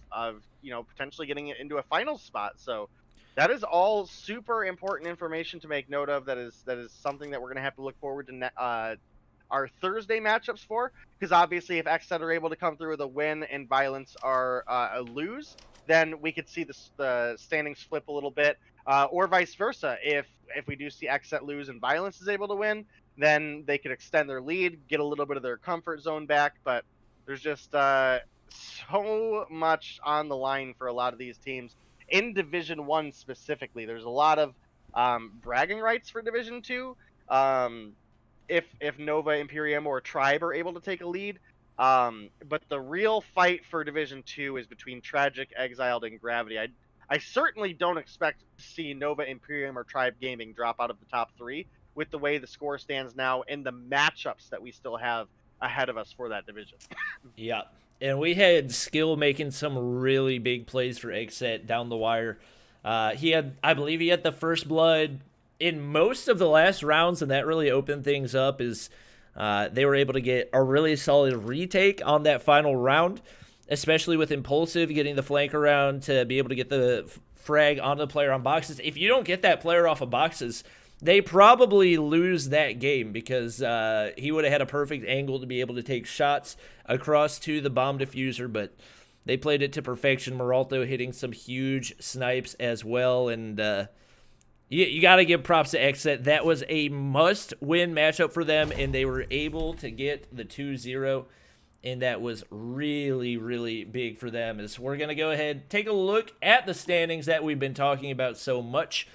potentially getting it into a final spot. So that is all super important information to make note of. That is something that we're going to have to look forward to our Thursday matchups for, because obviously if Xset are able to come through with a win and Violence are a lose, then we could see the standings flip a little bit, or vice versa. If we do see Xset lose and Violence is able to win, then they could extend their lead, get a little bit of their comfort zone back. But there's just so much on the line for a lot of these teams. In Division 1 specifically, there's a lot of bragging rights for Division 2. If Nova, Imperium, or Tribe are able to take a lead. But the real fight for Division 2 is between Tragic, Exiled, and Gravity. I certainly don't expect to see Nova, Imperium, or Tribe Gaming drop out of the top 3 with the way the score stands now and the matchups that we still have ahead of us for that division. Yeah. And we had Skill making some really big plays for Xset down the wire. I believe he had the first blood in most of the last rounds, and that really opened things up as they were able to get a really solid retake on that final round, especially with Impulsive getting the flank around to be able to get the frag onto the player on boxes. If you don't get that player off of boxes, they probably lose that game, because he would have had a perfect angle to be able to take shots across to the bomb diffuser, but they played it to perfection. Meralto hitting some huge snipes as well, and You got to give props to Xset. That was a must-win matchup for them, and they were able to get the 2-0, and that was really, really big for them. As we're going to go ahead and take a look at the standings that we've been talking about so much.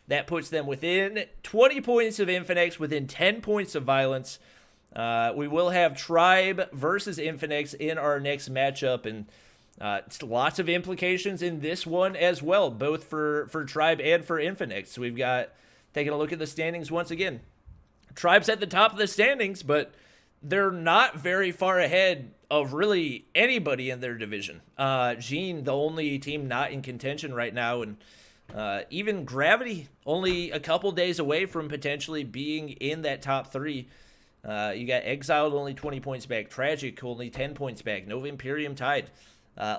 That puts them within 20 points of Infinix, within 10 points of Violence. We will have Tribe versus Infinix in our next matchup, and lots of implications in this one as well, both for Tribe and for Infinix. So we've got, taking a look at the standings once again. Tribe's at the top of the standings, but they're not very far ahead of really anybody in their division. Gene, the only team not in contention right now, and even Gravity, only a couple days away from potentially being in that top 3. You got Exiled only 20 points back, Tragic only 10 points back, Nova Imperium tied.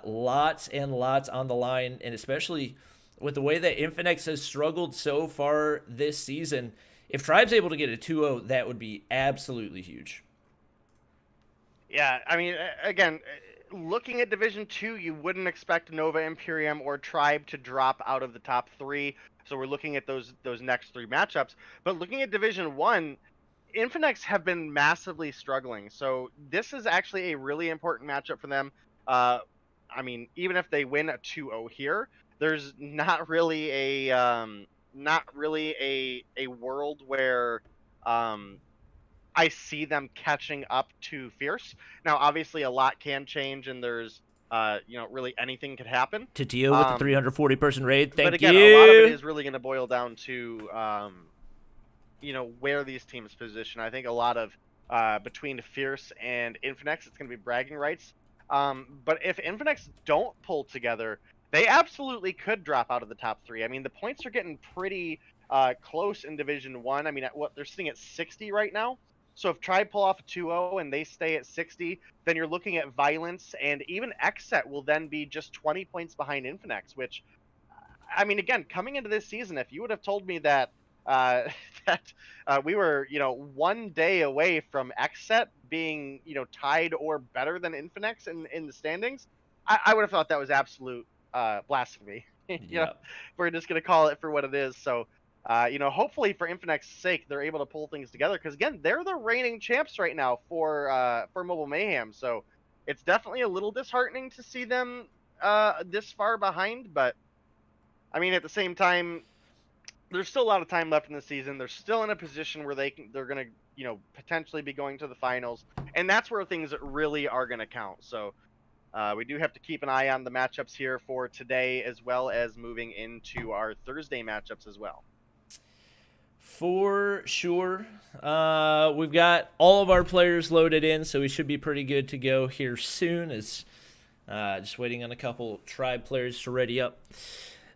Lots and lots on the line, and especially with the way that Infinix has struggled so far this season, if Tribe's able to get a 2-0, that would be absolutely huge. Yeah, I mean, again, looking at Division 2, you wouldn't expect Nova Imperium or Tribe to drop out of the top 3, so we're looking at those next 3 matchups. But looking at Division 1, Infinix have been massively struggling, so this is actually a really important matchup for them. I mean, even if they win a 2-0 here, there's not really a world where I see them catching up to Fierce. Now, obviously, a lot can change, and there's really anything could happen. Tatio with the 340-person raid. Thank you. But again, a lot of it is really going to boil down to where these teams position. I think a lot of between Fierce and Infinix, it's going to be bragging rights. But if Infinix don't pull together, they absolutely could drop out of the top 3. I mean, the points are getting pretty close in Division 1. I mean, they're sitting at 60 right now. So if Tribe pull off a 2-0 and they stay at 60, then you're looking at Violence, and even Xset will then be just 20 points behind Infinix, which, I mean, again, coming into this season, if you would have told me that we were, 1 day away from Xset being, tied or better than Infinix in the standings, I would have thought that was absolute blasphemy. We're just going to call it for what it is. So, hopefully for Infinix's sake, they're able to pull things together, because again, they're the reigning champs right now for Mobile Mayhem. So it's definitely a little disheartening to see them this far behind. But I mean, at the same time, there's still a lot of time left in the season. They're still in a position where they're going to, potentially be going to the finals, and that's where things really are going to count. So we do have to keep an eye on the matchups here for today, as well as moving into our Thursday matchups as well. For sure. We've got all of our players loaded in, so we should be pretty good to go here soon. As just waiting on a couple Tribe players to ready up.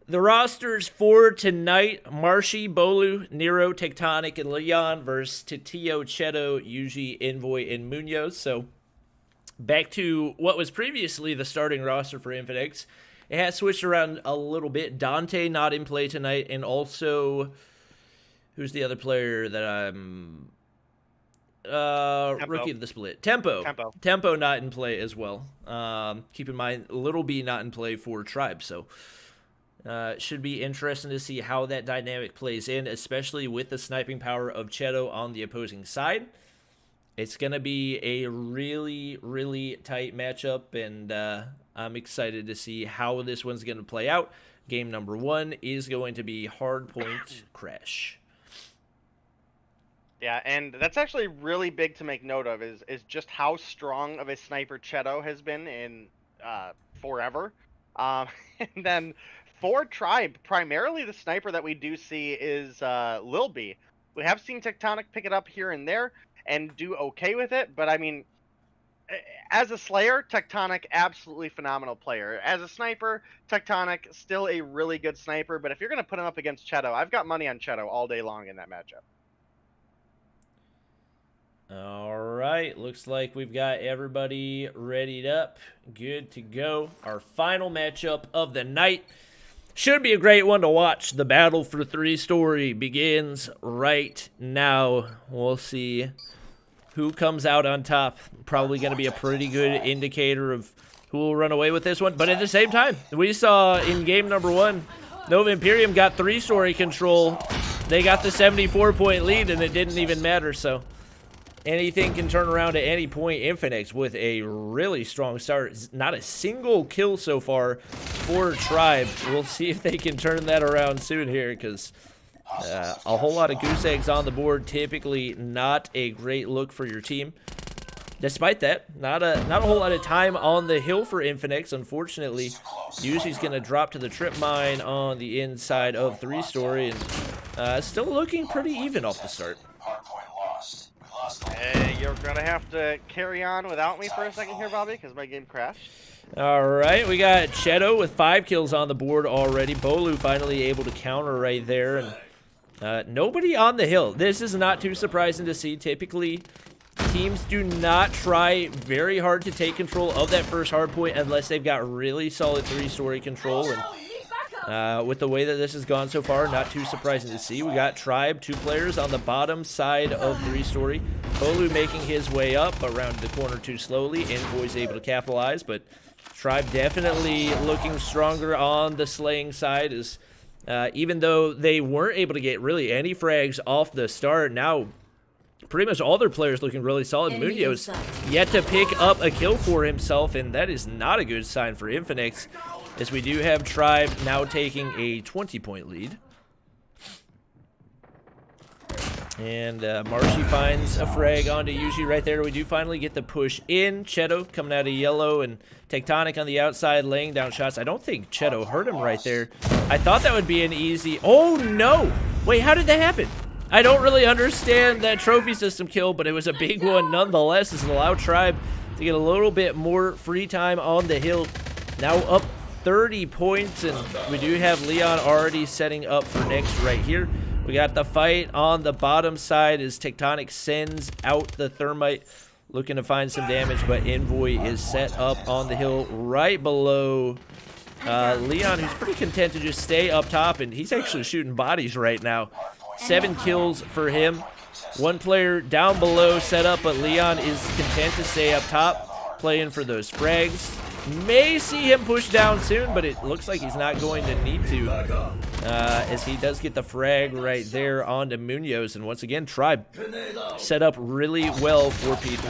The rosters for tonight: Marshy, Bolu, Nero, Tectonic, and Leon versus Titio, Cheto, Yuji, Envoy, and Munoz. So back to what was previously the starting roster for Infinix. It has switched around a little bit. Dante not in play tonight, and also, who's the other player that I'm rookie of the split? Tempo not in play as well. Keep in mind, Little B not in play for Tribe. So should be interesting to see how that dynamic plays in, especially with the sniping power of Cheto on the opposing side. It's going to be a really, really tight matchup, and I'm excited to see how this one's going to play out. Game number 1 is going to be Hardpoint Crash. Yeah, and that's actually really big to make note of, is just how strong of a sniper Cheto has been in forever. And then for Tribe, primarily the sniper that we do see is Lil B. We have seen Tectonic pick it up here and there and do okay with it, but I mean, as a Slayer, Tectonic, absolutely phenomenal player. As a sniper, Tectonic, still a really good sniper, but if you're going to put him up against Cheto, I've got money on Cheto all day long in that matchup. All right, looks like we've got everybody readied up, good to go. Our final matchup of the night should be a great one to watch. The Battle for 3 story begins right now. We'll see who comes out on top. Probably going to be a pretty good indicator of who will run away with this one. But at the same time, we saw in game number 1, Nova Imperium got 3-story control. They got the 74-point lead, and it didn't even matter, so anything can turn around at any point. Infinix with a really strong start. Not a single kill so far for Tribe. We'll see if they can turn that around soon here, because a whole lot of goose eggs on the board. Typically not a great look for your team. Despite that, not a whole lot of time on the hill for Infinix, unfortunately. Yuzi's going to drop to the trip mine on the inside of 3-story, and still looking pretty even off the start. Hey, you're going to have to carry on without me for a second here, Bobby, because my game crashed. All right, we got Cheto with 5 kills on the board already. Bolu finally able to counter right there, and nobody on the hill. This is not too surprising to see. Typically, teams do not try very hard to take control of that first hard point unless they've got really solid 3-story control. And with the way that this has gone so far, not too surprising to see. We got Tribe, 2 players on the bottom side of 3-story. Bolu making his way up around the corner too slowly. Envoy's able to capitalize, but Tribe definitely looking stronger on the slaying side, as even though they weren't able to get really any frags off the start, now pretty much all their players looking really solid. Munoz yet to pick up a kill for himself, and that is not a good sign for Infinix, as we do have Tribe now taking a 20-point lead. And Marshy finds a frag onto Yuji right there. We do finally get the push in. Cheto coming out of yellow, and Tectonic on the outside laying down shots. I don't think Cheto hurt him right there. I thought that would be an easy... Oh, no! Wait, how did that happen? I don't really understand that trophy system kill, but it was a big one nonetheless, as it allowed Tribe to get a little bit more free time on the hill. Now up 30 points, and we do have Leon already setting up for next right here. We got the fight on the bottom side as Tectonic sends out the Thermite, looking to find some damage, but Envoy is set up on the hill right below Leon, who's pretty content to just stay up top, and he's actually shooting bodies right now. 7 kills for him. 1 player down below set up, but Leon is content to stay up top, playing for those frags. May see him push down soon, but it looks like he's not going to need to, as he does get the frag right there onto Munoz. And once again, Tribe set up really well for P3.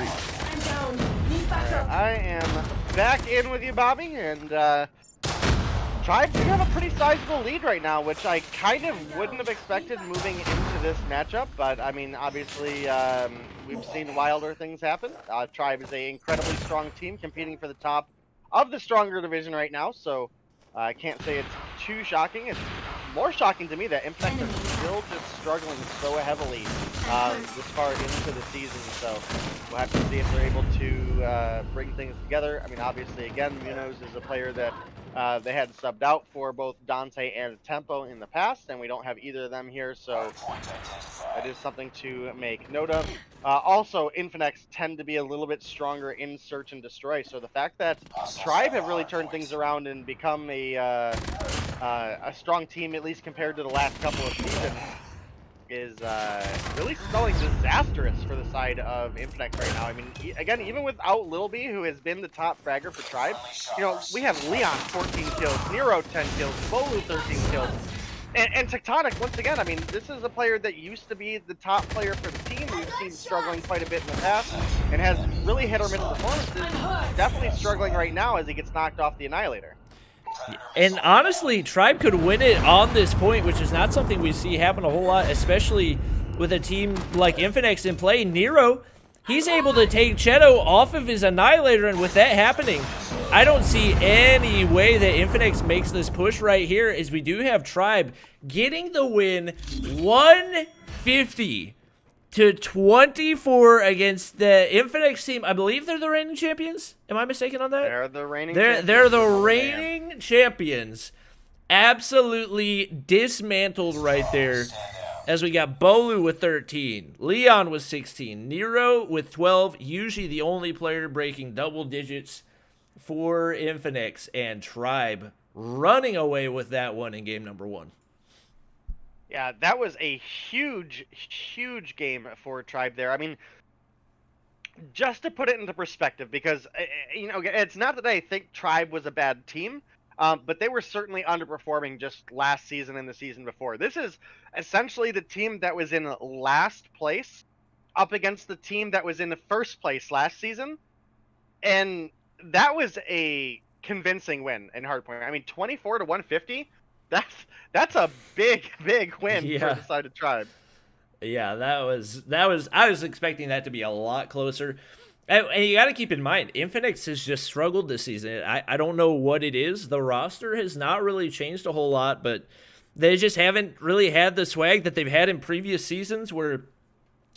I am back in with you, Bobby, and Tribe do have a pretty sizable lead right now, which I kind of wouldn't have expected moving into this matchup. But I mean, obviously, we've seen wilder things happen. Tribe is an incredibly strong team competing for the top of the stronger division right now, so I can't say it's too shocking. It's more shocking to me that Impact is still just struggling so heavily this far into the season, so we'll have to see if they're able to bring things together. I mean, obviously, again, Munoz is a player that they had subbed out for both Dante and Tempo in the past, and we don't have either of them here, so that is something to make note of. Also, Infinix tend to be a little bit stronger in search and destroy, so the fact that Tribe have really turned things around and become a strong team, at least compared to the last couple of seasons, is really spelling disastrous for the side of Infinix right now. I mean, again, even without Lil B, who has been the top fragger for Tribe, you know, we have Leon 14 kills, Nero 10 kills, Bolu 13 kills, and Tectonic, once again, I mean, this is a player that used to be the top player for the team. We've seen struggling quite a bit in the past, and has really hit or miss performances. Definitely struggling right now as he gets knocked off the Annihilator. And honestly, Tribe could win it on this point, which is not something we see happen a whole lot, especially with a team like Infinix in play. Nero, he's able to take Cheto off of his Annihilator, and with that happening, I don't see any way that Infinix makes this push right here, as we do have Tribe getting the win 150 to 24 against the Infinix team. I believe they're the reigning champions. Am I mistaken on that? They're the reigning champions. They're the reigning champions. Absolutely dismantled right there, as we got Bolu with 13, Leon with 16, Nero with 12, usually the only player breaking double digits for Infinix, and Tribe running away with that one in game number 1. Yeah, that was a huge, huge game for Tribe there. I mean, just to put it into perspective, because, you know, it's not that I think Tribe was a bad team. but they were certainly underperforming just last season and the season before. This is essentially the team that was in last place up against the team that was in the first place last season, and that was a convincing win in Hardpoint. I mean, 24 to 150. That's a big win for Decided Tribe. Yeah, that was. I was expecting that to be a lot closer. And you got to keep in mind, Infinix has just struggled this season. I don't know what it is. The roster has not really changed a whole lot, but they just haven't really had the swag that they've had in previous seasons where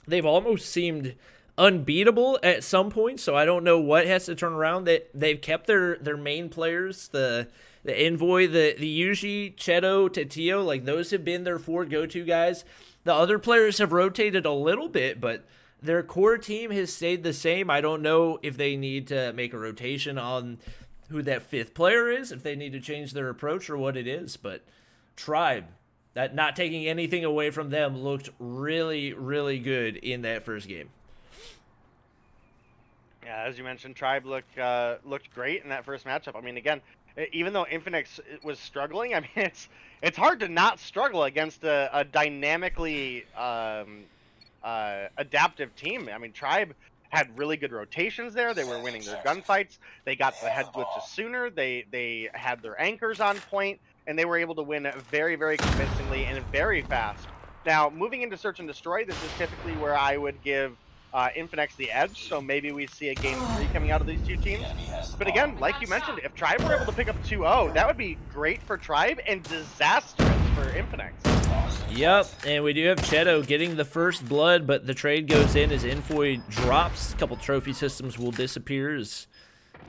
they've almost seemed unbeatable at some point. So I don't know what has to turn around. They've kept their main players, the Envoy, the Yuji, Cheto, Tatio, like those have been their 4 go-to guys. The other players have rotated a little bit, but their core team has stayed the same. I don't know if they need to make a rotation on who that 5th player is, if they need to change their approach or what it is. But Tribe, that not taking anything away from them, looked really, really good in that first game. Yeah, as you mentioned, Tribe looked great in that first matchup. I mean, again, even though Infinix was struggling, I mean, it's hard to not struggle against a dynamically adaptive team. I mean, Tribe had really good rotations there. They were winning their gunfights. They got the head glitches sooner. They had their anchors on point, and they were able to win very, very convincingly and very fast. Now, moving into Search and Destroy, this is typically where I would give Infinix the edge, so maybe we see a game 3 coming out of these two teams. But again, like you mentioned, if Tribe were able to pick up 2-0, that would be great for Tribe and disastrous for Infinix. Yep, and we do have Cheto getting the first blood, but the trade goes in as Envoy drops. A couple trophy systems will disappear as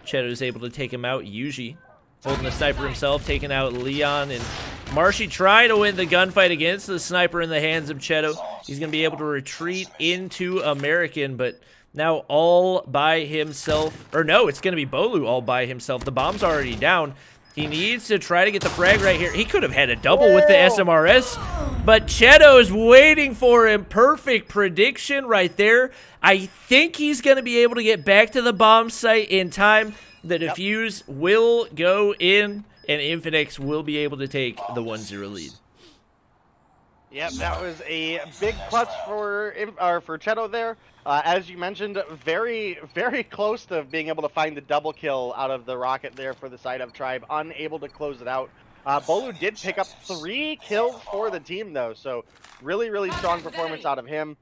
Cheto is able to take him out. Yuji holding the sniper himself, taking out Leon, and Marshy trying to win the gunfight against the sniper in the hands of Cheto. He's going to be able to retreat into American, but now all by himself. Or no, it's going to be Bolu all by himself. The bomb's already down. He needs to try to get the frag right here. He could have had a double with the SMRS, but Cheto is waiting for him. Perfect prediction right there. I think he's going to be able to get back to the bomb site in time. The defuse will go in, and Infinix will be able to take the 1-0 lead. Yep, that was a big clutch for Cheto there. As you mentioned, very, very close to being able to find the double kill out of the rocket there for the side of Tribe. Unable to close it out. Bolu did pick up 3 kills for the team, though, so really, really strong performance out of him.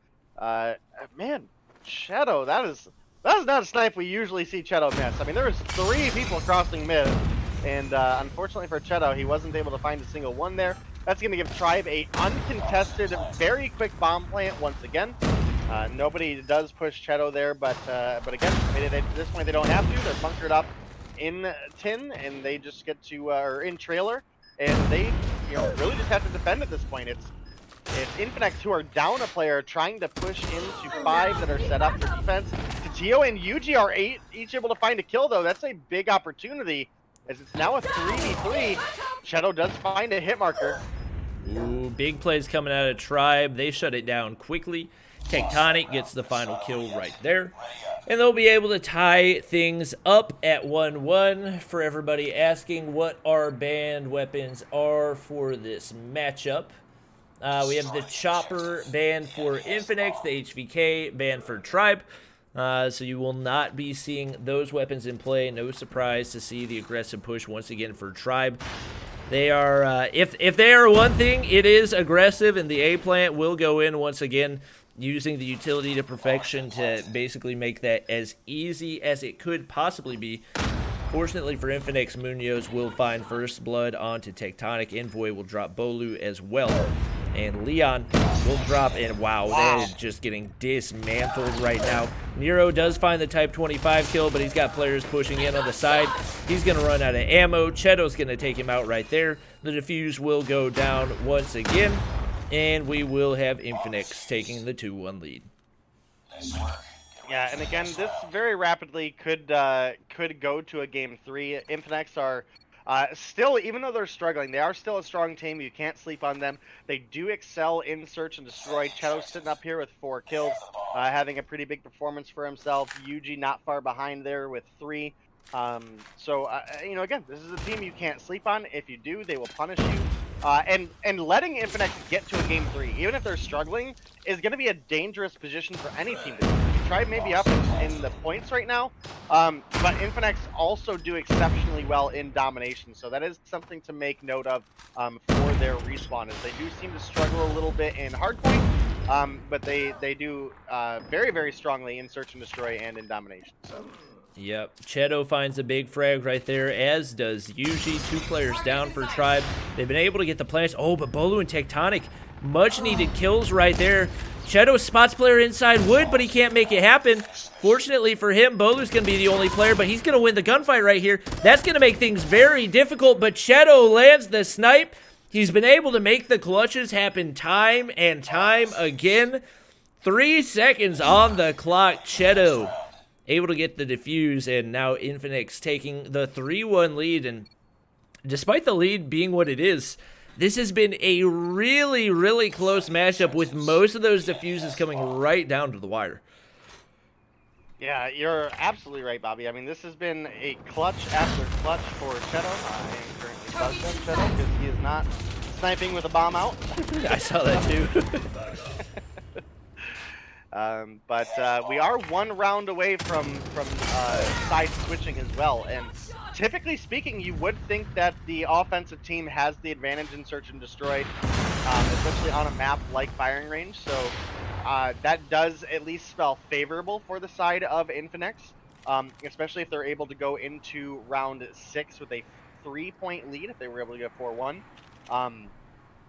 Man, Cheto, that is not a snipe we usually see Cheto miss. I mean, there was 3 people crossing mid, and unfortunately for Cheto, he wasn't able to find a single one there. That's going to give Tribe a uncontested, very quick bomb plant once again. Nobody does push Cheto there, but again, at this point they don't have to. They're bunkered up in tin, and they just get to or in trailer, and they really just have to defend at this point. It's Infinix who are down a player trying to push into 5 that are set up for defense. Tatio and Yuji are each able to find a kill, though. That's a big opportunity, as it's now a 3v3. Cheto does find a hit marker. Ooh, big plays coming out of Tribe. They shut it down quickly. Tectonic gets the final kill right there. And they'll be able to tie things up at 1-1. For everybody asking what our banned weapons are for this matchup, we have the Chopper banned for Infinix, the HVK banned for Tribe. So you will not be seeing those weapons in play. No surprise to see the aggressive push once again for Tribe. They are, if they are one thing, it is aggressive, and the A plant will go in once again, using the utility to perfection to basically make that as easy as it could possibly be. Fortunately for Infinix, Munoz will find first blood onto Tectonic. Envoy will drop Bolu as well. And Leon will drop in. Wow, that is just getting dismantled right now. Nero does find the Type 25 kill, but he's got players pushing in on the side. He's going to run out of ammo. Cheto's going to take him out right there. The defuse will go down once again. And we will have Infinix taking the 2-1 lead. Yeah, and again, this very rapidly could go to a game 3. Infinix are still, even though they're struggling, they are still a strong team. You can't sleep on them. They do excel in Search and Destroy. Cheto's sitting up here with 4 kills, having a pretty big performance for himself. Yuji not far behind there with 3. You know, again, this is a team you can't sleep on. If you do, they will punish you. And letting Infinex get to a game 3, even if they're struggling, is going to be a dangerous position for any team to do. Tribe may be up in the points right now, but Infinex also do exceptionally well in domination, so that is something to make note of for their respawn, as they do seem to struggle a little bit in hardpoint, but they do very, very strongly in search and destroy and in domination. So. Yep, Cheto finds a big frag right there, as does Yuji. 2 players down for Tribe. They've been able to get the plants. Oh, but Bolu and Tectonic, much needed kills right there. Cheto spots player inside wood, but he can't make it happen. Fortunately for him, Bolu's going to be the only player, but he's going to win the gunfight right here. That's going to make things very difficult, but Cheto lands the snipe. He's been able to make the clutches happen time and time again. 3 seconds on the clock. Cheto able to get the defuse, and now Infinix taking the 3-1 lead. And despite the lead being what it is, this has been a really, really close matchup, with most of those defuses coming right down to the wire. Yeah, you're absolutely right, Bobby. I mean, this has been a clutch after clutch for Cheto. I am currently buzzed up Cheto because he is not sniping with a bomb out. I saw that too. We are 1 round away from side switching as well, and typically speaking, you would think that the offensive team has the advantage in search and destroy, especially on a map like firing range. So that does at least spell favorable for the side of Infinex, especially if they're able to go into round 6 with a 3-point lead, if they were able to get 4-1,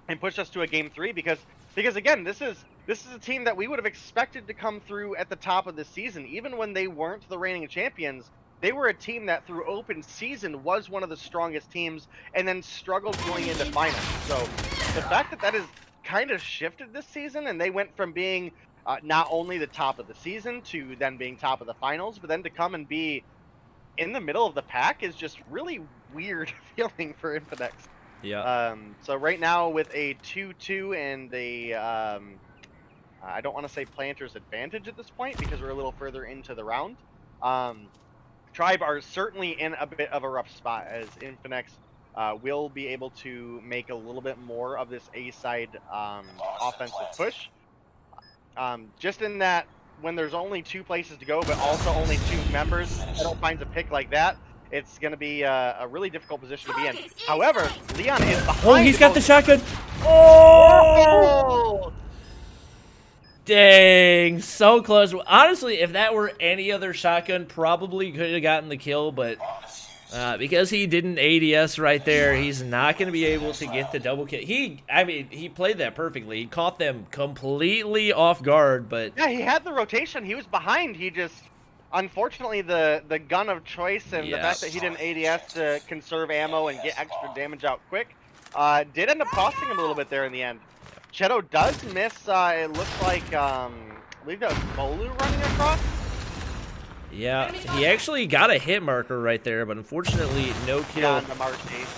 and push us to a game 3, because again, this is a team that we would have expected to come through at the top of the season. Even when they weren't the reigning champions, they were a team that through open season was one of the strongest teams, and then struggled going into finals. So the fact that has kind of shifted this season, and they went from being not only the top of the season to then being top of the finals, but then to come and be in the middle of the pack is just really weird feeling for Infinex. Yeah. So right now with a 2-2 and a I don't want to say planter's advantage at this point because we're a little further into the round. Tribe are certainly in a bit of a rough spot, as Infinex will be able to make a little bit more of this A-side offensive push. Just in that when there's only 2 places to go, but also only 2 members, Settle finds a pick like that, it's going to be a really difficult position to be in. However, Leon is behind. Oh, he's got the shotgun. Oh! Dang, so close. Honestly, if that were any other shotgun, probably could have gotten the kill, but because he didn't ADS right there, he's not going to be able to get the double kill. He played that perfectly. He caught them completely off guard, but yeah, he had the rotation. He was behind. He just, unfortunately, the gun of choice and the fact that he didn't ADS to conserve ammo and get extra damage out quick did end up costing him a little bit there in the end. Cheto does miss, it looks like, I believe that was Bolu running across. Yeah, he actually got a hit marker right there, but unfortunately, no kill.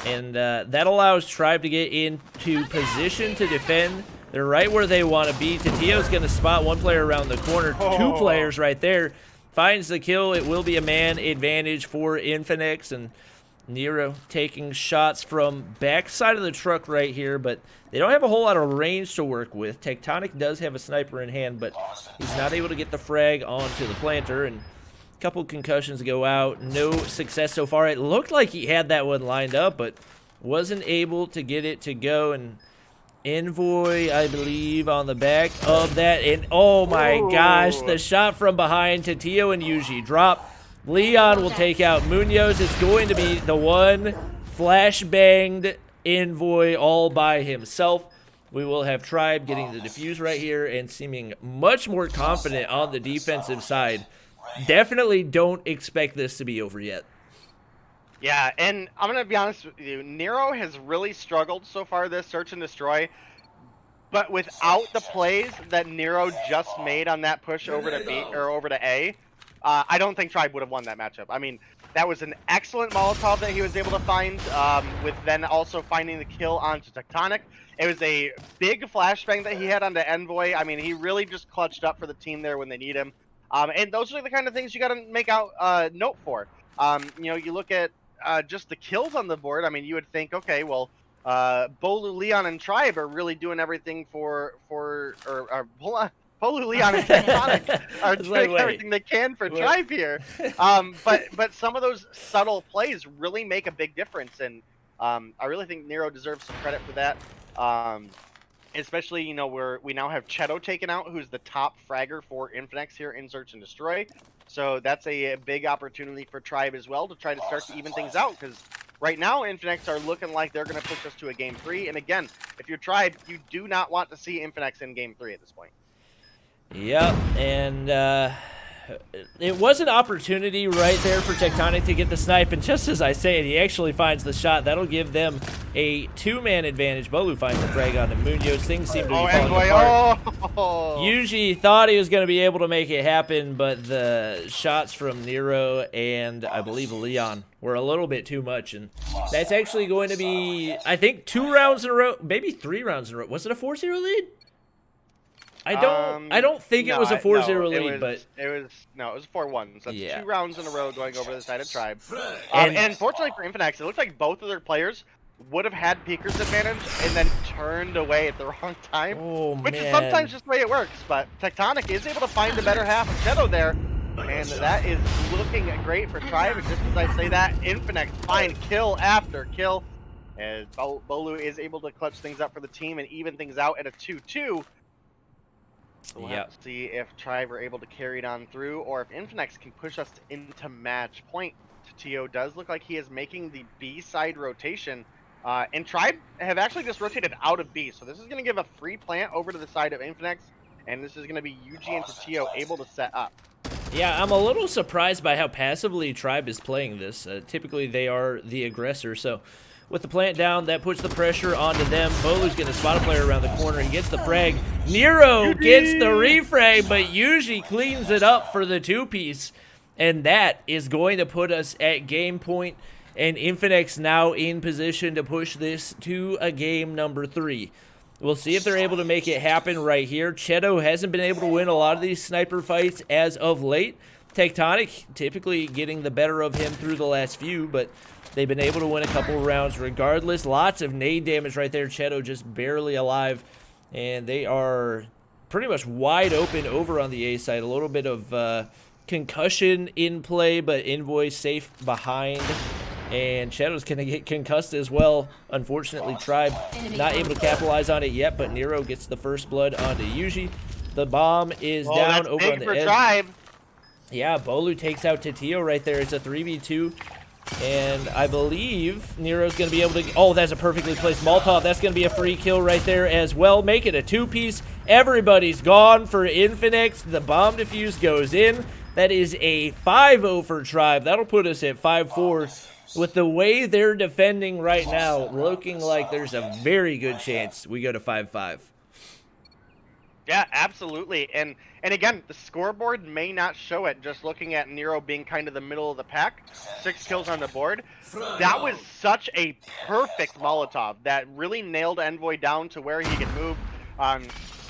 And that allows Tribe to get into position to defend. They're right where they want to be. Tatio's going to spot 1 player around the corner, 2 players right there. Finds the kill. It will be a man advantage for Infinex, and Nero taking shots from backside of the truck right here, but they don't have a whole lot of range to work with. Tectonic does have a sniper in hand, but he's not able to get the frag onto the planter, and a couple concussions go out. No success so far. It looked like he had that one lined up, but wasn't able to get it to go, and Envoy, I believe, on the back of that, and oh my gosh, the shot from behind. Tatio and Yuji drop. Leon will take out Munoz. It's going to be the one flash-banged Envoy all by himself. We will have Tribe getting the defuse right here and seeming much more confident on the defensive side. Definitely don't expect this to be over yet. Yeah, and I'm going to be honest with you. Nero has really struggled so far this search and destroy, but without the plays that Nero just made on that push over to B or over to A, I don't think Tribe would have won that matchup. I mean, that was an excellent Molotov that he was able to find, with then also finding the kill onto Tectonic. It was a big flashbang that he had onto Envoy. I mean, he really just clutched up for the team there when they need him. And those are the kind of things you got to make out note for. You look at just the kills on the board. I mean, you would think, okay, well, Bolu, Leon, and Tribe are really doing everything Bolu, Leon, and Tectonic are doing everything they can for Tribe here. But some of those subtle plays really make a big difference, and I really think Nero deserves some credit for that. Especially, we now have Cheto taken out, who's the top fragger for Infinex here in Search and Destroy. So that's a big opportunity for Tribe as well to try to start to even things out, because right now Infinex are looking like they're going to push us to a Game 3. And again, if you're Tribe, you do not want to see Infinex in Game 3 at this point. Yep, and it was an opportunity right there for Tectonic to get the snipe, and just as I say it, he actually finds the shot. That'll give them a 2-man advantage. Bolu finds the frag on the Munoz. Things seem to be falling apart. Yuji thought he was going to be able to make it happen, but the shots from Nero and I believe Leon were a little bit too much, and that's actually going to be, I think, 2 rounds in a row, maybe 3 rounds in a row. Was it a 4-0 lead? I don't think it was a 4-0 lead, but it was a 4-1. So that's 2 rounds in a row going over the side of Tribe. And unfortunately for Infinex, it looks like both of their players would have had Peeker's advantage and then turned away at the wrong time, which is sometimes just the way it works. But Tectonic is able to find the better half of Cheto there, and that is looking great for Tribe. And just as I say that, Infinex find kill after kill, and Bolu is able to clutch things up for the team and even things out at a 2-2. So we'll have to see if Tribe are able to carry it on through, or if Infinex can push us into match point. Tio does look like he is making the B side rotation, and Tribe have actually just rotated out of B. So this is going to give a free plant over to the side of Infinex, and this is going to be Yuji and Tio able to set up. Yeah, I'm a little surprised by how passively Tribe is playing this. Typically they are the aggressor, so with the plant down, that puts the pressure onto them. Bolu's going to spot a player around the corner. He gets the frag. Nero gets the refrag, but Yuji cleans it up for the 2-piece. And that is going to put us at game point. And Infinex now in position to push this to a game number 3. We'll see if they're able to make it happen right here. Cheto hasn't been able to win a lot of these sniper fights as of late. Tectonic typically getting the better of him through the last few, but they've been able to win a couple rounds regardless. Lots of nade damage right there. Cheto just barely alive. And they are pretty much wide open over on the A side. A little bit of concussion in play, but Envoy safe behind. And Cheto's going to get concussed as well. Unfortunately, Tribe not able to capitalize on it yet, but Nero gets the first blood onto Yuji. The bomb is down over on the edge. Tribe. Yeah, Bolu takes out Tio right there. It's a 3v2. And I believe Nero's going to be able to... Oh, that's a perfectly placed Molotov. That's going to be a free kill right there as well. Make it a 2-piece. Everybody's gone for Infinex. The bomb defuse goes in. That is a 5-0 for Tribe. That'll put us at 5-4. With the way they're defending right now, looking like there's a very good chance we go to 5-5. Yeah, absolutely. And again, the scoreboard may not show it, just looking at Nero being kind of the middle of the pack. 6 kills on the board. That was such a perfect Molotov that really nailed Envoy down to where he could move.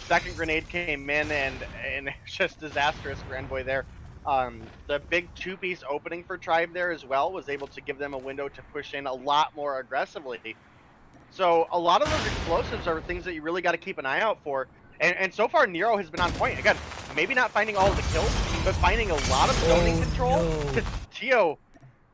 Second grenade came in, and it's just disastrous for Envoy there. The big 2-piece opening for Tribe there as well was able to give them a window to push in a lot more aggressively. So a lot of those explosives are things that you really got to keep an eye out for. And so far, Nero has been on point. Again, maybe not finding all of the kills, but finding a lot of zoning control. Tio,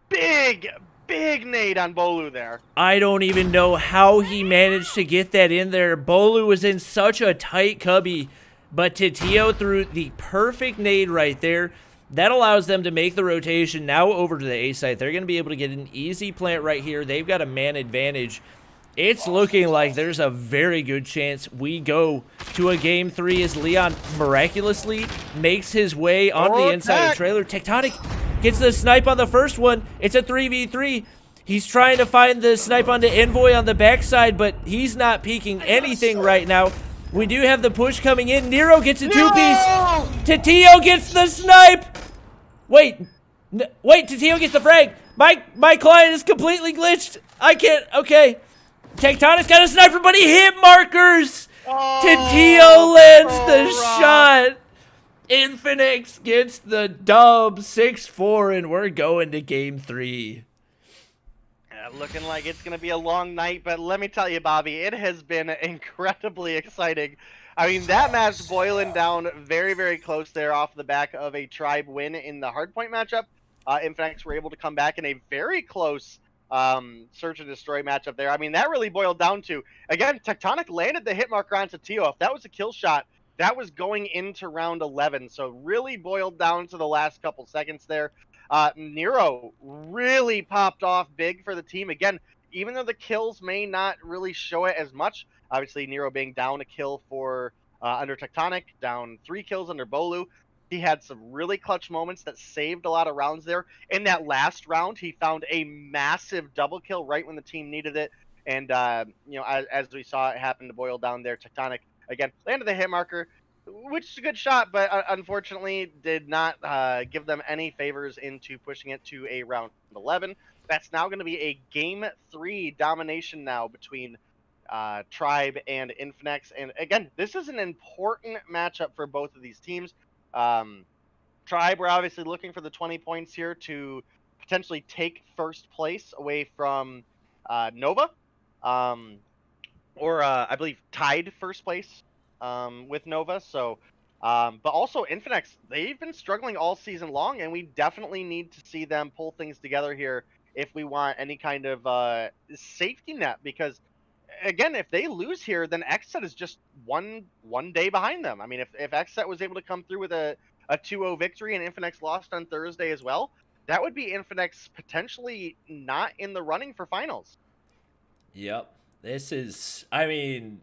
big nade on Bolu there. I don't even know how he managed to get that in there. Bolu was in such a tight cubby, but Tio threw the perfect nade right there. That allows them to make the rotation now over to the A site. They're going to be able to get an easy plant right here. They've got a man advantage. It's looking like there's a very good chance we go to a game 3 as Leon miraculously makes his way onto the inside of the trailer. Tectonic gets the snipe on the first one. It's a 3v3. He's trying to find the snipe onto Envoy on the backside, but he's not peeking anything right now. We do have the push coming in. Nero gets a 2-piece. Tio gets the snipe. Wait, Tio gets the frag. My client is completely glitched. I can't, okay. Tectonic's got a sniper, but he hit markers. Tio lands the shot. Infinix gets the dub 6-4, and we're going to game 3. Looking like it's going to be a long night, but let me tell you, Bobby, it has been incredibly exciting. I mean, that match boiling down very, very close there off the back of a Tribe win in the hardpoint matchup. Infinix were able to come back in a very close search and destroy matchup there. I mean, that really boiled down to, again, Tectonic landed the hit marker onto Tio. If that was a kill shot, that was going into round 11. So really boiled down to the last couple seconds there. Nero really popped off big for the team. Again, even though the kills may not really show it as much, obviously Nero being down a kill for under Tectonic, down 3 kills under Bolu. He had some really clutch moments that saved a lot of rounds there. In that last round, he found a massive double kill right when the team needed it. And, you know, as we saw it happen to boil down there, Tectonic, again, landed the hit marker, which is a good shot, but unfortunately did not give them any favors into pushing it to a round 11. That's now going to be a game 3 domination now between Tribe and Infinix. And again, this is an important matchup for both of these teams. Tribe, we're obviously looking for the 20 points here to potentially take first place away from Nova, or I believe tied first place with Nova. So, but also Infinix, they've been struggling all season long, and we definitely need to see them pull things together here if we want any kind of safety net, because again, if they lose here, then Xset is just one day behind them. I mean, if Xset was able to come through with a 2-0 victory and Infinix lost on Thursday as well, that would be Infinix potentially not in the running for finals. Yep. This is, I mean,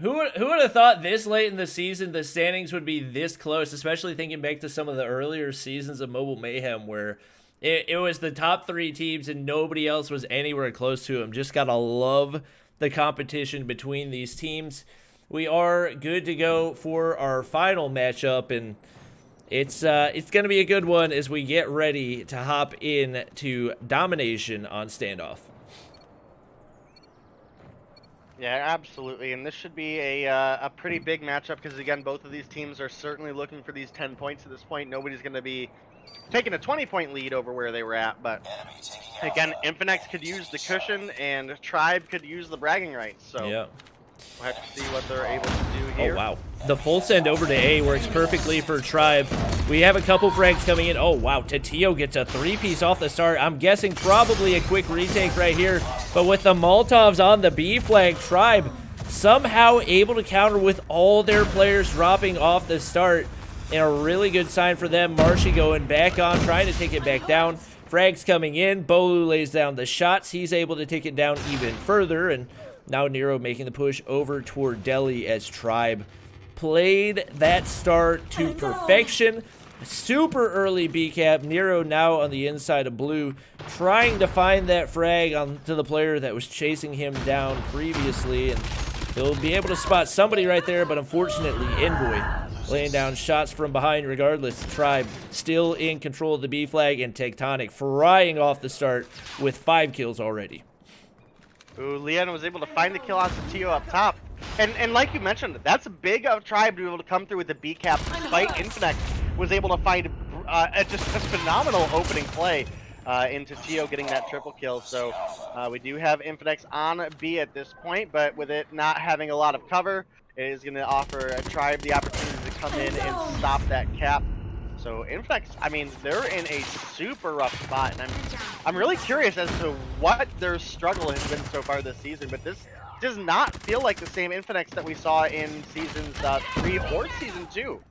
who would have thought this late in the season the standings would be this close, especially thinking back to some of the earlier seasons of Mobile Mayhem where it was the top 3 teams and nobody else was anywhere close to them. Just gotta love the competition between these teams. We are good to go for our final matchup, and it's going to be a good one as we get ready to hop in to Domination on Standoff. Yeah, absolutely, and this should be a pretty big matchup because, again, both of these teams are certainly looking for these 10 points at this point. Nobody's going to be taking a 20-point lead over where they were at, but again, Infinix could use the cushion and Tribe could use the bragging rights, so yeah, we'll have to see what they're able to do here. Oh wow, the full send over to A works perfectly for Tribe. We have a couple frags coming in. Oh wow, Tatio gets a 3-piece off the start. I'm guessing probably a quick retake right here, but with the Molotovs on the B flag, Tribe somehow able to counter with all their players dropping off the start. And a really good sign for them. Marshy going back on, trying to take it back down. Frags coming in. Bolu lays down the shots. He's able to take it down even further. And now Nero making the push over toward Delhi as Tribe played that start to perfection. Super early B cap. Nero now on the inside of blue, trying to find that frag onto the player that was chasing him down previously. And he'll be able to spot somebody right there, but unfortunately, Envoy laying down shots from behind regardless. Tribe still in control of the B flag, and Tectonic frying off the start with 5 kills already. Ooh, Leon was able to find the kill on Tio up top. And like you mentioned, that's a big of Tribe to be able to come through with the B cap despite Infinix was able to find just a phenomenal opening play into Tio getting that triple kill. So we do have Infinix on B at this point, but with it not having a lot of cover, it is going to offer a Tribe the opportunity to come in and stop that cap. So Infinix, I mean, they're in a super rough spot, and I'm really curious as to what their struggle has been so far this season. But this does not feel like the same Infinix that we saw in seasons 3 or season 2.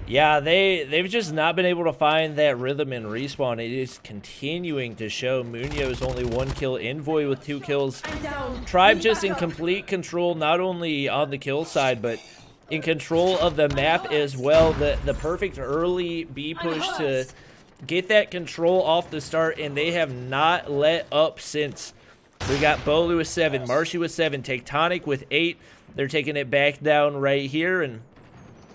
Yeah, they've just not been able to find that rhythm and respawn. It is continuing to show. Munoz only 1 kill, Envoy with 2 kills. Tribe just in complete control, not only on the kill side, but in control of the map as well. The perfect early B push to get that control off the start, and they have not let up since. We got Bolu with 7, Marshy with 7, Tectonic with 8. They're taking it back down right here, and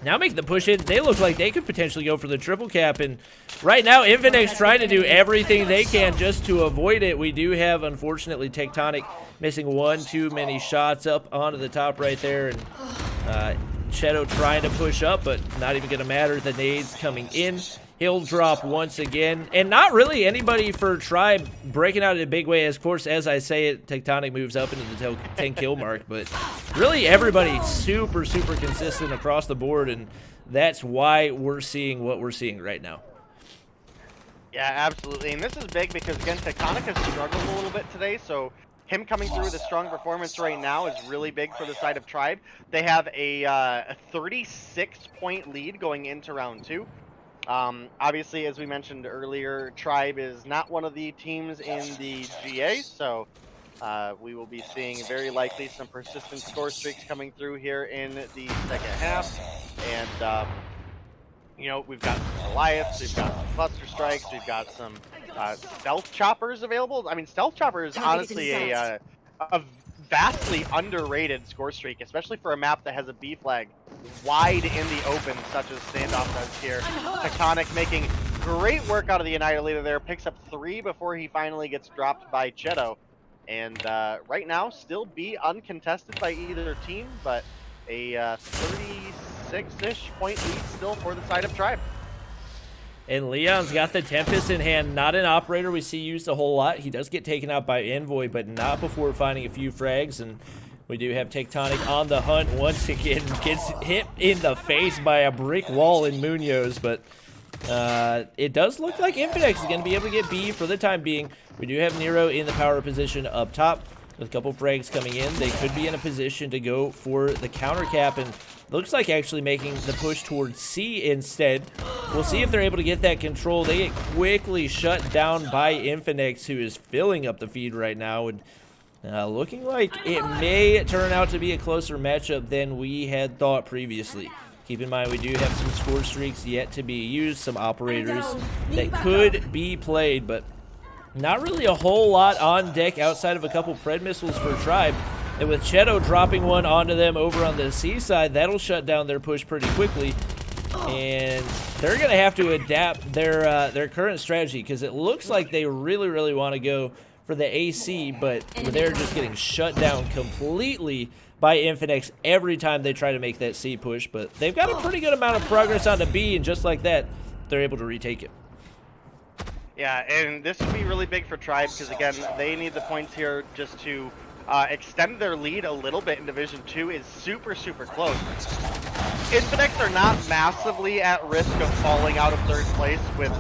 now making the push in. They look like they could potentially go for the triple cap, and right now Infinix trying to do everything they can just to avoid it. We do have, unfortunately, Tectonic missing 1 too many shots up onto the top right there, and Cheto trying to push up, but not even going to matter. The nades coming in. He'll drop once again. And not really anybody for Tribe breaking out in a big way. Of course, as I say it, Tectonic moves up into the 10 kill mark. But really everybody super, super consistent across the board. And that's why we're seeing what we're seeing right now. Yeah, absolutely. And this is big because, again, Tectonic has struggled a little bit today. So him coming through with a strong performance right now is really big for the side of Tribe. They have a 36-point lead going into round 2. Obviously, as we mentioned earlier, Tribe is not one of the teams in the GA, so we will be seeing very likely some persistent score streaks coming through here in the second half. And, you know, we've got Goliaths, we've got some Cluster Strikes, we've got some Stealth Choppers available. I mean, Stealth Chopper is honestly a vastly underrated score streak, especially for a map that has a B flag wide in the open, such as Standoff does here. Tectonic making great work out of the Annihilator there, picks up 3 before he finally gets dropped by Cheto. And right now, still B uncontested by either team, but a 36-ish point lead still for the side of Tribe. And Leon's got the Tempest in hand. Not an operator we see used a whole lot. He does get taken out by Envoy, but not before finding a few frags. And we do have Tectonic on the hunt once again. Gets hit in the face by a brick wall in Munoz, but it does look like Infinix is going to be able to get B for the time being. We do have Nero in the power position up top with a couple frags coming in. They could be in a position to go for the counter cap, and looks like actually making the push towards C instead. We'll see if they're able to get that control. They get quickly shut down by Infinix, who is filling up the feed right now, and looking like it may turn out to be a closer matchup than we had thought previously. Keep in mind, we do have some score streaks yet to be used, some operators that could be played, but not really a whole lot on deck outside of a couple Pred missiles for Tribe. And with Cheto dropping one onto them over on the C side, that'll shut down their push pretty quickly. And they're going to have to adapt their current strategy, because it looks like they really, really want to go for the AC, but they're just getting shut down completely by Infinix every time they try to make that C push. But they've got a pretty good amount of progress onto B, and just like that, they're able to retake it. Yeah, and this would be really big for Tribe, because, again, they need the points here just to extend their lead a little bit in Division 2. Is super, super close. Infinix are not massively at risk of falling out of 3rd place with,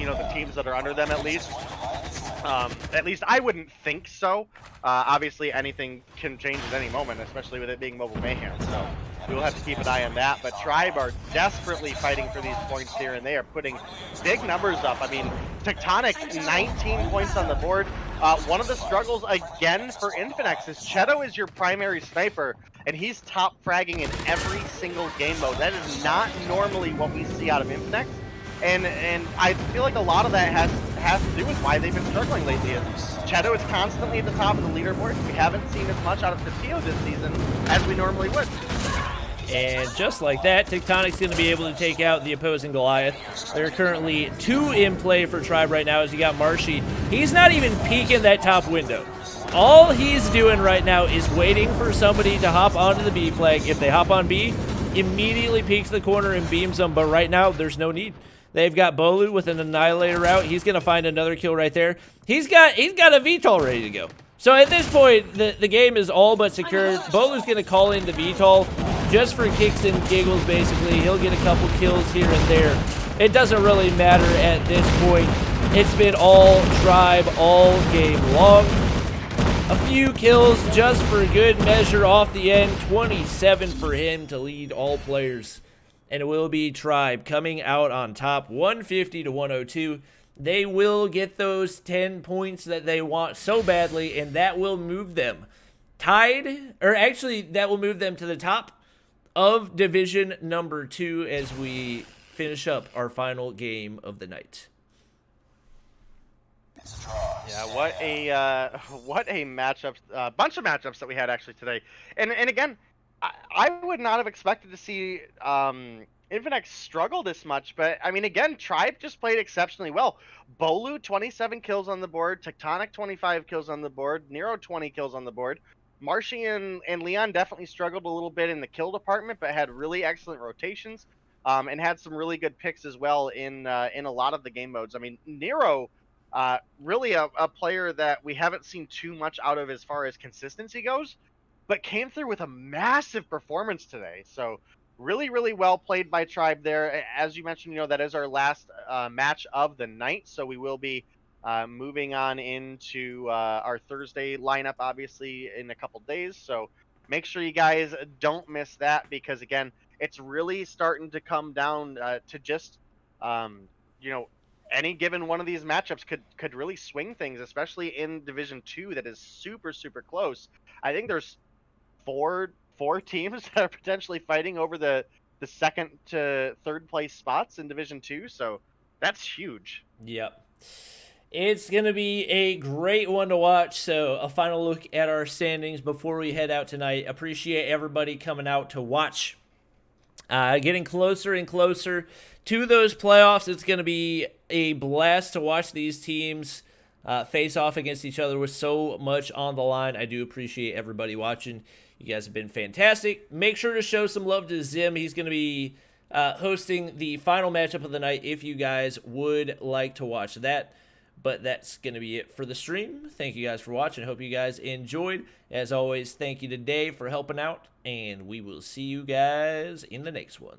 you know, the teams that are under them at least. At least I wouldn't think so. Obviously, anything can change at any moment, especially with it being Mobile Mayhem. So we will have to keep an eye on that. But Tribe are desperately fighting for these points here, and they are putting big numbers up. I mean, Tectonic, 19 points on the board. One of the struggles, again, for Infinix is Cheto is your primary sniper, and he's top fragging in every single game mode. That is not normally what we see out of Infinix. And I feel like a lot of that has to do with why they've been struggling lately. Cheto is constantly at the top of the leaderboard. We haven't seen as much out of Castillo this season as we normally would. And just like that, Tectonic's going to be able to take out the opposing Goliath. There are currently 2 in play for Tribe right now as you got Marshy. He's not even peeking that top window. All he's doing right now is waiting for somebody to hop onto the B flag. If they hop on B, immediately peeks the corner and beams them. But right now, there's no need. They've got Bolu with an Annihilator out. He's going to find another kill right there. He's got a VTOL ready to go. So at this point, the game is all but secured. Bolu's going to call in the VTOL just for kicks and giggles, basically. He'll get a couple kills here and there. It doesn't really matter at this point. It's been all Tribe all game long. A few kills just for good measure off the end. 27 for him to lead all players. And it will be Tribe coming out on top, 150 to 102. They will get those 10 points that they want so badly, and that will move them tied, or actually that will move them to the top of Division number 2 as we finish up our final game of the night. Yeah, what a matchup, bunch of matchups that we had actually today. And again, I would not have expected to see Infinix struggle this much, but I mean, again, Tribe just played exceptionally well. Bolu, 27 kills on the board, Tectonic, 25 kills on the board, Nero, 20 kills on the board. Marshy and Leon definitely struggled a little bit in the kill department, but had really excellent rotations, and had some really good picks as well in a lot of the game modes. I mean, Nero, really a player that we haven't seen too much out of as far as consistency goes, but came through with a massive performance today. So really, really well played by Tribe there. As you mentioned, that is our last match of the night, so we will be moving on into our Thursday lineup, obviously, in a couple days. So make sure you guys don't miss that, because, again, it's really starting to come down to just, any given one of these matchups could really swing things, especially in Division 2 that is super, super close. I think there's four teams that are potentially fighting over the second to third place spots in Division 2, so that's huge. Yep. It's going to be a great one to watch. So, a final look at our standings before we head out tonight. Appreciate everybody coming out to watch. Getting closer and closer to those playoffs. It's going to be a blast to watch these teams face off against each other with so much on the line. I do appreciate everybody watching. You guys have been fantastic. Make sure to show some love to Zim. He's going to be hosting the final matchup of the night if you guys would like to watch that. But that's going to be it for the stream. Thank you guys for watching. Hope you guys enjoyed. As always, thank you to Dave for helping out. And we will see you guys in the next one.